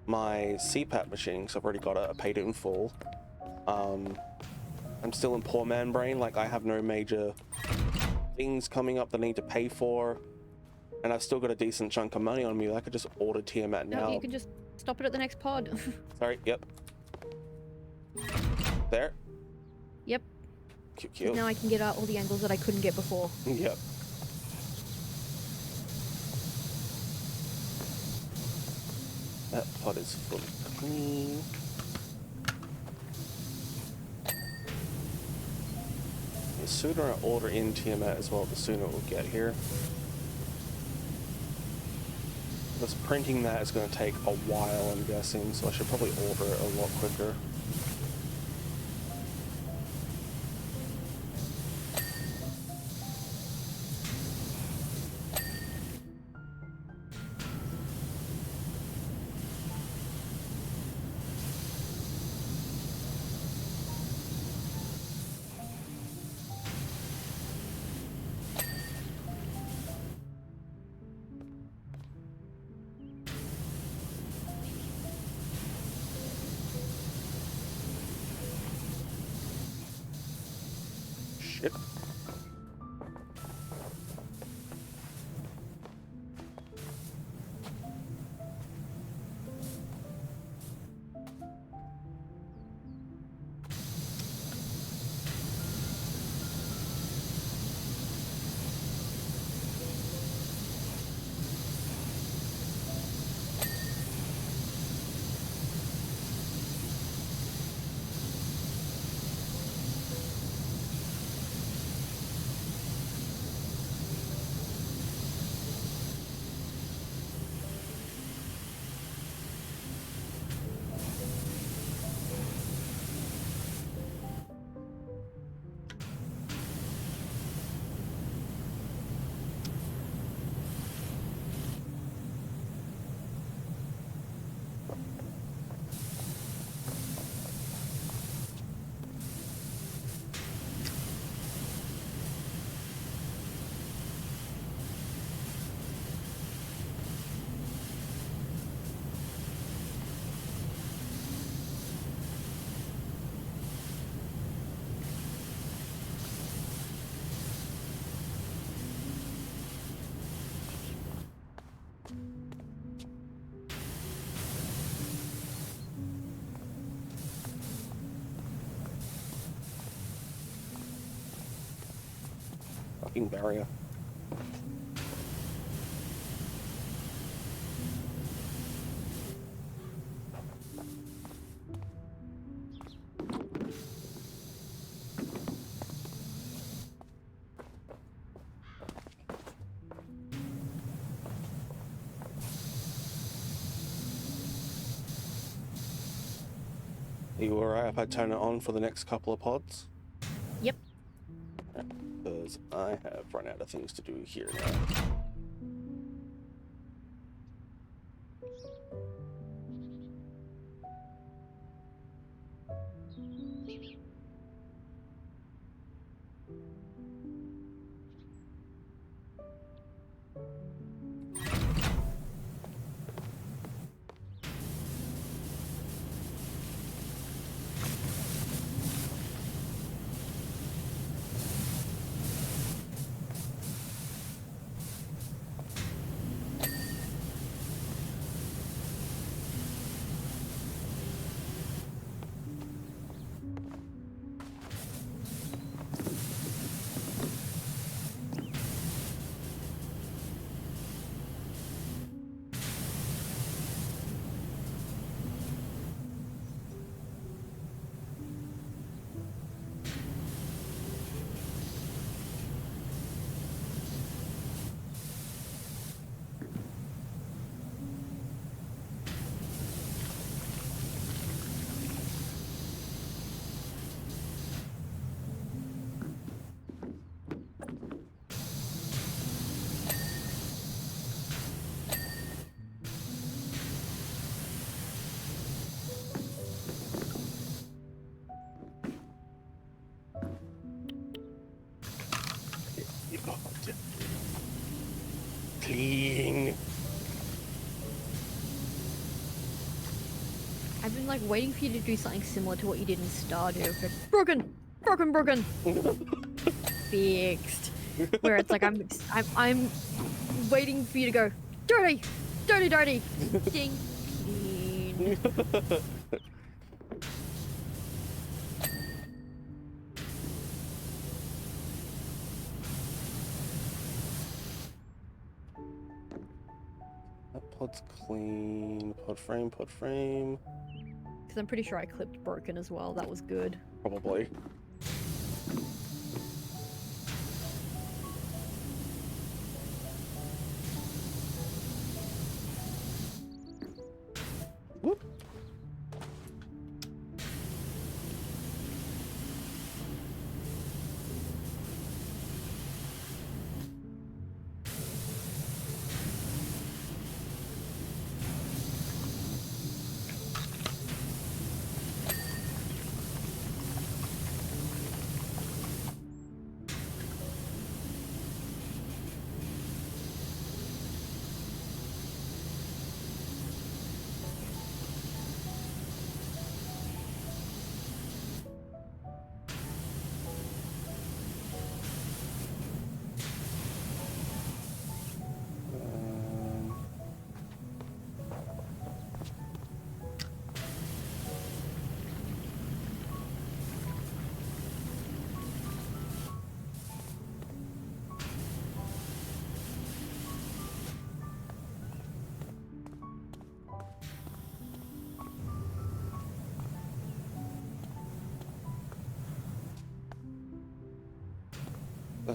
my CPAP machine, because I've already got it, I paid it in full. I'm still in poor man brain. Like, I have no major things coming up that I need to pay for, and I've still got a decent chunk of money on me. I could just order Tiamat now. No, you can just stop it at the next pod. Sorry, yep. There. Yep. Cute. Now I can get all the angles that I couldn't get before. Yep. That pot is fully clean. The sooner I order in Tiamat as well, the sooner it will get here. This printing that is going to take a while, I'm guessing, so I should probably order it a lot quicker. Shit. fucking barrier. Are you alright if I turn it on for the next couple of pods? Yep. Because I have run out of things to do here now. Clean. I've been like waiting for you to do something similar to what you did in Stardew. Like, broken, broken, broken. Fixed. Where it's like I'm waiting for you to go dirty, dirty, dirty. Ding. Clean. That pod's clean. Pod frame, pod frame. Because I'm pretty sure I clipped broken as well. That was good. Probably. Whoop.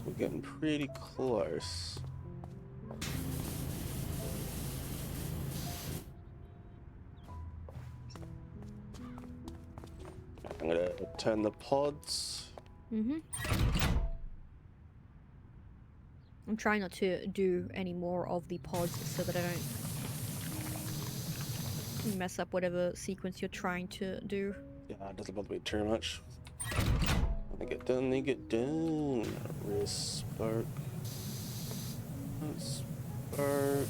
We're getting pretty close. I'm gonna turn the pods. Mm-hmm. I'm trying not to do any more of the pods so that I don't mess up whatever sequence you're trying to do. Yeah, it doesn't bother me too much. When they get done, they get done. Wrist spark. Spark.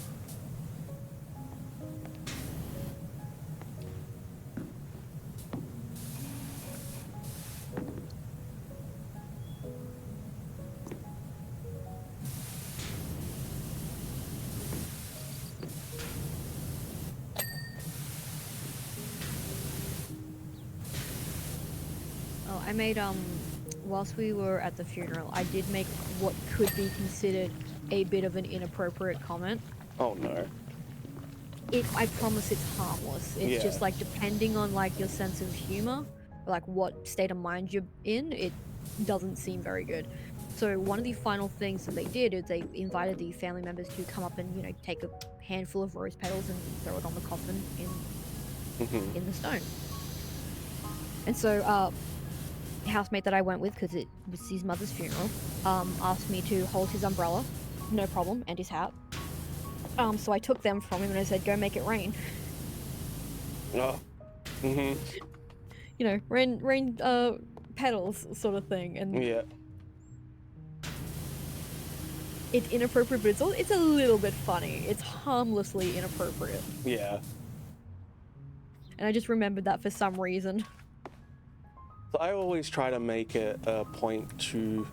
Oh, I made whilst we were at the funeral, I did make what could be considered a bit of an inappropriate comment. Oh no. I promise it's harmless. It's just like depending on like your sense of humor, like what state of mind you're in, it doesn't seem very good. So one of the final things that they did is they invited the family members to come up and, you know, take a handful of rose petals and throw it on the coffin in the stone. And so the housemate that I went with, because it was his mother's funeral, asked me to hold his umbrella, no problem, and his hat. So I took them from him and I said, go make it rain. Oh. You know, rain petals sort of thing. And yeah. It's inappropriate, but it's a little bit funny. It's harmlessly inappropriate. Yeah. And I just remembered that for some reason. So I always try to make it a point to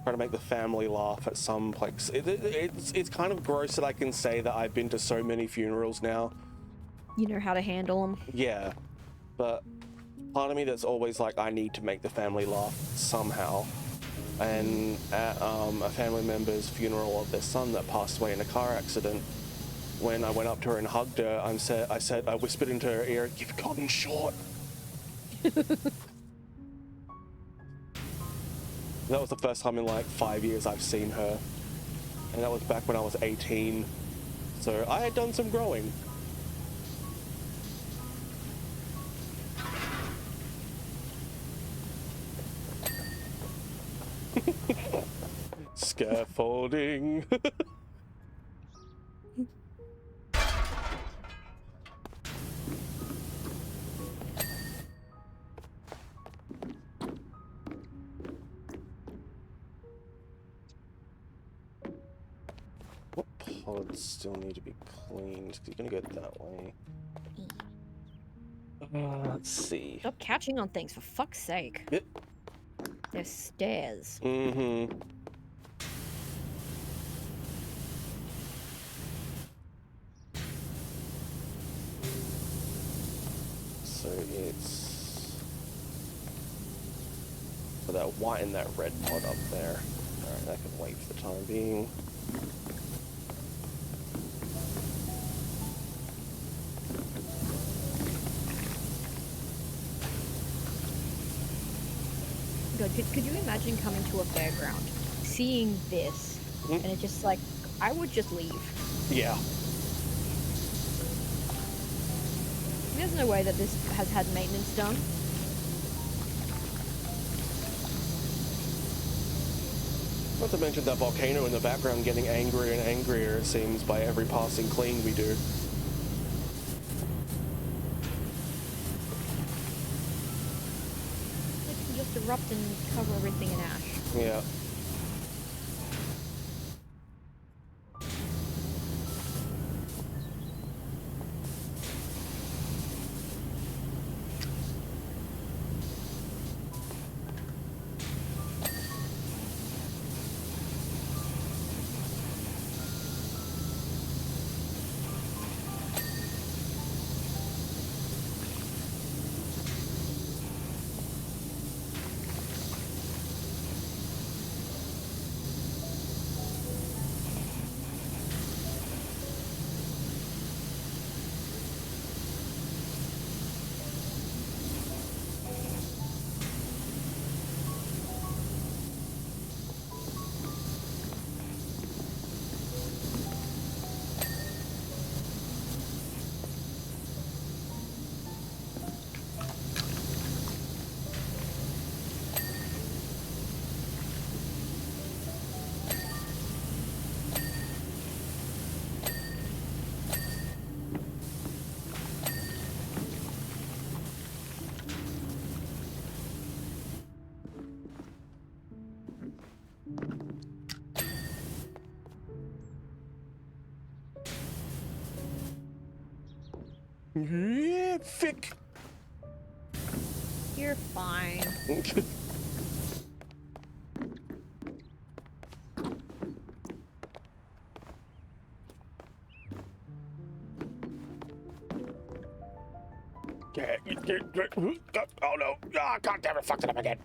try to make the family laugh at some place. It's kind of gross that I can say that I've been to so many funerals now. You know how to handle them. Yeah, but part of me that's always like, I need to make the family laugh somehow. And at a family member's funeral of their son that passed away in a car accident, when I went up to her and hugged her, I whispered into her ear, "You've gotten short." That was the first time in like 5 years I've seen her. And that was back when I was 18. So I had done some growing. Scaffolding. What pods still need to be cleaned? Because you're going to go that way. Let's see. Stop catching on things, for fuck's sake. Yep. There's stairs. Mm-hmm. So it's for that white and that red pod up there. Alright, that can wait for the time being. God, could you imagine coming to a fairground, seeing this, and it's just like, I would just leave. Yeah. There's no way that this has had maintenance done. Not to mention that volcano in the background getting angrier and angrier, it seems, by every passing clean we do. It can just erupt and cover everything in ash. Yeah. Yeah, Fick. You're fine. Oh no! Ah, God damn it! Fucked it up again.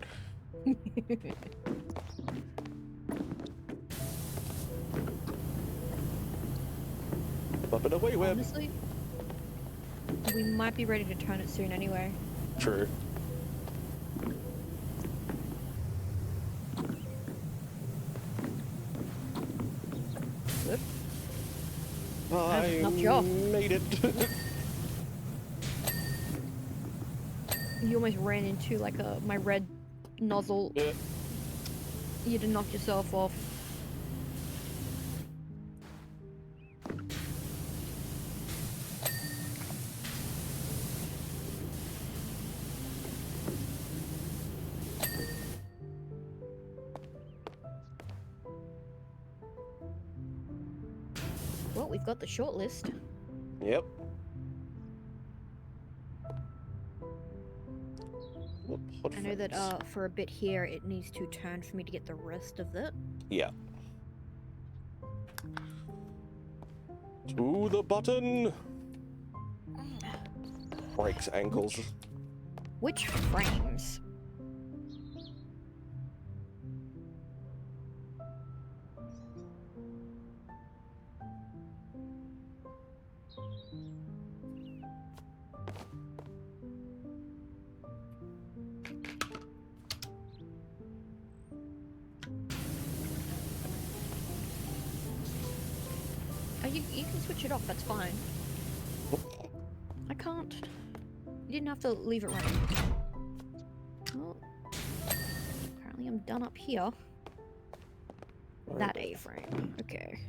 Up and away, web. Honestly, we might be ready to turn it soon anyway. True. Whoop. I knocked you off. made it. You almost ran into like my red nozzle. Yeah. You'd have knocked yourself off. Well, we've got the short list. Yep. I know that for a bit here it needs to turn for me to get the rest of it. Yeah. To the button. Breaks ankles. Which frames? Oh, you can switch it off, that's fine. I can't. You didn't have to leave it running. Well, apparently I'm done up here. That A-frame, okay.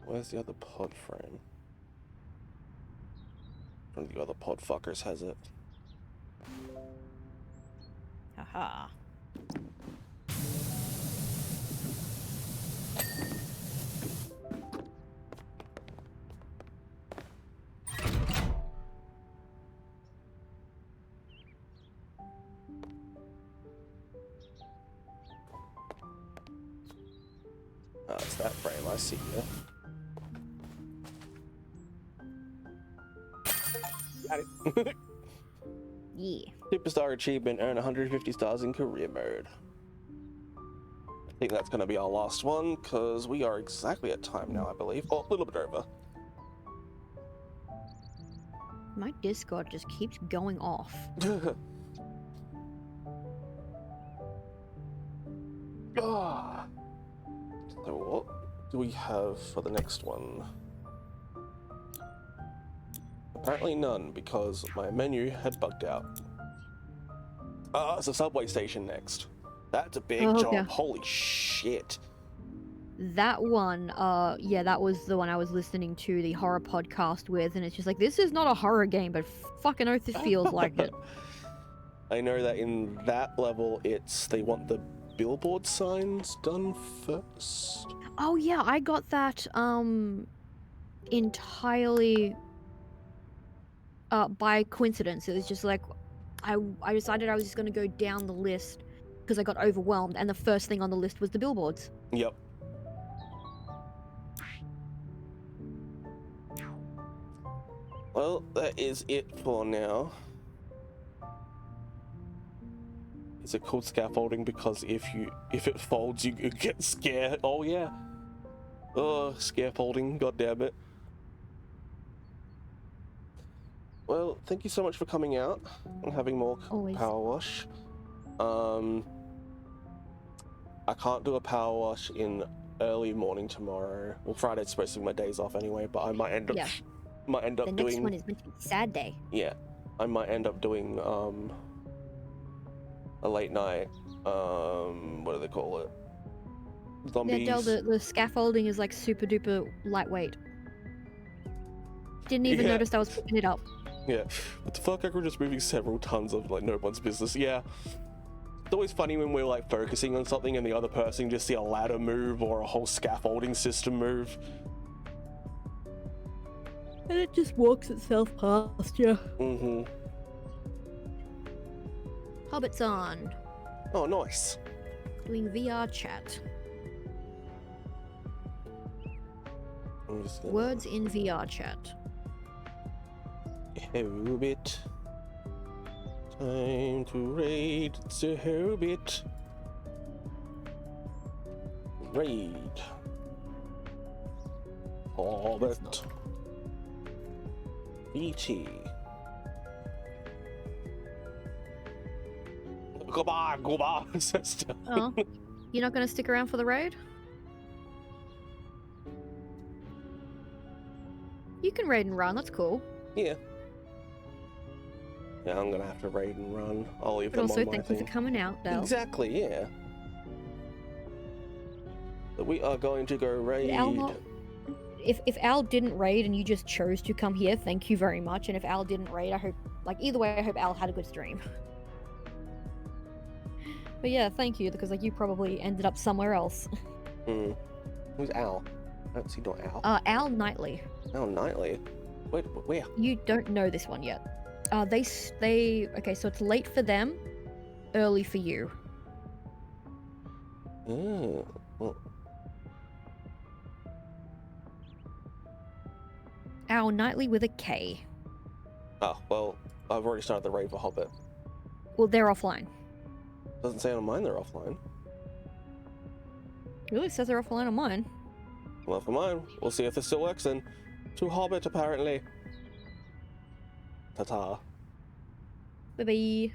Where's the other pod frame? One of the other pod fuckers has it. Haha. Ah, it's that frame, I see ya. Got it. Yeah. Superstar achievement, earn 150 stars in career mode. I think that's going to be our last one, because we are exactly at time now, I believe. Oh, a little bit over. My Discord just keeps going off. Ah. So what do we have for the next one? Apparently none, because my menu had bugged out. Ah, it's a subway station next. That's a big job. yeah. Holy shit. That one, yeah, that was the one I was listening to the horror podcast with, and it's just like, this is not a horror game, but fucking oath it feels like it. I know that in that level, they want the billboard signs done first. Oh yeah, I got that, entirely, by coincidence. It was just like, I decided I was just gonna go down the list, because I got overwhelmed, and the first thing on the list was the billboards. Yep. Well, that is it for now. Is it called scaffolding because if it folds you get scared? Oh yeah. Oh, scaffolding, god damn it. Well, thank you so much for coming out and having more Always. power wash. I can't do a power wash in early morning tomorrow. Well, Friday's supposed to be my days off anyway, but I might end up The next one is meant to be sad day. Yeah, I might end up doing a late night. What do they call it? Zombies. Yeah, Del, the scaffolding is like super duper lightweight. Didn't even notice I was picking it up. Yeah, what the fuck? We're just moving several tons of like no one's business. Yeah, it's always funny when we're like focusing on something and the other person just see a ladder move or a whole scaffolding system move. And it just walks itself past you. Mm-hmm. Hobbit's on. Oh, nice. Doing VR chat. I'm just gonna... Words in VR chat. Hobbit. Time to raid the Hobbit. Raid. Hobbit. BT. Go on, sister. Oh, you're not going to stick around for the raid? You can raid and run, that's cool. Yeah. Yeah, I'm gonna have to raid and run. I'll leave But them also, on my thank you thing. for coming out, Dale. Exactly, yeah. But we are going to go raid. Al not... If Al didn't raid and you just chose to come here, thank you very much. And if Al didn't raid, I hope, like, either way, I hope Al had a good stream. But yeah, thank you, because, like, you probably ended up somewhere else. Who's Al? I don't see no Al. Al Knightley. Al Knightley. Wait, where? You don't know this one yet. Okay, so it's late for them, early for you. Oh, well, Al Knightley with a K. oh, well, I've already started the raid for Hobbit. Well, they're offline. Doesn't say on mine they're offline. Really says they're offline on mine. Well, for mine, we'll see if this still works then. To Hobbit, apparently. Ta-ta. Bye-bye.